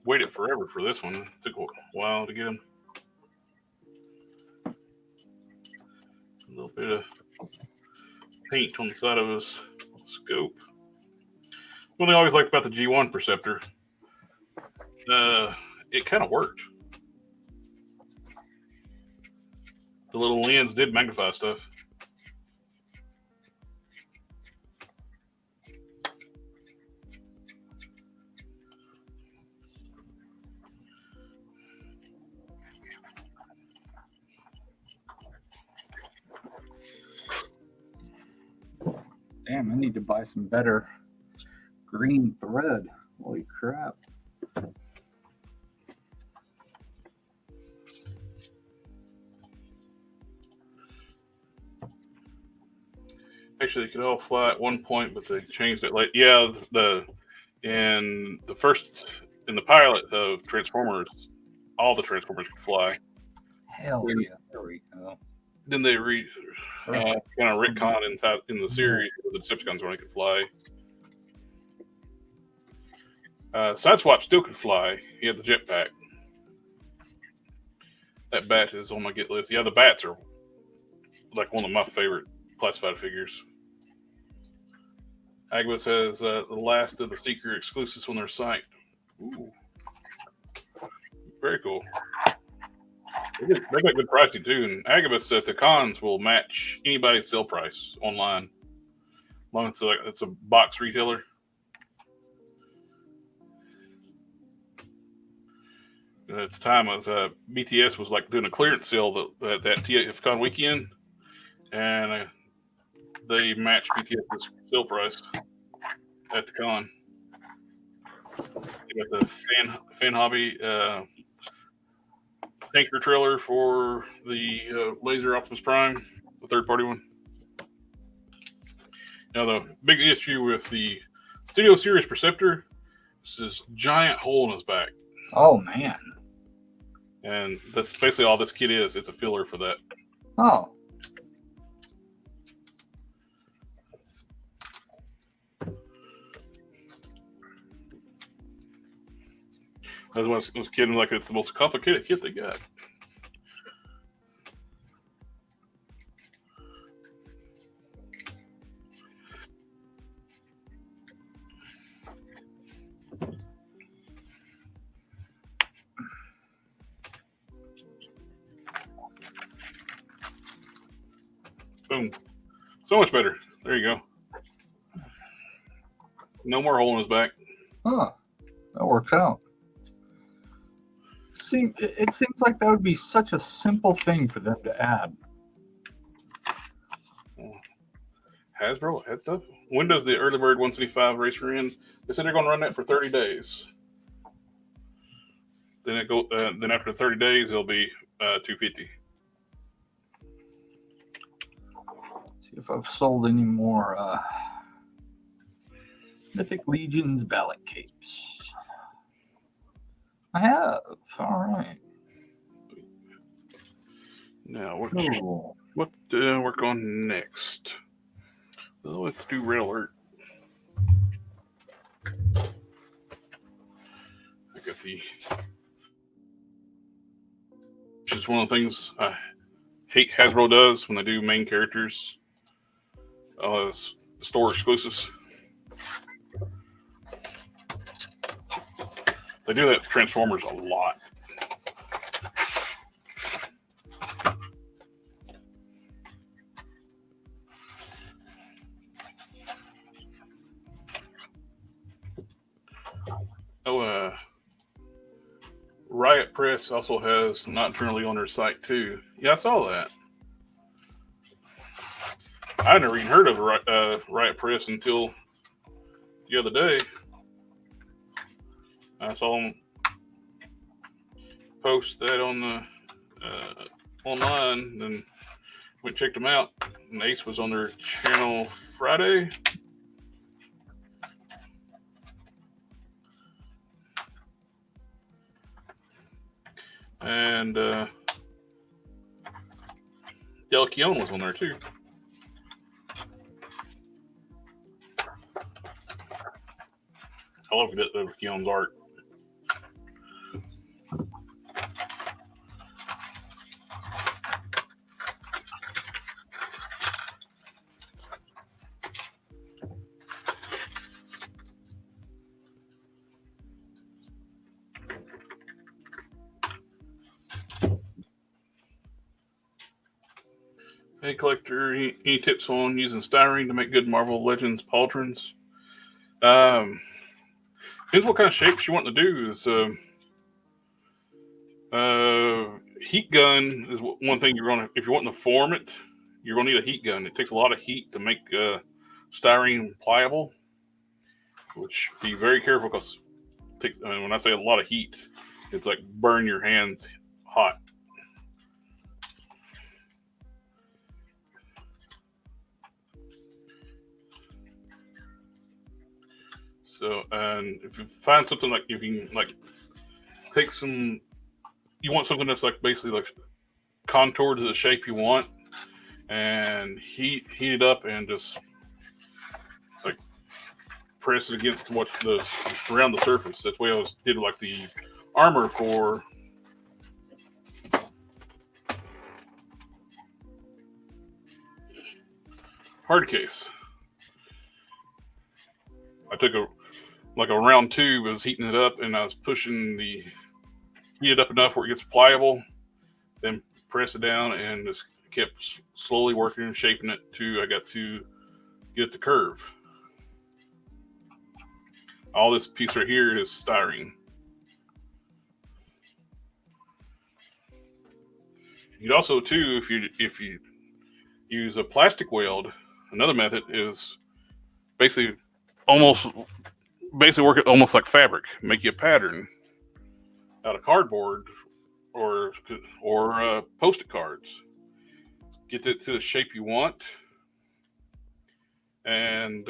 waited forever for this one. It took a while to get him. A little bit of paint on the side of his scope. One thing I always liked about the G1 Perceptor, it kind of worked. The little lens did magnify stuff. Damn, I need to buy some better green thread. Holy crap. Actually, they could all fly at one point, but they changed it. Like, yeah, in the pilot of Transformers, all the Transformers could fly. Hell yeah. There we go. then they kind of retcon in the series where the Decepticons only could fly. Sideswap still could fly. He had the jetpack. That bat is on my get list. Yeah, the bats are like one of my favorite classified figures. Agabus has the last of the Seeker exclusives on their site. Ooh. Very cool. They got good pricing too. And Agabus at the cons will match anybody's sale price online. As long as it's a box retailer. At the time of BTS was like doing a clearance sale that TFCon weekend, and they matched BTS's sale price at the con. They got the fan hobby tanker trailer for the Laser Optimus Prime, the third-party one. Now the big issue with the Studio Series Perceptor is this giant hole in his back. Oh man. And that's basically all this kit is. It's a filler for that. Oh. I was kidding, like it's the most complicated kit they got. Boom. So much better. There you go. No more hole in his back. Huh. That works out. It seems like that would be such a simple thing for them to add. Hasbro had stuff. When does the Early Bird 175 racer end? They said they're going to run that for 30 days. Then then after 30 days, it'll be $250. See if I've sold any more Mythic Legions ballot capes. I have. All right. Now, what work on next? Well, let's do Red Alert. I got which is one of the things I hate Hasbro does when they do main characters, store exclusives. They do that with Transformers a lot. Riot Press also has Nocturnally on their site too. Yeah, I saw that. I never even heard of Riot Press until the other day. I saw them post that on the online, then went and checked them out. And Ace was on their channel Friday. And Del Keown was on there too. I love Keown's art. Hey collector, any tips on using styrene to make good Marvel Legends pauldrons? Depends what kind of shapes you want to do. Is heat gun is one thing you're gonna, if you're wanting to form it, you're gonna need a heat gun. It takes a lot of heat to make styrene pliable, which be very careful because it takes, when I say a lot of heat, it's like burn your hands hot. So, and if you find something like, if you can like take some, you want something that's like basically like contoured to the shape you want, and heat it up and just like press it against around the surface. That's the way I did like the armor for hard case. I took a round tube, was heating it up, and I was heat it up enough where it gets pliable, then press it down and just kept slowly working and shaping it till I got to get the curve. All this piece right here is styrene. You'd also too, if you use a plastic weld, another method is basically work it almost like fabric. Make you a pattern out of cardboard or Post-it cards. Get it to the shape you want, and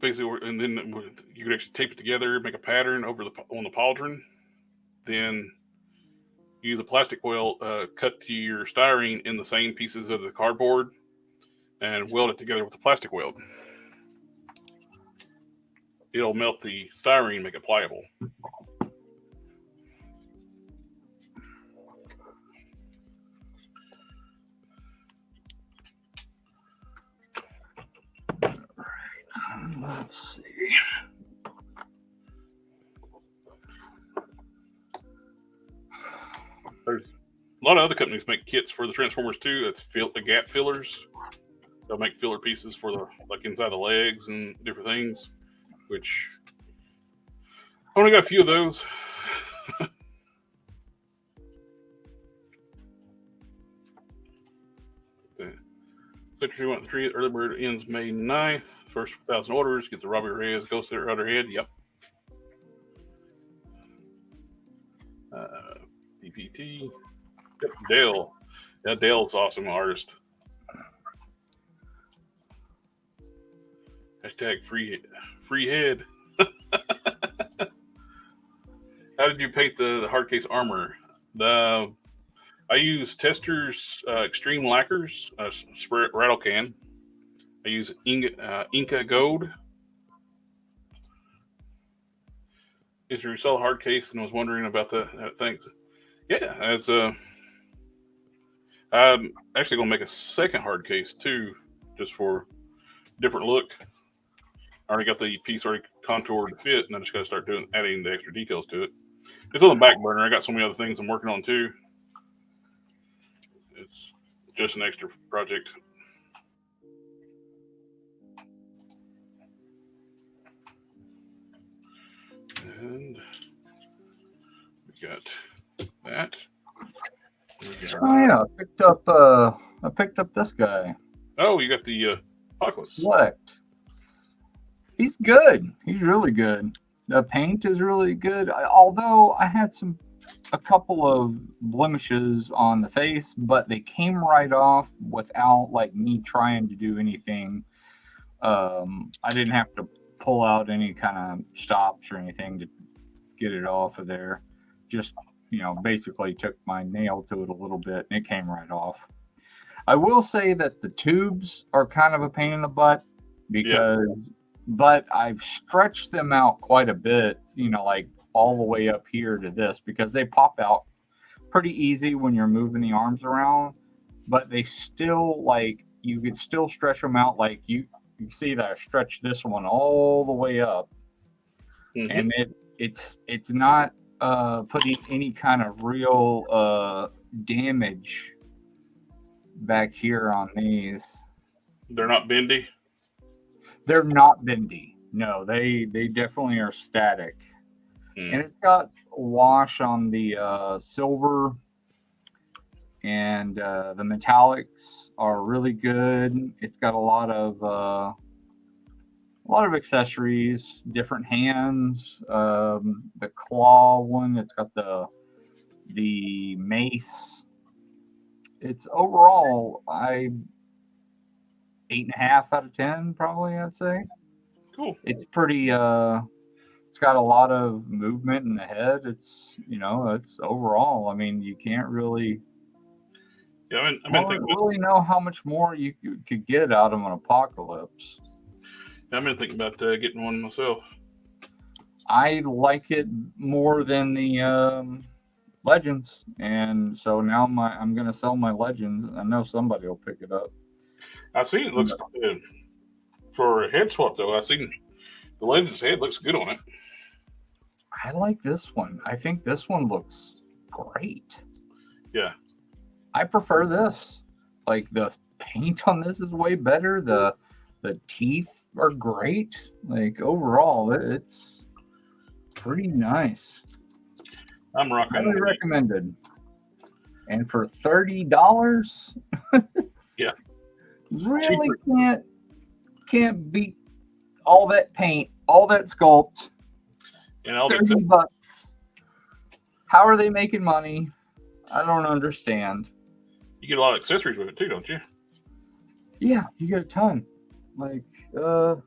basically, and then you can actually tape it together, make a pattern on the pauldron. Then use a plastic weld, cut to your styrene in the same pieces of the cardboard, and weld it together with the plastic weld. It'll melt the styrene, make it pliable. Let's see. There's a lot of other companies make kits for the Transformers too. That's the gap fillers. They'll make filler pieces for inside the legs and different things, which I only got a few of those. Sector 213, early bird ends May 9th. First 1,000 orders, get the Robbie Reyes Ghost Rider head. Yep. PPT. Yep, Dale. Yeah, Dale's awesome artist. Hashtag free head. How did you paint the hard case armor? I use Tester's Extreme Lacquers, spray rattle can. I use Inca Gold. If you sell a hard case and was wondering about that thing, yeah, I'm actually going to make a second hard case too, just for different look. I already got the piece already contoured to fit, and I just got to start adding the extra details to it. It's on the back burner. I got so many other things I'm working on too. It's just an extra project. And we got that. Oh yeah, I picked up this guy. Oh, you got the Apocalypse. Select. He's good. He's really good. The paint is really good. Although I had a couple of blemishes on the face, but they came right off without me trying to do anything. I didn't have to pull out any kind of stops or anything to get it off of there. Just, basically took my nail to it a little bit and it came right off. I will say that the tubes are kind of a pain in the butt but I've stretched them out quite a bit, all the way up here to this, because they pop out pretty easy when you're moving the arms around, but they still you could still stretch them out. You see that I stretched this one all the way up, and it's not putting any kind of real damage back here on these. They're not bendy? They're not bendy. No, they definitely are static. And it's got wash on the silver, and the metallics are really good. It's got a lot of accessories, different hands. The claw one, it's got the mace. It's overall 8.5 out of 10, probably, I'd say. Cool. It's pretty, it's got a lot of movement in the head. It's, it's overall, you can't really. Yeah, I I don't really know how much more you could get out of an Apocalypse. I've been thinking about getting one myself. I like it more than the Legends, and so now I'm gonna sell my Legends. I know somebody will pick it up. I seen it looks good for a head swap though. I seen the Legends head looks good on it. I like this one. I think this one looks great. Yeah, I prefer this. Like the paint on this is way better. The teeth are great. Like overall, it's pretty nice. I'm rocking. Highly recommended. And for $30, yeah, really can't beat all that paint, all that sculpt. And all $30. How are they making money? I don't understand. You get a lot of accessories with it too, don't you? Yeah, you get a ton. Like, got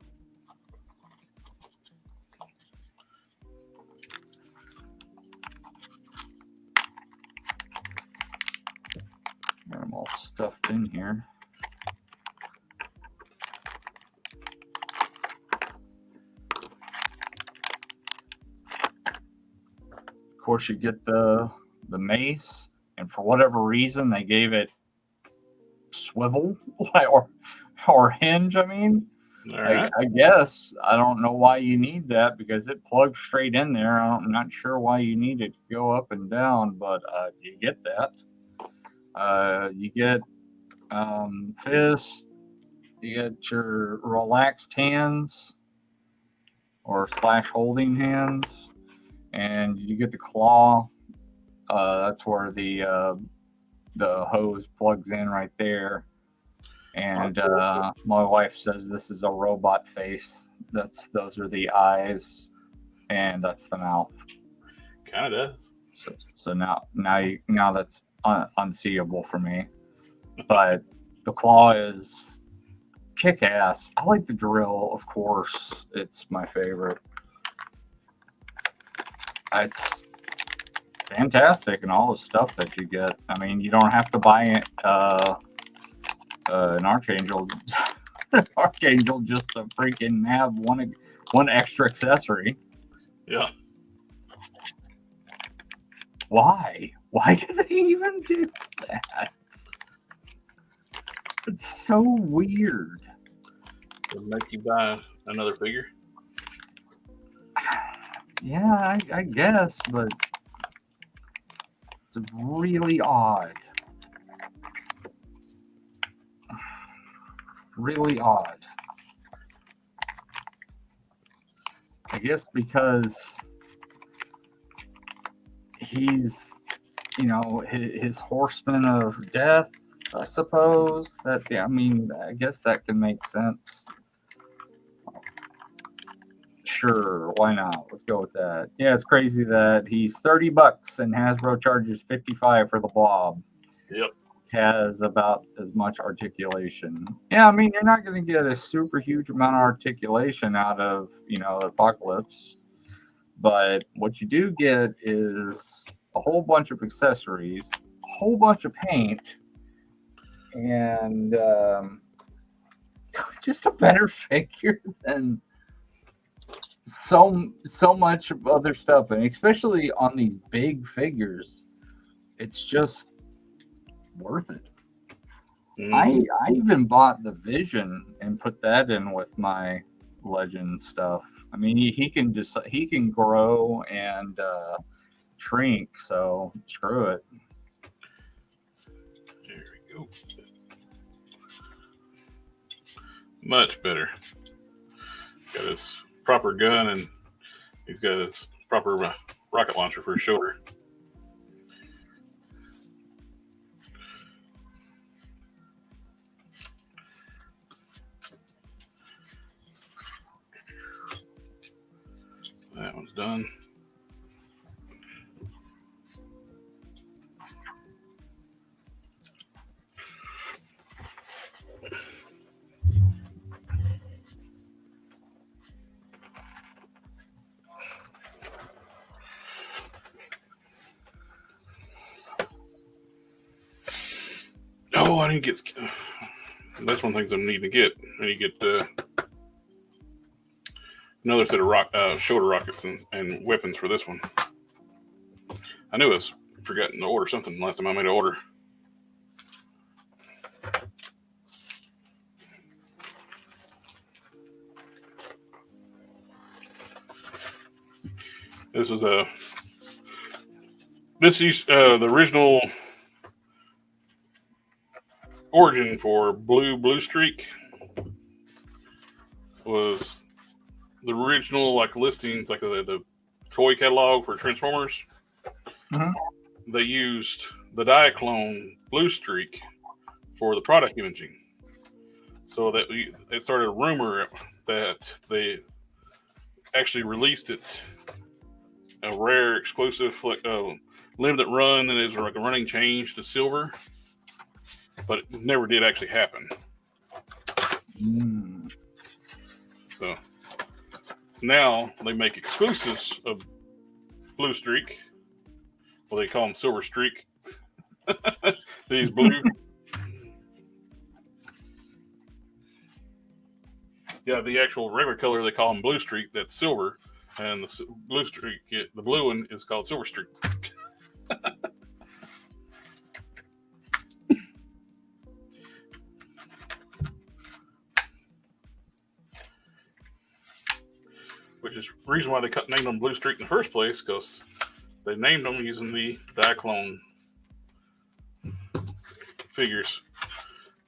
them all stuffed in here. Of course, you get the mace, and for whatever reason, they gave it swivel or hinge. I mean, Right. I guess I don't know why you need that because it plugs straight in there. I'm not sure why you need it to go up and down, but you get that. You get fist. You get your relaxed hands or / holding hands, and you get the claw. That's where the hose plugs in right there. And my wife says this is a robot face. Those are the eyes, and that's the mouth. Kind of does. So now that's unseeable for me. But the claw is kick ass. I like the drill, of course. It's my favorite. It's fantastic, and all the stuff that you get. I mean, you don't have to buy it. An Archangel just to freaking have one extra accessory. Yeah. Why did they even do that? It's so weird. It'll make you buy another figure. Yeah, I guess, but it's really odd. Really odd. I guess because he's, his horseman of death, I suppose. I guess that can make sense. Sure, why not? Let's go with that. Yeah, it's crazy that he's $30 and Hasbro charges $55 for the blob. Yep. Has about as much articulation. Yeah, I mean, you're not going to get a super huge amount of articulation out of, Apocalypse. But what you do get is a whole bunch of accessories, a whole bunch of paint, and just a better figure than so much of other stuff. And especially on these big figures, it's just worth it. I even bought the Vision and put that in with my Legend stuff. I mean, he can grow and shrink, so screw it. There we go. Much better. Got his proper gun, and he's got his proper rocket launcher for his shoulder. That one's done. Oh, I didn't get. That's one of the things I need to get. I need to get another set of shoulder rockets and weapons for this one. I knew I was forgetting to order something last time I made an order. This is the original origin for Blue Streak was the original listings, the toy catalog for Transformers. Mm-hmm. They used the Diaclone Blue Streak for the product imaging, so that it started a rumor that they actually released it a rare exclusive limited run, and it was like a running change to silver, but it never did actually happen. So now they make exclusives of Blue Streak. Well, they call them Silver Streak. These blue. Yeah, the actual regular color, they call them Blue Streak. That's silver. And the Blue Streak, the blue one, is called Silver Streak. Which is the reason why they named them Blue Streak in the first place, because they named them using the Diaclone figures.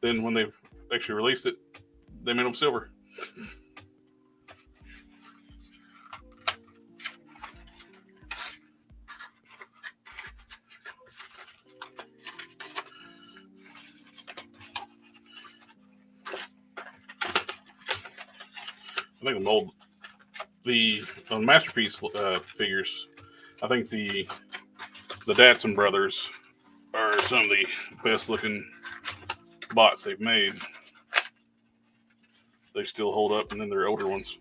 Then when they actually released it, they made them silver. I think the Masterpiece figures, I think the Datsun brothers are some of the best looking bots they've made. They still hold up, and then they're older ones.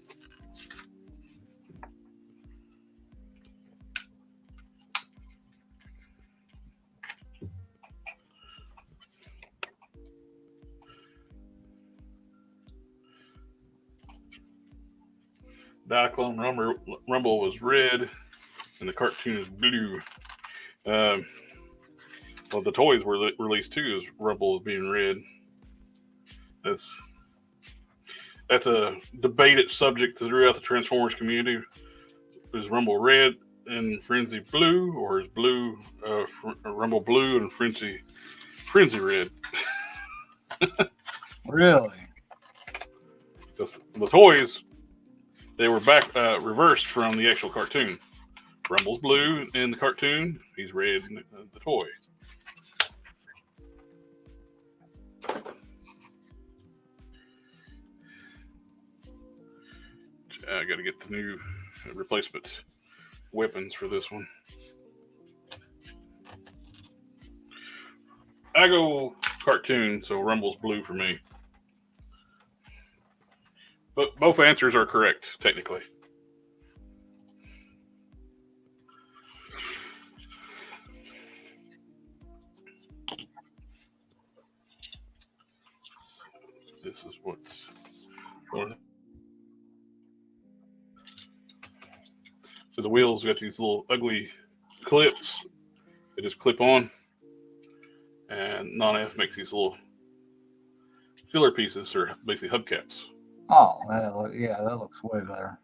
Diaclone Rumble was red, and the cartoon is blue. Well, the toys were released too as Rumble being red. That's a debated subject throughout the Transformers community. Is Rumble red and Frenzy blue, or is Rumble blue and Frenzy red? Really? Because the toys, they were reversed from the actual cartoon. Rumble's blue in the cartoon, he's red in the toy. I got to get the new replacement weapons for this one. I go cartoon, so Rumble's blue for me. But both answers are correct, technically. This is what. So the wheels got these little ugly clips. They just clip on. And non-F makes these little filler pieces, or basically hubcaps. Oh, that looks way better.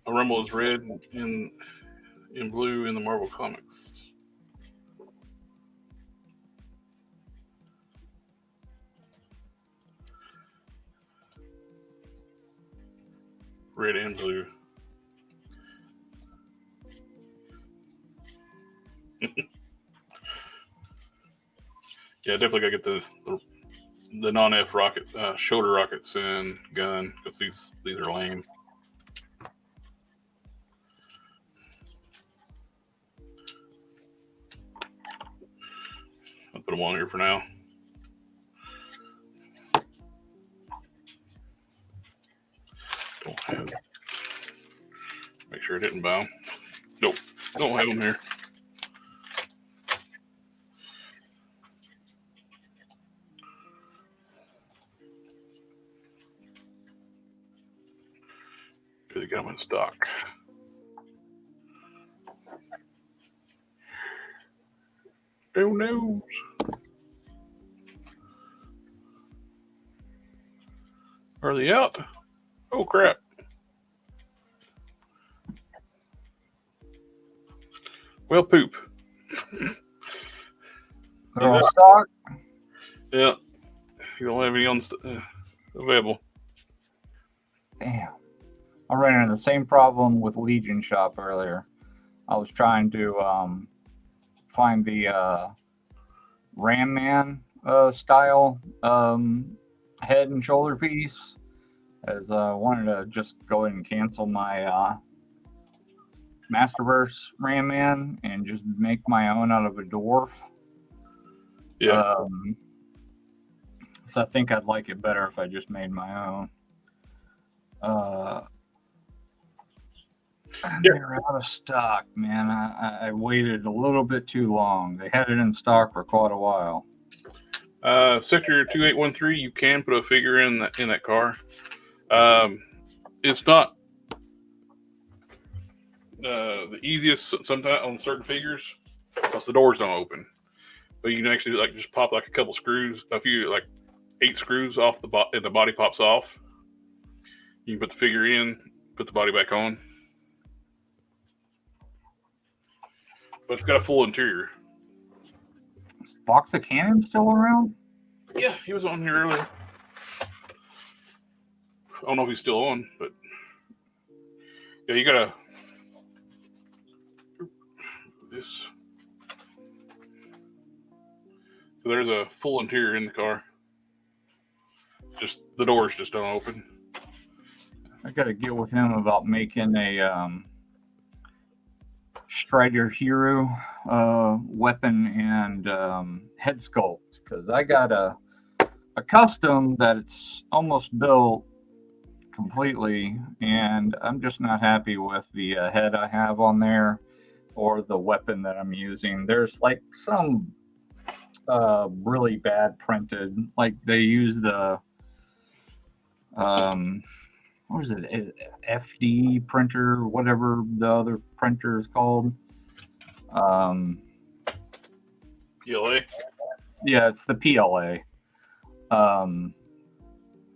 Rumble is red in blue in the Marvel Comics. red and blue. Yeah, definitely gotta get the non-F rocket shoulder rockets and gun because these are lame. I'll put them on here for now. Don't have it. Make sure I didn't buy them. Nope, don't have them here. They got them in stock. Who knows? Are they out? Oh crap! Well, poop. They're all stock. Yeah, you don't have any on available. Damn. I ran into the same problem with Legion Shop earlier. I was trying to find the Ram Man style head and shoulder piece, as I wanted to just go ahead and cancel my Masterverse Ram Man and just make my own out of a dwarf. Yeah. So I think I'd like it better if I just made my own. They're out of stock, man. I waited a little bit too long. They had it in stock for quite a while. Sector 2813, you can put a figure in that car. It's not the easiest sometimes on certain figures because the doors don't open. But you can actually like just pop like a couple screws, a few like 8 screws off and the body pops off. You can put the figure in, put the body back on. But it's got a full interior. Is Box of Cannon still around? Yeah, he was on here earlier. I don't know if he's still on, but yeah, you gotta this. So there's a full interior in the car. Just the doors just don't open. I gotta get with him about making a Strider Hero weapon and head sculpt, because I got a custom that it's almost built completely, and I'm just not happy with the head I have on there or the weapon that I'm using. There's like some really bad printed, like they use the what is it, FD printer, whatever the other printer is called. PLA? Yeah, it's the PLA.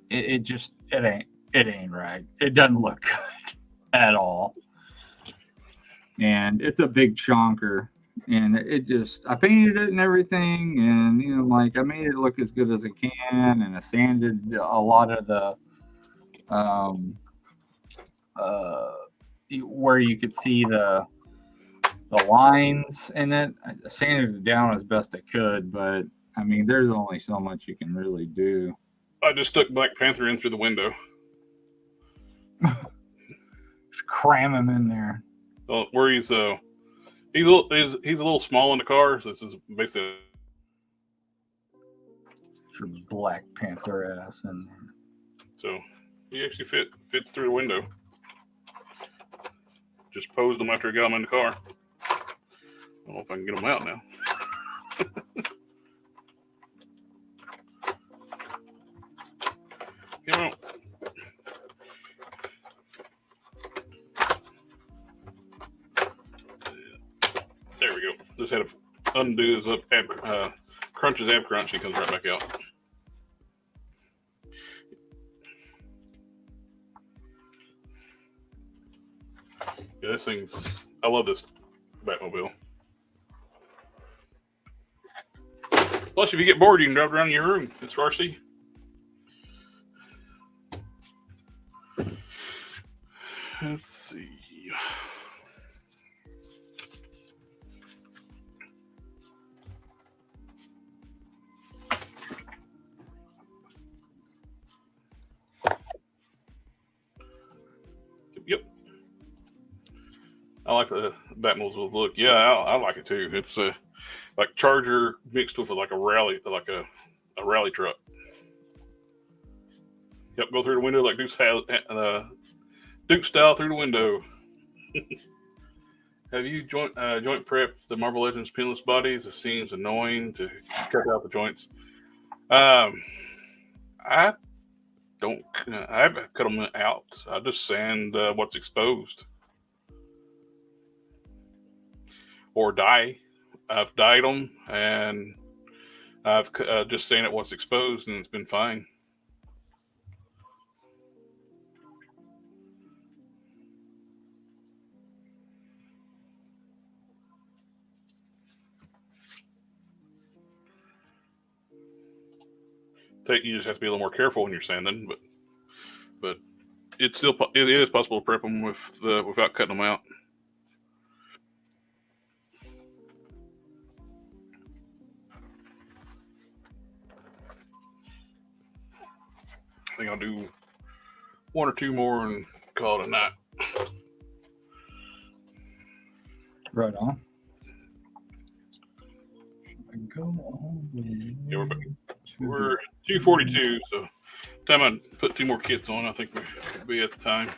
It ain't right. It doesn't look good at all. And it's a big chonker. And I painted it and everything, and like I made it look as good as I can, and I sanded a lot of the where you could see the lines in it. I sanded it down as best I could, but I mean, there's only so much you can really do. I just stuck Black Panther in through the window. Just cram him in there. Well, where he's a little small in the car. So this is basically Black Panther ass in there. So he actually fits through the window. Just posed him after I got him in the car. I don't know if I can get him out now. Get him out. There we go. Just had to undo his crunch his ab crunch. He comes right back out. Yeah, this thing's. I love this Batmobile. Plus, if you get bored, you can drive around in your room. It's RC. Let's see. Yep. I like the Batmobile's look. Yeah, I like it too. It's like Charger mixed with like a rally truck. Yep, go through the window like Duke style through the window. Have you joint prepped the Marvel Legends pinless bodies? It seems annoying to cut out the joints. I don't. I haven't cut them out. I just sand what's exposed or dye. I've dyed them and I've just sanded what's exposed, and it's been fine. You just have to be a little more careful when you're sanding, but it is possible to prep them without cutting them out. I think I'll do one or two more and call it a night. Right on. Go on. Yeah, we're 242, so time I put 2 more kits on, I think we'll be at the time.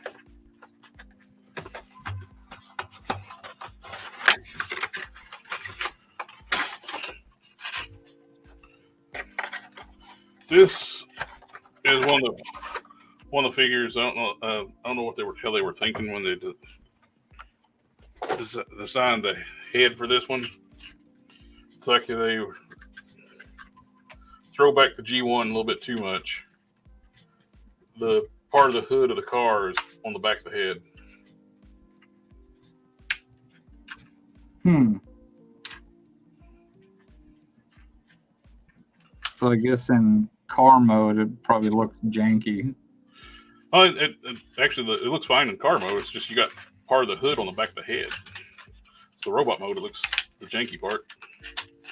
This is one of the figures. I don't know what the hell they were thinking when they designed the head for this one. It's like they throw back the G1 a little bit too much. The part of the hood of the car is on the back of the head. So I guess in car mode, it probably looks janky. Oh, it looks fine in car mode. It's just you got part of the hood on the back of the head. It's the robot mode. It looks the janky part.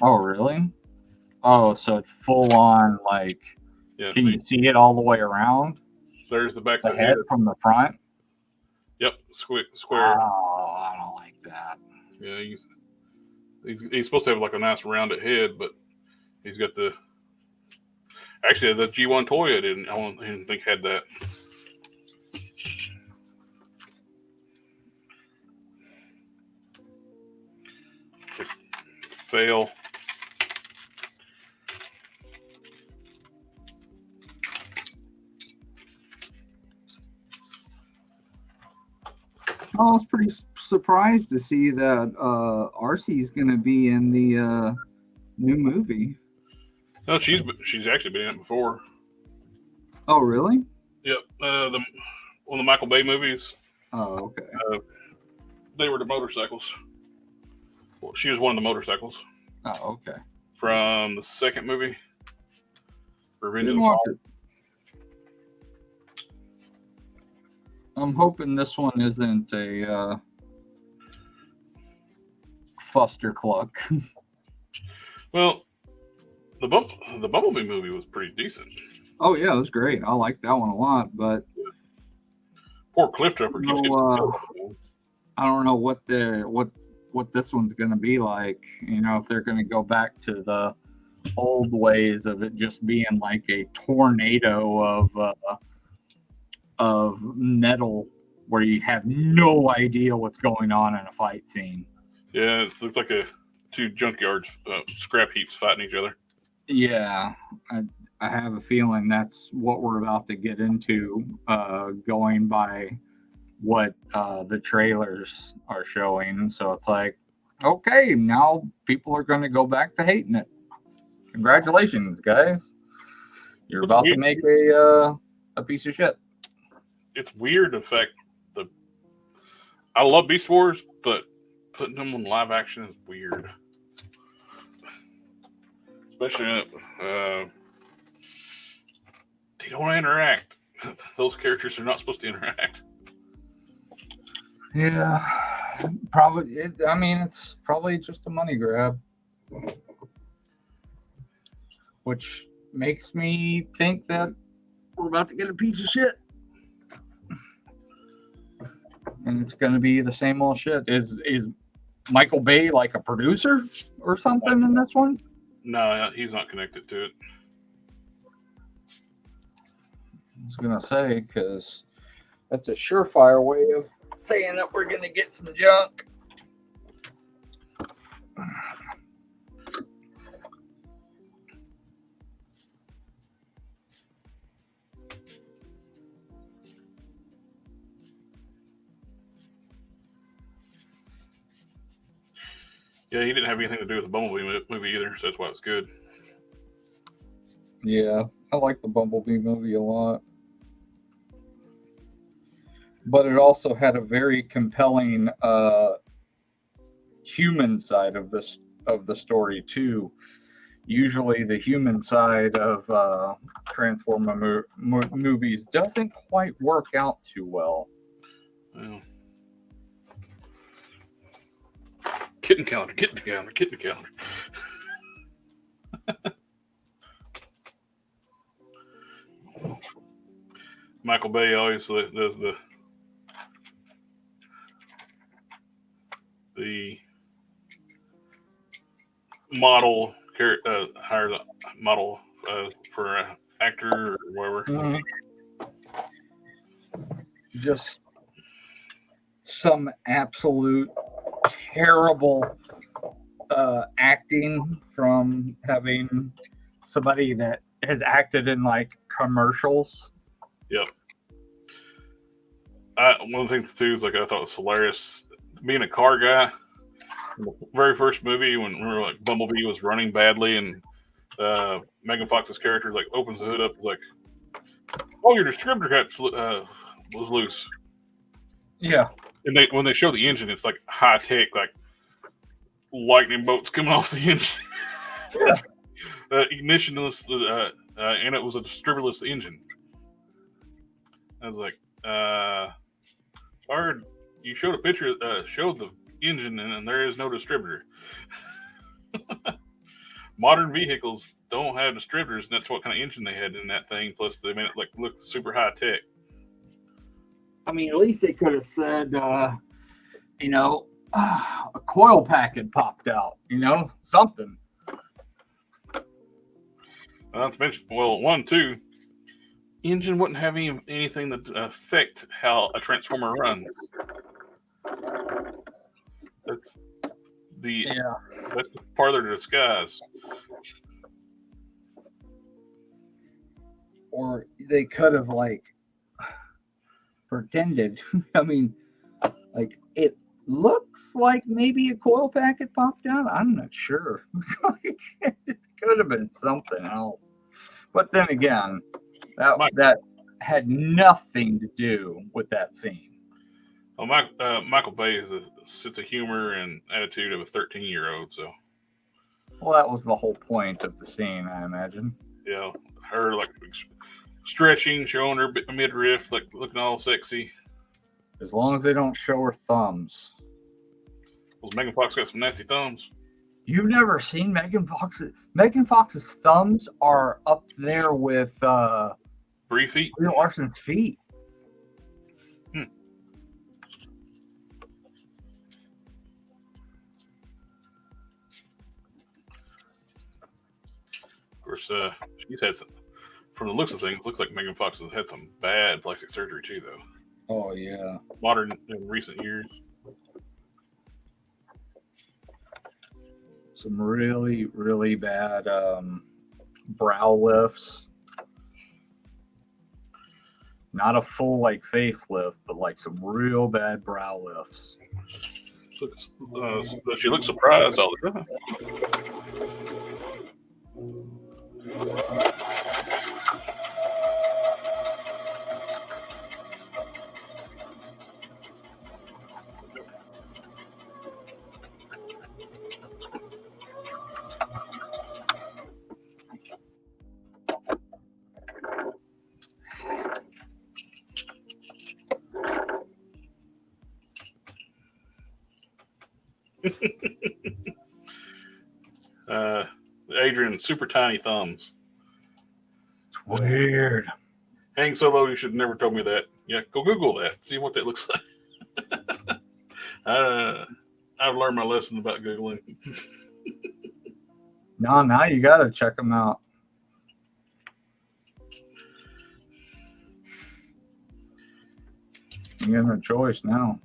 Oh, really? Oh, so it's full on, like, yeah, can you see it all the way around? There's the back the of the head from the front? Yep, square. Oh, I don't like that. Yeah, he's supposed to have like a nice rounded head, but he's got the G1 toy I didn't think had that. Fail. I was pretty surprised to see that RC is going to be in the new movie. No, she's actually been in it before. Oh, really? Yep. One of the Michael Bay movies. Oh, okay. They were the motorcycles. Well, she was one of the motorcycles. Oh, okay. From the second movie, Revenge of the Fall. Fall. I'm hoping this one isn't a Fuster Cluck. Well, the Bumblebee movie was pretty decent. Oh yeah, it was great. I liked that one a lot, but poor Cliff Jumper keeps getting killed. I don't know what this one's going to be like. You know, if they're going to go back to the old ways of it just being like a tornado of metal where you have no idea what's going on in a fight scene. Yeah, it looks like two junkyards, scrap heaps fighting each other. Yeah, I have a feeling that's what we're about to get into, going by what the trailers are showing. So it's like, okay, now people are going to go back to hating it. Congratulations, guys. You're about to make a piece of shit. It's weird, in fact, I love Beast Wars, but putting them on live action is weird. Especially, they don't interact. Those characters are not supposed to interact. Yeah, probably. I mean, it's probably just a money grab, which makes me think that we're about to get a piece of shit, and it's going to be the same old shit. Is Michael Bay like a producer or something in this one? No, he's not connected to it. I was gonna say, because that's a surefire way of saying that we're gonna get some junk. Yeah, he didn't have anything to do with the Bumblebee movie either, so that's why it's good. Yeah, I like the Bumblebee movie a lot. But it also had a very compelling human side of the story too. Usually, the human side of Transformer movies doesn't quite work out too well. Well, kitten calendar. Michael Bay always does the model, hires a model for an actor or whatever. Mm-hmm. Just some absolute terrible acting from having somebody that has acted in like commercials. Yep. One of the things too is like I thought it was hilarious being a car guy. The very first movie when we were like Bumblebee was running badly and Megan Fox's character like opens the hood up like, "Oh, your distributor caps was loose." Yeah. And when they show the engine, it's like high tech, like lightning bolts coming off the engine. Yes. Ignitionless, and it was a distributorless engine. I was like, "Sawyer, you showed a picture, showed the engine, and there is no distributor." Modern vehicles don't have distributors, and that's what kind of engine they had in that thing. Plus, they made it like look super high tech. I mean, at least they could have said, a coil pack had popped out. Something. Not to mention, well, 1, 2, engine wouldn't have anything that affect how a transformer runs. That's part of their disguise. Or they could have like pretended. I mean, like it looks like maybe a coil pack had popped out. I'm not sure. It could have been something else. But then again, that had nothing to do with that scene. Well, Michael Bay has a sense of humor and attitude of a 13-year-old. So, well, that was the whole point of the scene, I imagine. Yeah, her like stretching, showing her midriff, like looking all sexy. As long as they don't show her thumbs. Well, Megan Fox got some nasty thumbs. You've never seen Megan Fox's? Megan Fox's thumbs are up there with Brie feet. Brie Larson's feet. Of course, she's had some. From the looks of things, looks like Megan Fox has had some bad plastic surgery too, though. Oh yeah. Modern in recent years. Some really, really bad brow lifts. Not a full like facelift, but like some real bad brow lifts. She looks surprised all the time. Adrian, super tiny thumbs. It's weird. Hang so low, you should have never told me that. Yeah, go Google that. See what that looks like. I've learned my lesson about Googling. No, now you got to check them out. You have no choice now.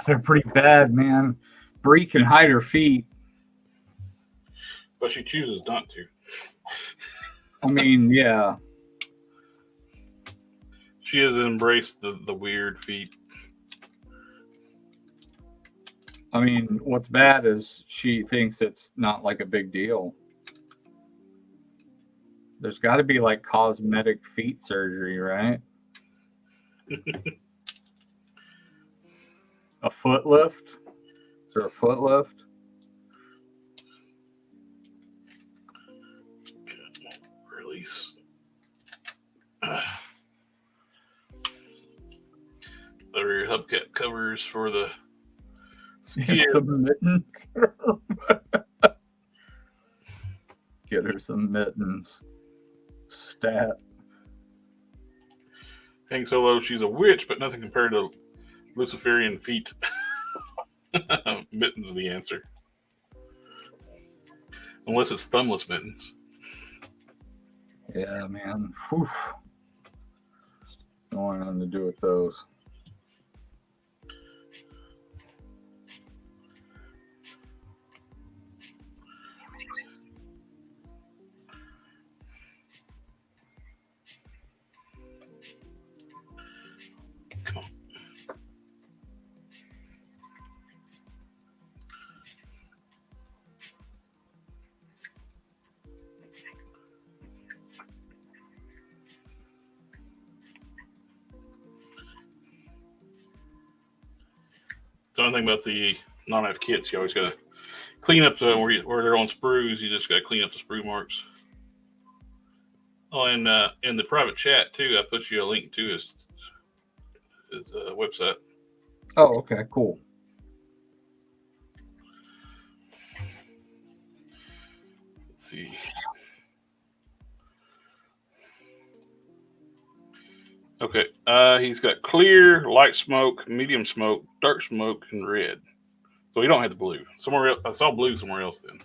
They're pretty bad, man. Bree can hide her feet. But she chooses not to. I mean, yeah. She has embraced the weird feet. I mean, what's bad is she thinks it's not like a big deal. There's got to be like cosmetic feet surgery, right? A foot lift? Is there a foot lift? Release. There are hubcap covers for the Get some mittens. Get her some mittens. Stat. Hang so low, she's a witch, but nothing compared to Luciferian feet. Mittens the answer. Unless it's thumbless mittens. Yeah, man. Whew. Don't want nothing to do with those. Come on. The only thing about the non-F kits, you always got to clean up the where they're on sprues. You just got to clean up the sprue marks. Oh, and in the private chat too, I put you a link to his website. Oh, okay, cool. Let's see. Okay, he's got clear, light smoke, medium smoke, dark smoke, and red. So you don't have the blue. Somewhere else, I saw blue somewhere else then.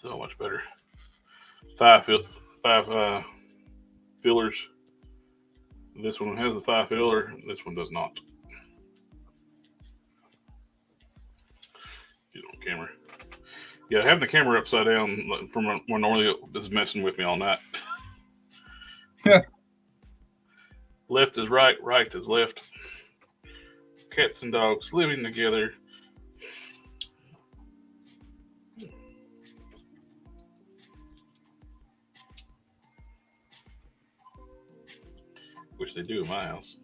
So much better. Five fillers. This one has the 5 filler. This one does not. Get on camera. Yeah, having the camera upside down from when normally is messing with me all night. Left is right, right is left. Cats and dogs living together. Which they do in my house.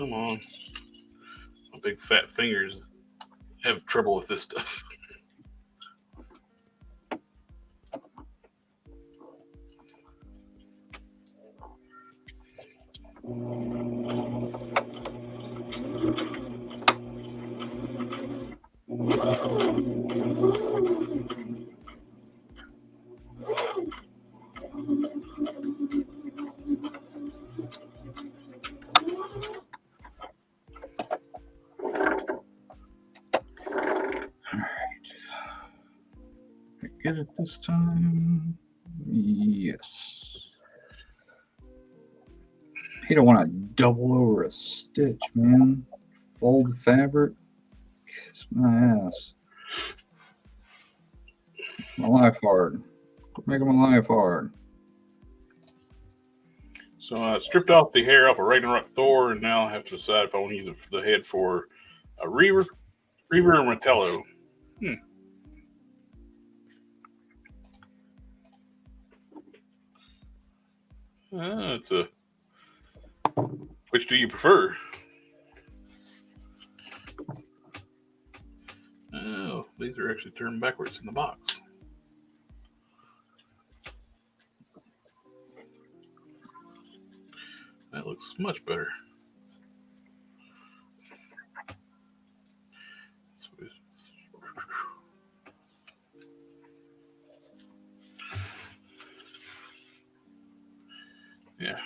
Come on. My big fat fingers have trouble with this stuff. Get it this time. Yes. You don't want to double over a stitch, man. Fold fabric. Kiss my ass. My life hard. Quit making my life hard. So I stripped off the hair off a Ragnarok Thor, and now I have to decide if I want to use the head for a Reaver or Metallo. It's a. Which do you prefer? Oh, these are actually turned backwards in the box. That looks much better. Yeah.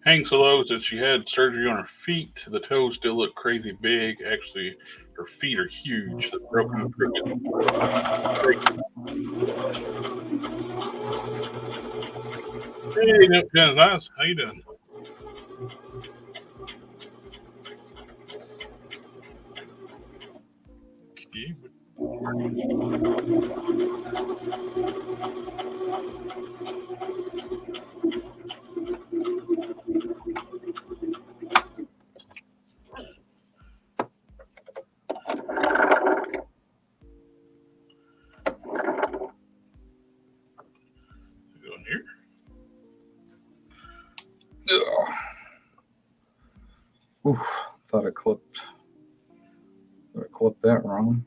Hang so low that she had surgery on her feet. The toes still look crazy big. Actually, her feet are huge. They're broken and crooked. Hey, no, nice. How you doing? Okay. Here. Oof, thought I clipped that wrong.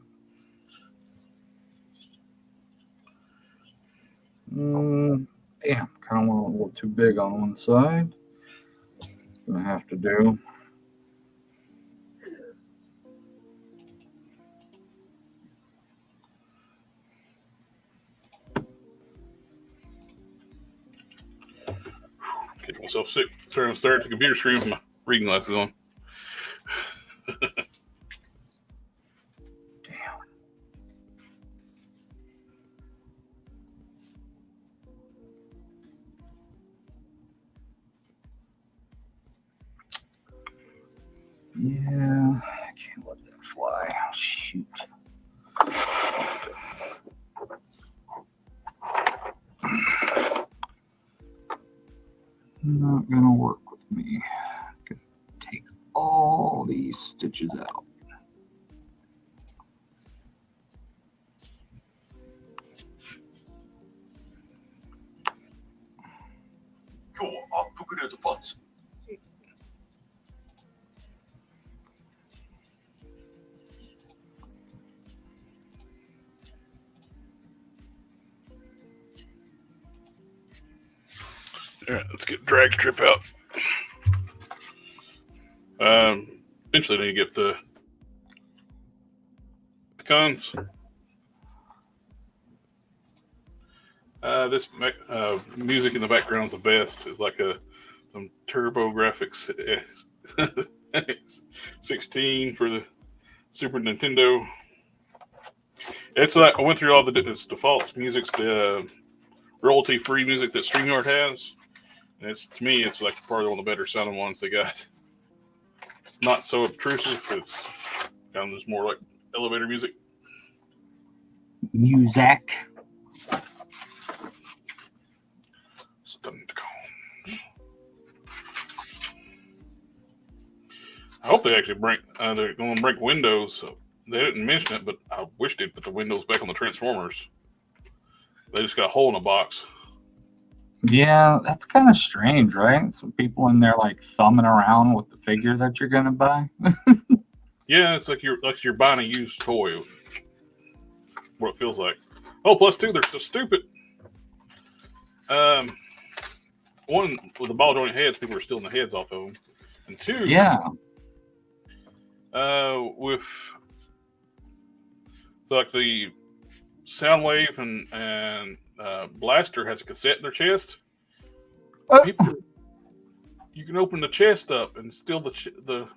Damn, kind of went a little too big on one side. Gonna have to do. Get myself sick. Trying to stare at the computer screen with my reading glasses on. Yeah, I can't let that fly. Shoot. Not gonna work with me. Gonna take all these stitches out. All right, let's get drag strip out. Eventually, then you get the cons. This music in the background is the best. It's like some turbo graphics. 16 for the Super Nintendo. It's like I went through all the default musics, the royalty-free music that StreamYard has. And it's, to me, it's like probably one of the better sounding ones they got. It's not so obtrusive. It's kind of just more like elevator music. Music. I hope they actually bring. They're going to bring Windows. So they didn't mention it, but I wish they'd put the Windows back on the Transformers. They just got a hole in the box. Yeah, that's kind of strange, right? Some people in there like thumbing around with the figure that you're gonna buy. Yeah, it's like you're buying a used toy. What it feels like. Oh, plus two, they're so stupid. One with the ball joint heads, people are stealing the heads off of them, and two, Yeah. with like the Soundwave and Blaster has a cassette in their chest. People, you can open the chest up and steal the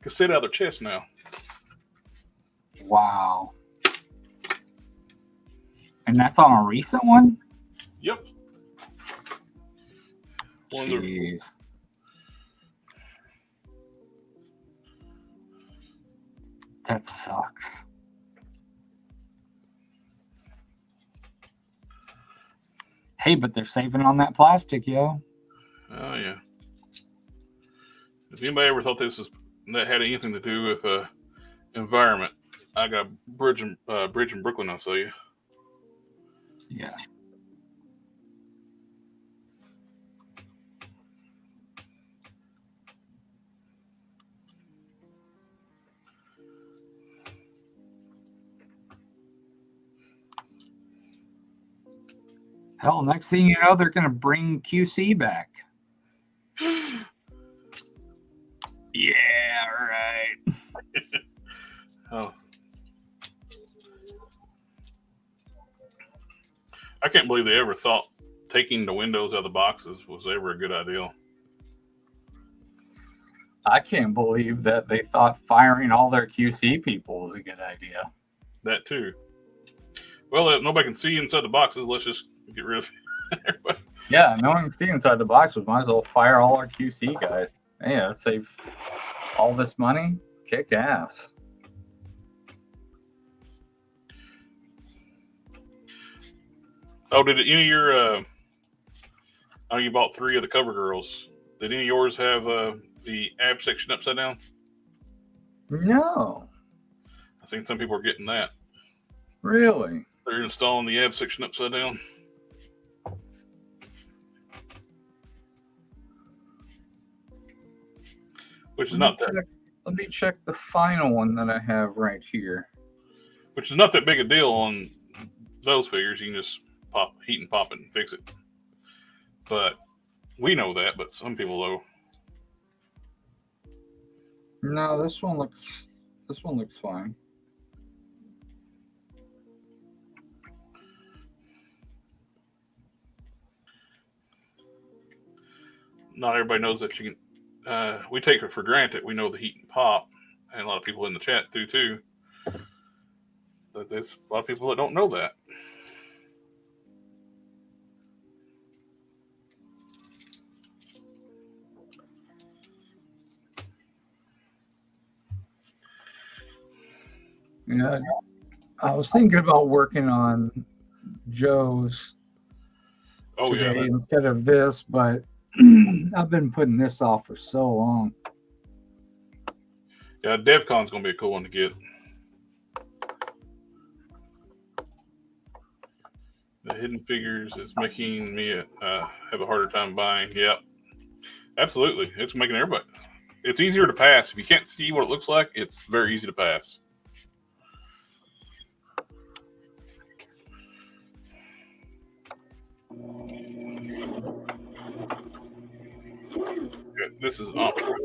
cassette out of their chest now. Wow. And that's on a recent one? Yep. Jeez. That sucks. Hey, but they're saving on that plastic, yo. Oh yeah. If anybody ever thought that had anything to do with environment, I got a bridge in Brooklyn. I'll sell you. Yeah. Hell, next thing you know, they're going to bring QC back. Yeah, right. Oh. I can't believe they ever thought taking the windows out of the boxes was ever a good idea. I can't believe that they thought firing all their QC people was a good idea. That too. Well, if nobody can see inside the boxes, let's just get rid of it. Yeah, no one can see inside the boxes. Might as well fire all our QC guys. Yeah, save all this money. Kick ass. Oh, did any of your? I know you bought 3 of the cover girls. Did any of yours have the ab section upside down? No. I think some people are getting that. Really? They're installing the ab section upside down. Which is not that. Let me check the final one that I have right here. Which is not that big a deal on those figures. You can just heat and pop it and fix it. But we know that, but some people though. No, this one looks fine. Not everybody knows that you can. We take it for granted. We know the heat and pop, and a lot of people in the chat do too. But there's a lot of people that don't know that. Yeah, I was thinking about working on Joe's today instead of this, but I've been putting this off for so long. Yeah, DevCon's gonna be a cool one to get. The hidden figures is making me have a harder time buying. Yep, absolutely. It's making everybody. It's easier to pass if you can't see what it looks like. It's very easy to pass. This is optional.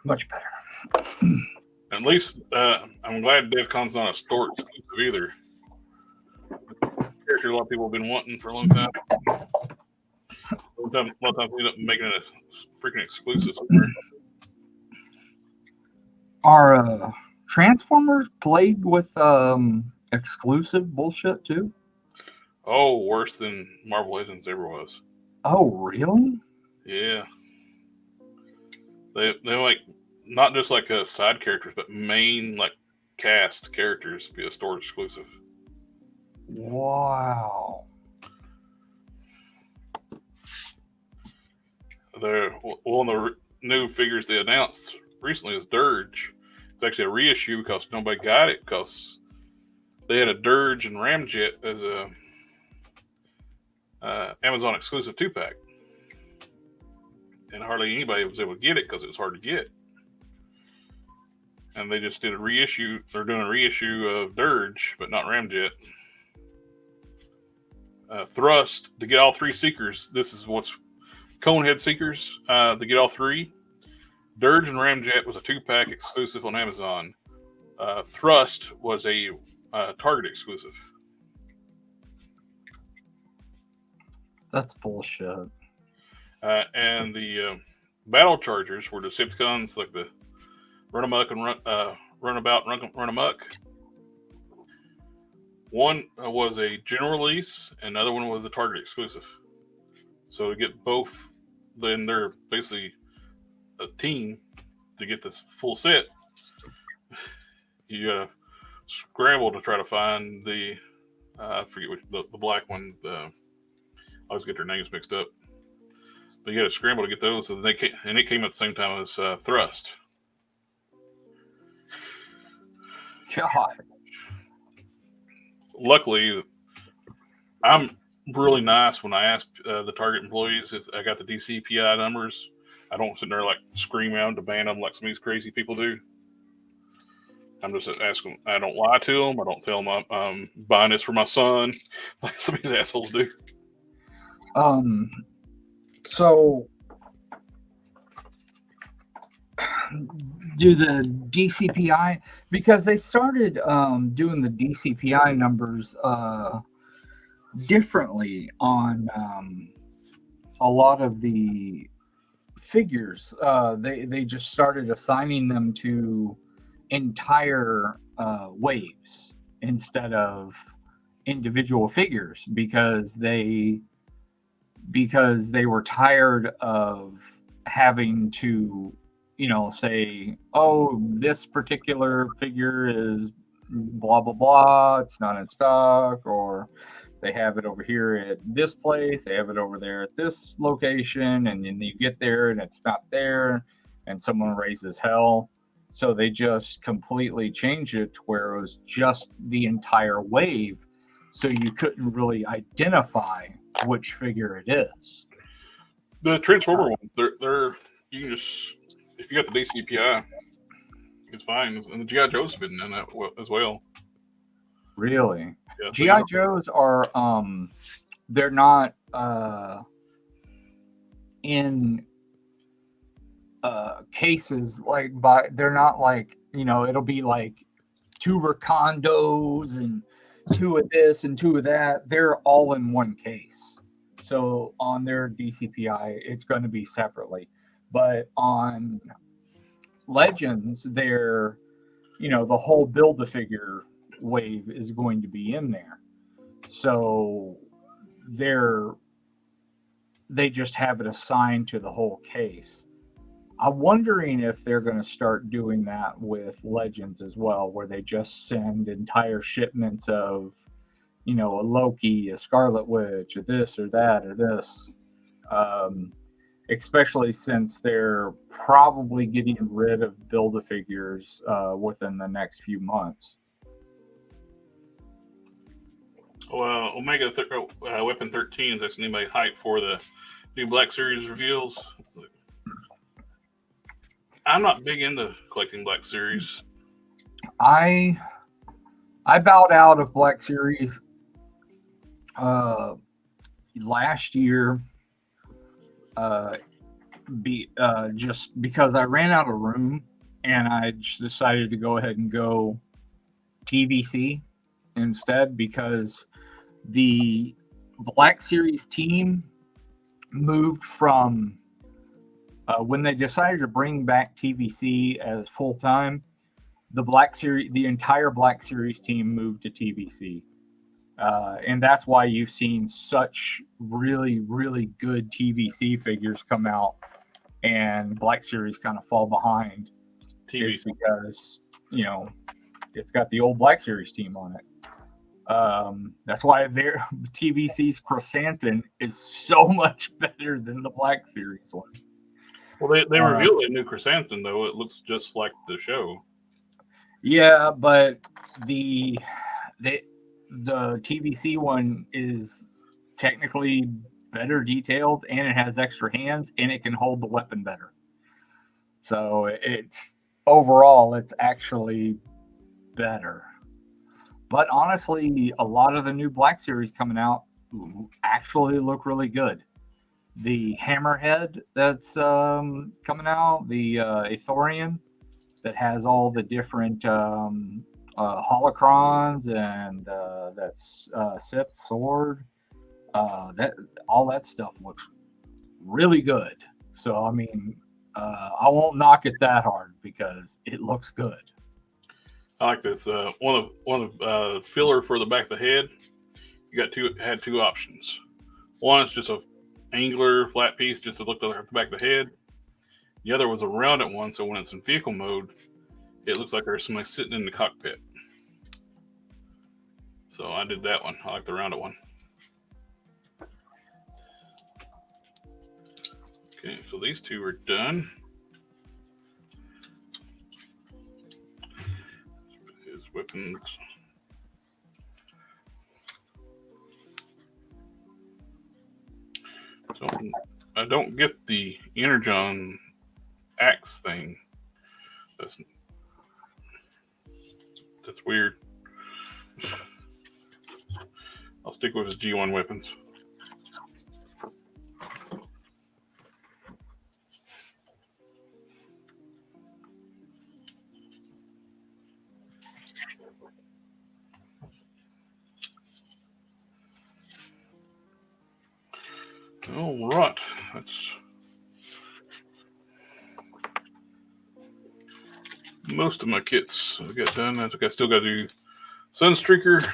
Much better. At least I'm glad DevCon's not a store exclusive either. Character a lot of people have been wanting for a long time. A lot of times we end up making it a freaking exclusive somewhere. Are Transformers played with exclusive bullshit too? Oh, worse than Marvel Legends ever was. Oh, really? Yeah. They like not just like side characters, but main like cast characters be a store exclusive. Wow. One of the new figures they announced recently is Dirge. It's actually a reissue because nobody got it because they had a Dirge and Ramjet as a Amazon exclusive 2-pack, and hardly anybody was able to get it because it was hard to get. And they just did a reissue. They're doing a reissue of Dirge, but not Ramjet. Thrust to get all 3 Seekers. This is what's Conehead Seekers to get all 3. Dirge and Ramjet was a 2-pack exclusive on Amazon. Thrust was a Target exclusive. That's bullshit. And the Battle Chargers were Decepticons, like the Run Amok and Run About, Run Amok. One was a general release, and the other one was a Target exclusive. So to get both, then they're basically a team to get this full set. You gotta scramble to try to find the I forget which the black one. I always get their names mixed up. But you got to scramble to get those, so it came at the same time as Thrust. God. Luckily, I'm really nice when I ask the Target employees if I got the DCPI numbers. I don't sit there like scream out to ban them like some of these crazy people do. I'm just asking. I don't lie to them. I don't tell them I'm buying this for my son, like some of these assholes do. So do the DCPI, because they started doing the DCPI numbers differently on a lot of the figures. They just started assigning them to entire waves instead of individual figures because they were tired of having to, say, oh, this particular figure is blah, blah, blah, it's not in stock, or they have it over here at this place, they have it over there at this location, and then you get there and it's not there, and someone raises hell. So they just completely changed it to where it was just the entire wave, so you couldn't really identify which figure it is. The Transformer ones, they're you can just, if you got the DCPI, it's fine. And the G.I. Joe's been in that as well. Really? Yeah, G.I. Joes are they're not in cases they're not like, it'll be like 2 Rakondos and 2 of this and 2 of that. They're all in one case. So on their DCPI, it's going to be separately. But on Legends, they're, the whole Build-A-Figure wave is going to be in there. So they just have it assigned to the whole case. I'm wondering if they're going to start doing that with Legends as well, where they just send entire shipments of, a Loki, a Scarlet Witch, or this or that or this. Especially since they're probably getting rid of Build-A-Figures within the next few months. Well, Omega Weapon 13 is actually anybody hype for the new Black Series reveals. I'm not big into collecting Black Series. I bowed out of Black Series last year, just because I ran out of room, and I just decided to go ahead and go TVC instead, because the Black Series team moved from when they decided to bring back TVC as full time. The entire Black Series team moved to TVC, and that's why you've seen such really, really good TVC figures come out, and Black Series kind of fall behind. TVC because it's got the old Black Series team on it. That's why their TVC's Chrysanthemum is so much better than the Black Series one. Well, they revealed a new Chrysanthemum, though. It looks just like the show. Yeah, but the TVC one is technically better detailed, and it has extra hands, and it can hold the weapon better. So it's overall, it's actually better. But honestly, a lot of the new Black Series coming out actually look really good. The Hammerhead that's coming out, the Aethorian that has all the different holocrons, and that's Sith sword. That all that stuff looks really good. So I mean, I won't knock it that hard because it looks good. I like this. One of filler for the back of the head. You had two options. One is just a angular flat piece, just to look at the back of the head. The other was a rounded one, so when it's in vehicle mode, it looks like there's somebody sitting in the cockpit. So I did that one. I like the rounded one. Okay, so these two are done. His weapons. So I don't get the Energon axe thing. That's weird. I'll stick with his G1 weapons. All right, that's most of my kits I got done. I still got to do Sunstreaker.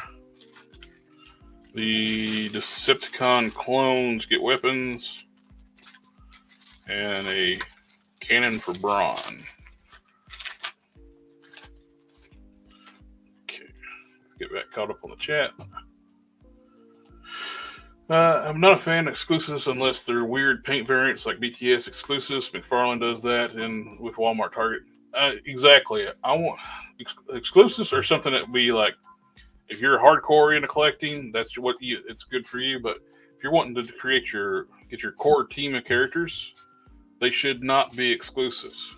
The Decepticon clones get weapons, and a cannon for Brawn. Okay, let's get back caught up on the chat. I'm not a fan of exclusives unless they're weird paint variants like BTS exclusives. McFarlane does that, and with Walmart, Target. Exactly. I want exclusives or something that would be like, if you're hardcore into collecting, it's good for you. But if you're wanting to get your core team of characters, they should not be exclusives.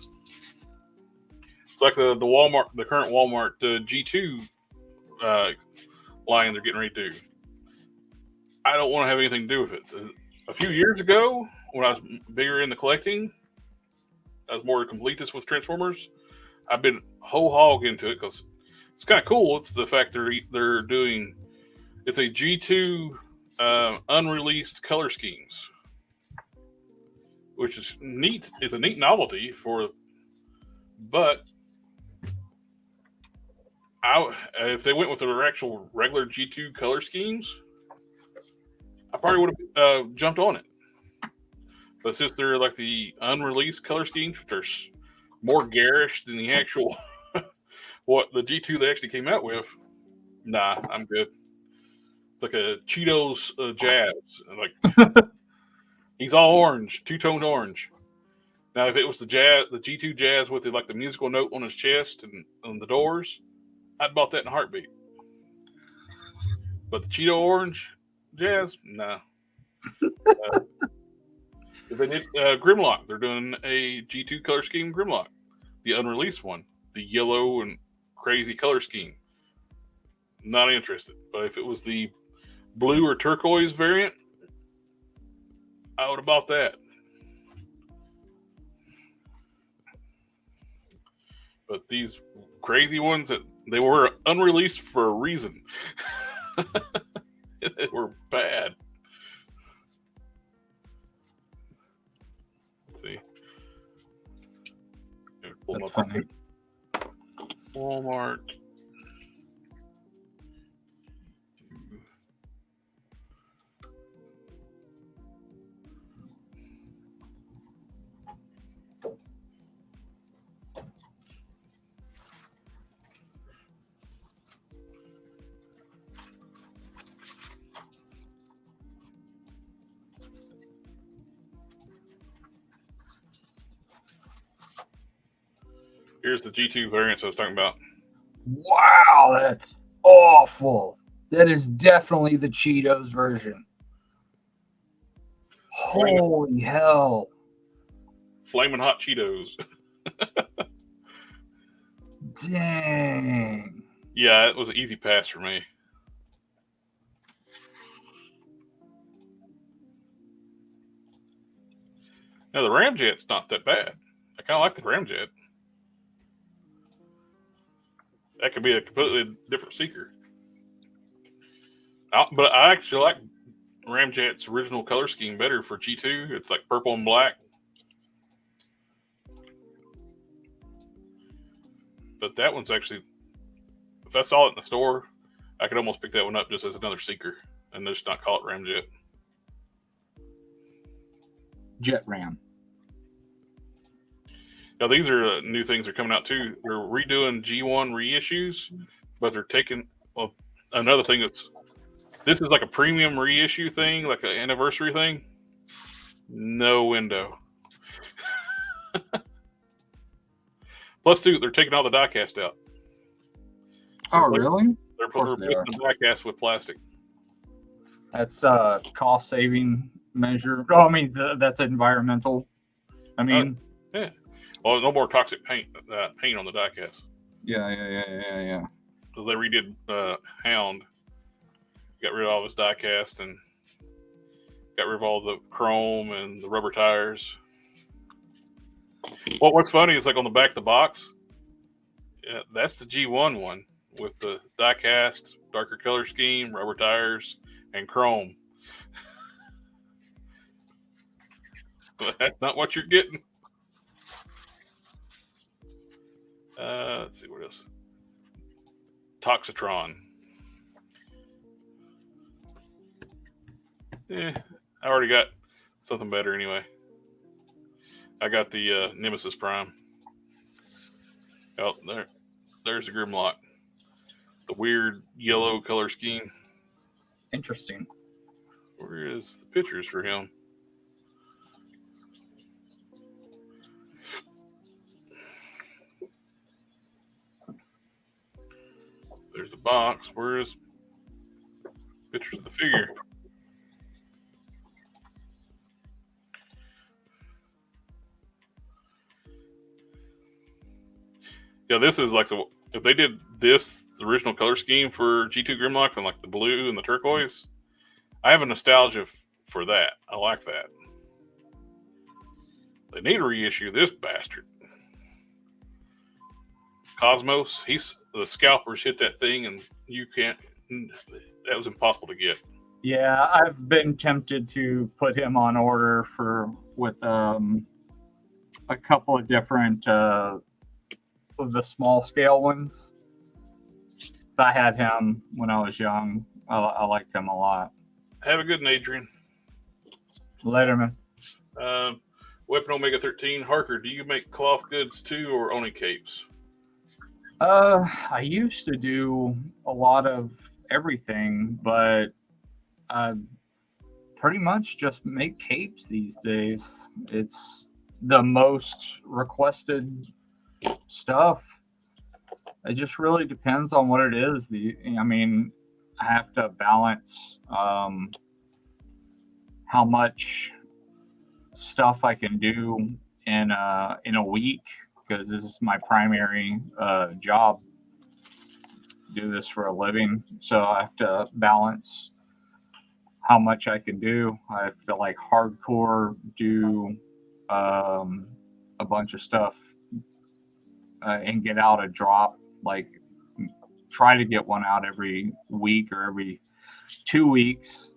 It's like the Walmart, the current Walmart G2 line they're getting ready to do. I don't want to have anything to do with it. A few years ago, when I was bigger into collecting, I was more completist with Transformers. I've been whole hog into it because it's kind of cool. It's the fact they're doing. It's a G2 unreleased color schemes, which is neat. It's a neat novelty but if they went with their actual regular G2 color schemes, I probably would have jumped on it. But since they're like the unreleased color schemes, which are more garish than the actual what the G2 they actually came out with, nah, I'm good. It's like a Cheetos Jazz. Like he's all orange, two-toned orange. Now, if it was the G2 Jazz with the musical note on his chest and on the doors, I'd bought that in a heartbeat. But the Cheeto Orange Jazz, nah. If they did Grimlock, they're doing a G2 color scheme Grimlock, the unreleased one, the yellow and crazy color scheme. Not interested. But if it was the blue or turquoise variant, I would have bought that. But these crazy ones that they were unreleased for a reason. They were bad. Let's see. That's funny. Walmart. Here's the G2 variants I was talking about. Wow, that's awful. That is definitely the Cheetos version. Holy hell. Flaming hot Cheetos. Dang. Yeah, it was an easy pass for me. Now the Ramjet's not that bad. I kind of like the Ramjet. That could be a completely different seeker. But I actually like Ramjet's original color scheme better for G2. It's like purple and black. But that one's actually, if I saw it in the store, I could almost pick that one up just as another seeker and just not call it Ramjet. Jet Ram. Now, these are new things that are coming out too. They're redoing G1 reissues, but they're taking, well, another thing this is like a premium reissue thing, like an anniversary thing. No window. Plus, too, they're taking all the diecast out. Oh, really? They're replacing the diecast with plastic. That's a cost-saving measure. Oh, I mean, that's environmental. I mean, yeah. Well, no more toxic paint on the diecast. Yeah. Because they redid Hound, got rid of all his diecast and got rid of all the chrome and the rubber tires. Well, what's funny is like on the back of the box, that's the G1 one with the diecast, darker color scheme, rubber tires, and chrome. But that's not what you're getting. Let's see what else. Toxitron. I already got something better anyway. I got the Nemesis Prime. Oh, there's the Grimlock. The weird yellow color scheme. Interesting. Where is the pictures for him? There's the box. Where is pictures of the figure? Yeah, this is like if they did the original color scheme for G2 Grimlock and like the blue and the turquoise, I have a nostalgia for that. I like that. They need to reissue this bastard. Cosmos, the scalpers hit that thing and you can't, that was impossible to get. Yeah, I've been tempted to put him on order with a couple of different of the small scale ones. I had him when I was young. I liked him a lot. Have a good one, Adrian. Later, man. Weapon Omega 13, Harker, do you make cloth goods too or only capes? I used to do a lot of everything, but I pretty much just make capes these days. It's the most requested stuff. It just really depends on what it is. I mean, I have to balance how much stuff I can do in a week, because this is my primary job. Do this for a living, so I have to balance how much I can do. I have to like hardcore do a bunch of stuff and get out a drop. Like, try to get one out every week or every 2 weeks.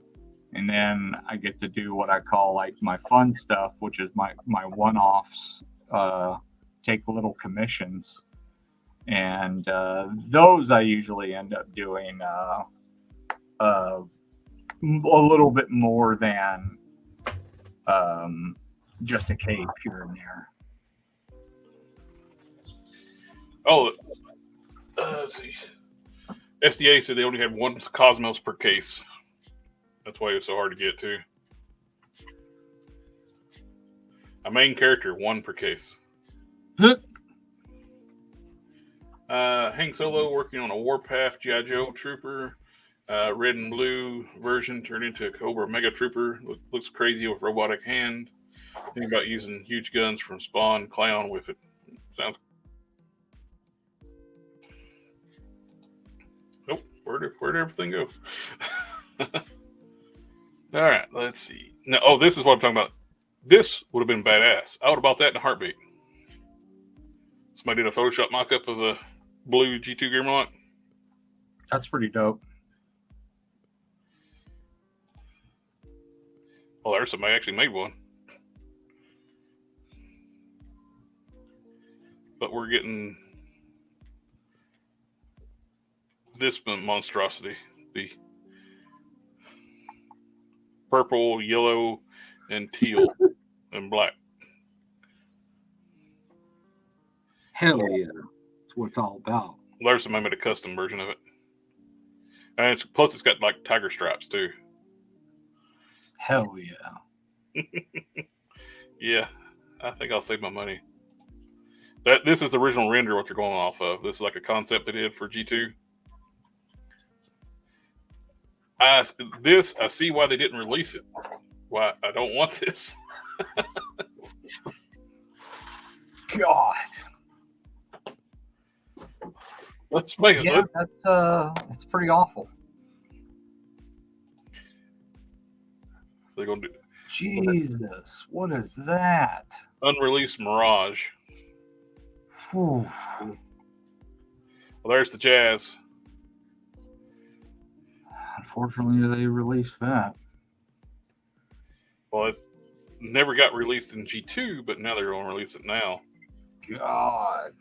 And then I get to do what I call like my fun stuff, which is my one-offs, take little commissions. And those I usually end up doing a little bit more than just a cape here and there. Oh, let's see. SDA said they only had one Cosmos per case. That's why it was so hard to get to. A main character, one per case. Hank Solo working on a Warpath G.I. Joe Trooper. Red and blue version turned into a Cobra Mega Trooper. Looks crazy with robotic hand. Think about using huge guns from Spawn Clown with it. Sounds. Oh, where'd everything go? All right, let's see. Now, oh, this is what I'm talking about. This would have been badass. I would have bought that in a heartbeat. Somebody did a Photoshop mock-up of the blue G2 Grimlock. That's pretty dope. Well, there's somebody actually made one. But we're getting this monstrosity. The purple, yellow, and teal, and black. Hell yeah. That's what it's all about. There's somebody made a custom version of it. And plus it's got like tiger stripes too. Hell yeah. Yeah, I think I'll save my money. This is the original render what you're going off of. This is like a concept they did for G2. I see why they didn't release it. Why I don't want this. God. Let's make it. Yeah, that's pretty awful. They're gonna do Jesus, what is that? unreleased Mirage. Whew. Well, there's the Jazz. Unfortunately, they released that. Well, it never got released in G2, but now they're going to release it now. God.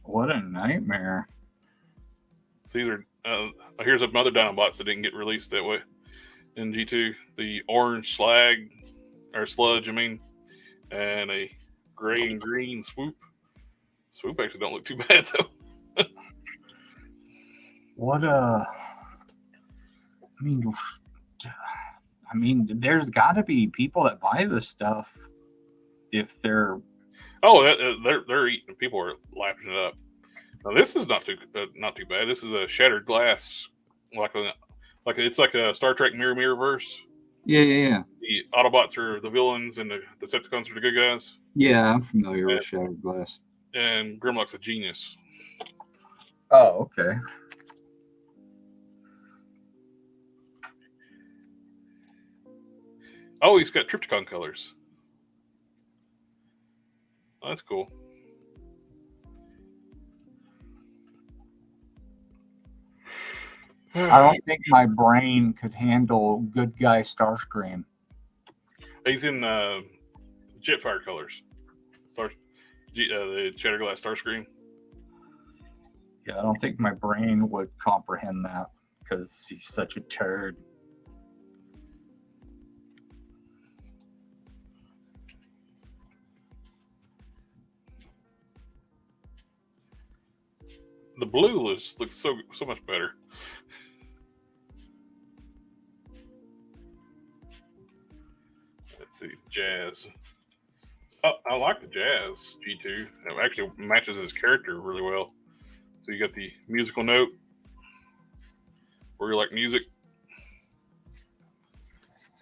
What a nightmare. It's either, here's another Dinobots that didn't get released that way in G2. The orange slag, or sludge, I mean, and a gray and green swoop. Swoop actually don't look too bad, though. What I mean, there's got to be people that buy this stuff if they're. Oh, they're eating. People are lapping it up. Now this is not too bad. This is a shattered glass, it's like a Star Trek mirror verse. Yeah. The Autobots are the villains, and the Decepticons are the good guys. Yeah, I'm familiar with Shattered Glass. And Grimlock's a genius. Oh, okay. Oh, he's got Trypticon colors. Oh, that's cool. I don't think my brain could handle good guy Starscream. He's in Jetfire colors. The Shattered Glass Starscream. Yeah, I don't think my brain would comprehend that because he's such a turd. The blue looks so much better. Let's see, Jazz. Oh, I like the Jazz G2. It actually matches his character really well. So you got the musical note, where you like music.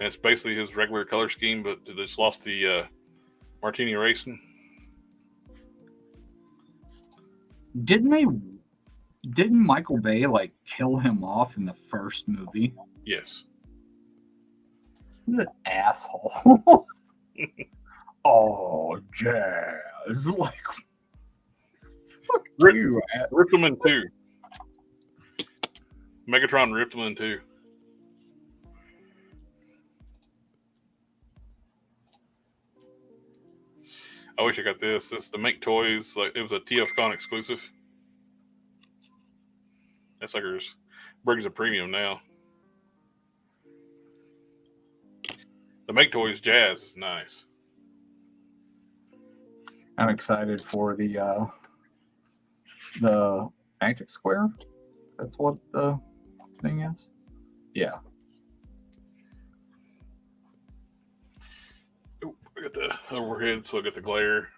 And it's basically his regular color scheme, but it just lost the Martini Racing. Didn't Michael Bay like kill him off in the first movie? Yes. What an asshole. Oh, Jazz. It's like, fuck you. Ripped them in two. Megatron ripped them in two. I wish I got this. This the Make Toys. Like it was a TFCon exclusive. That sucker's brings a premium now. The Make Toys Jazz is nice. I'm excited for the Magic Square. That's what the thing is. Yeah. Oh, I got the overhead, so I got the glare.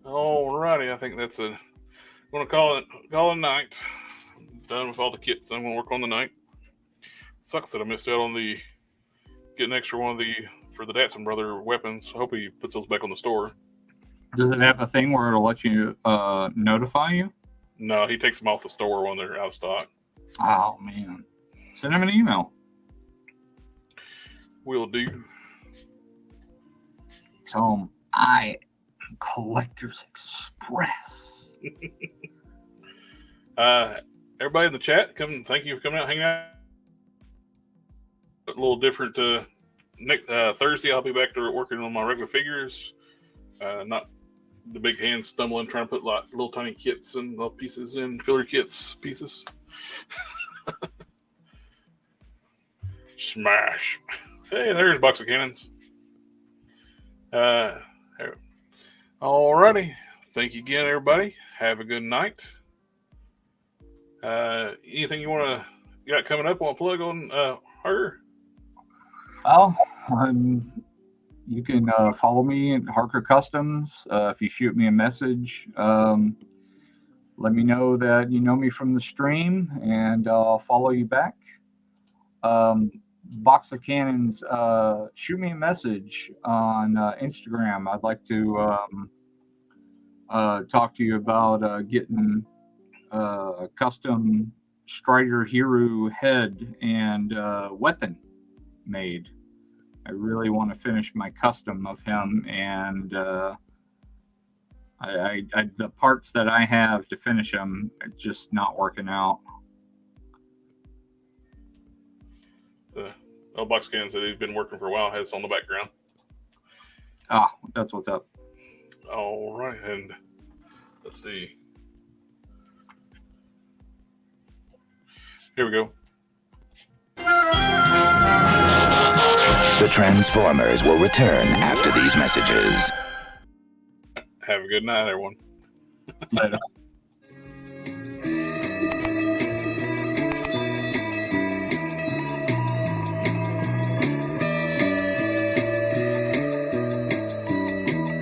Alrighty, I think that's a. I'm gonna call it a night. I'm done with all the kits. I'm gonna work on the night. Sucks that I missed out on the getting extra one of the for the Datsun brother weapons. I hope he puts those back on the store. Does it have a thing where it'll let you notify you? No, he takes them off the store when they're out of stock. Oh man, send him an email. Will do. Tell him I am Collectors Express. Everybody in the chat, thank you for coming out, hanging out. A little different. Next Thursday, I'll be back to working on my regular figures. Not the big hands stumbling, trying to put little tiny kits and little pieces in, filler kits pieces. Smash. Hey, there's a box of cannons. Alrighty. Thank you again, everybody. Have a good night. Anything you got coming up? Want to plug on Harker? Well, you can follow me at Harker Customs. If you shoot me a message, let me know that you know me from the stream, and I'll follow you back. Box of Cannons, shoot me a message on Instagram. I'd like to talk to you about getting a custom Strider Hero head and weapon made. I really want to finish my custom of him, and I the parts that I have to finish him are just not working out. The box can said he's been working for a while, has on the background. Ah, that's what's up. All right, and let's see. Here we go. The Transformers will return after these messages. Have a good night, everyone. Later.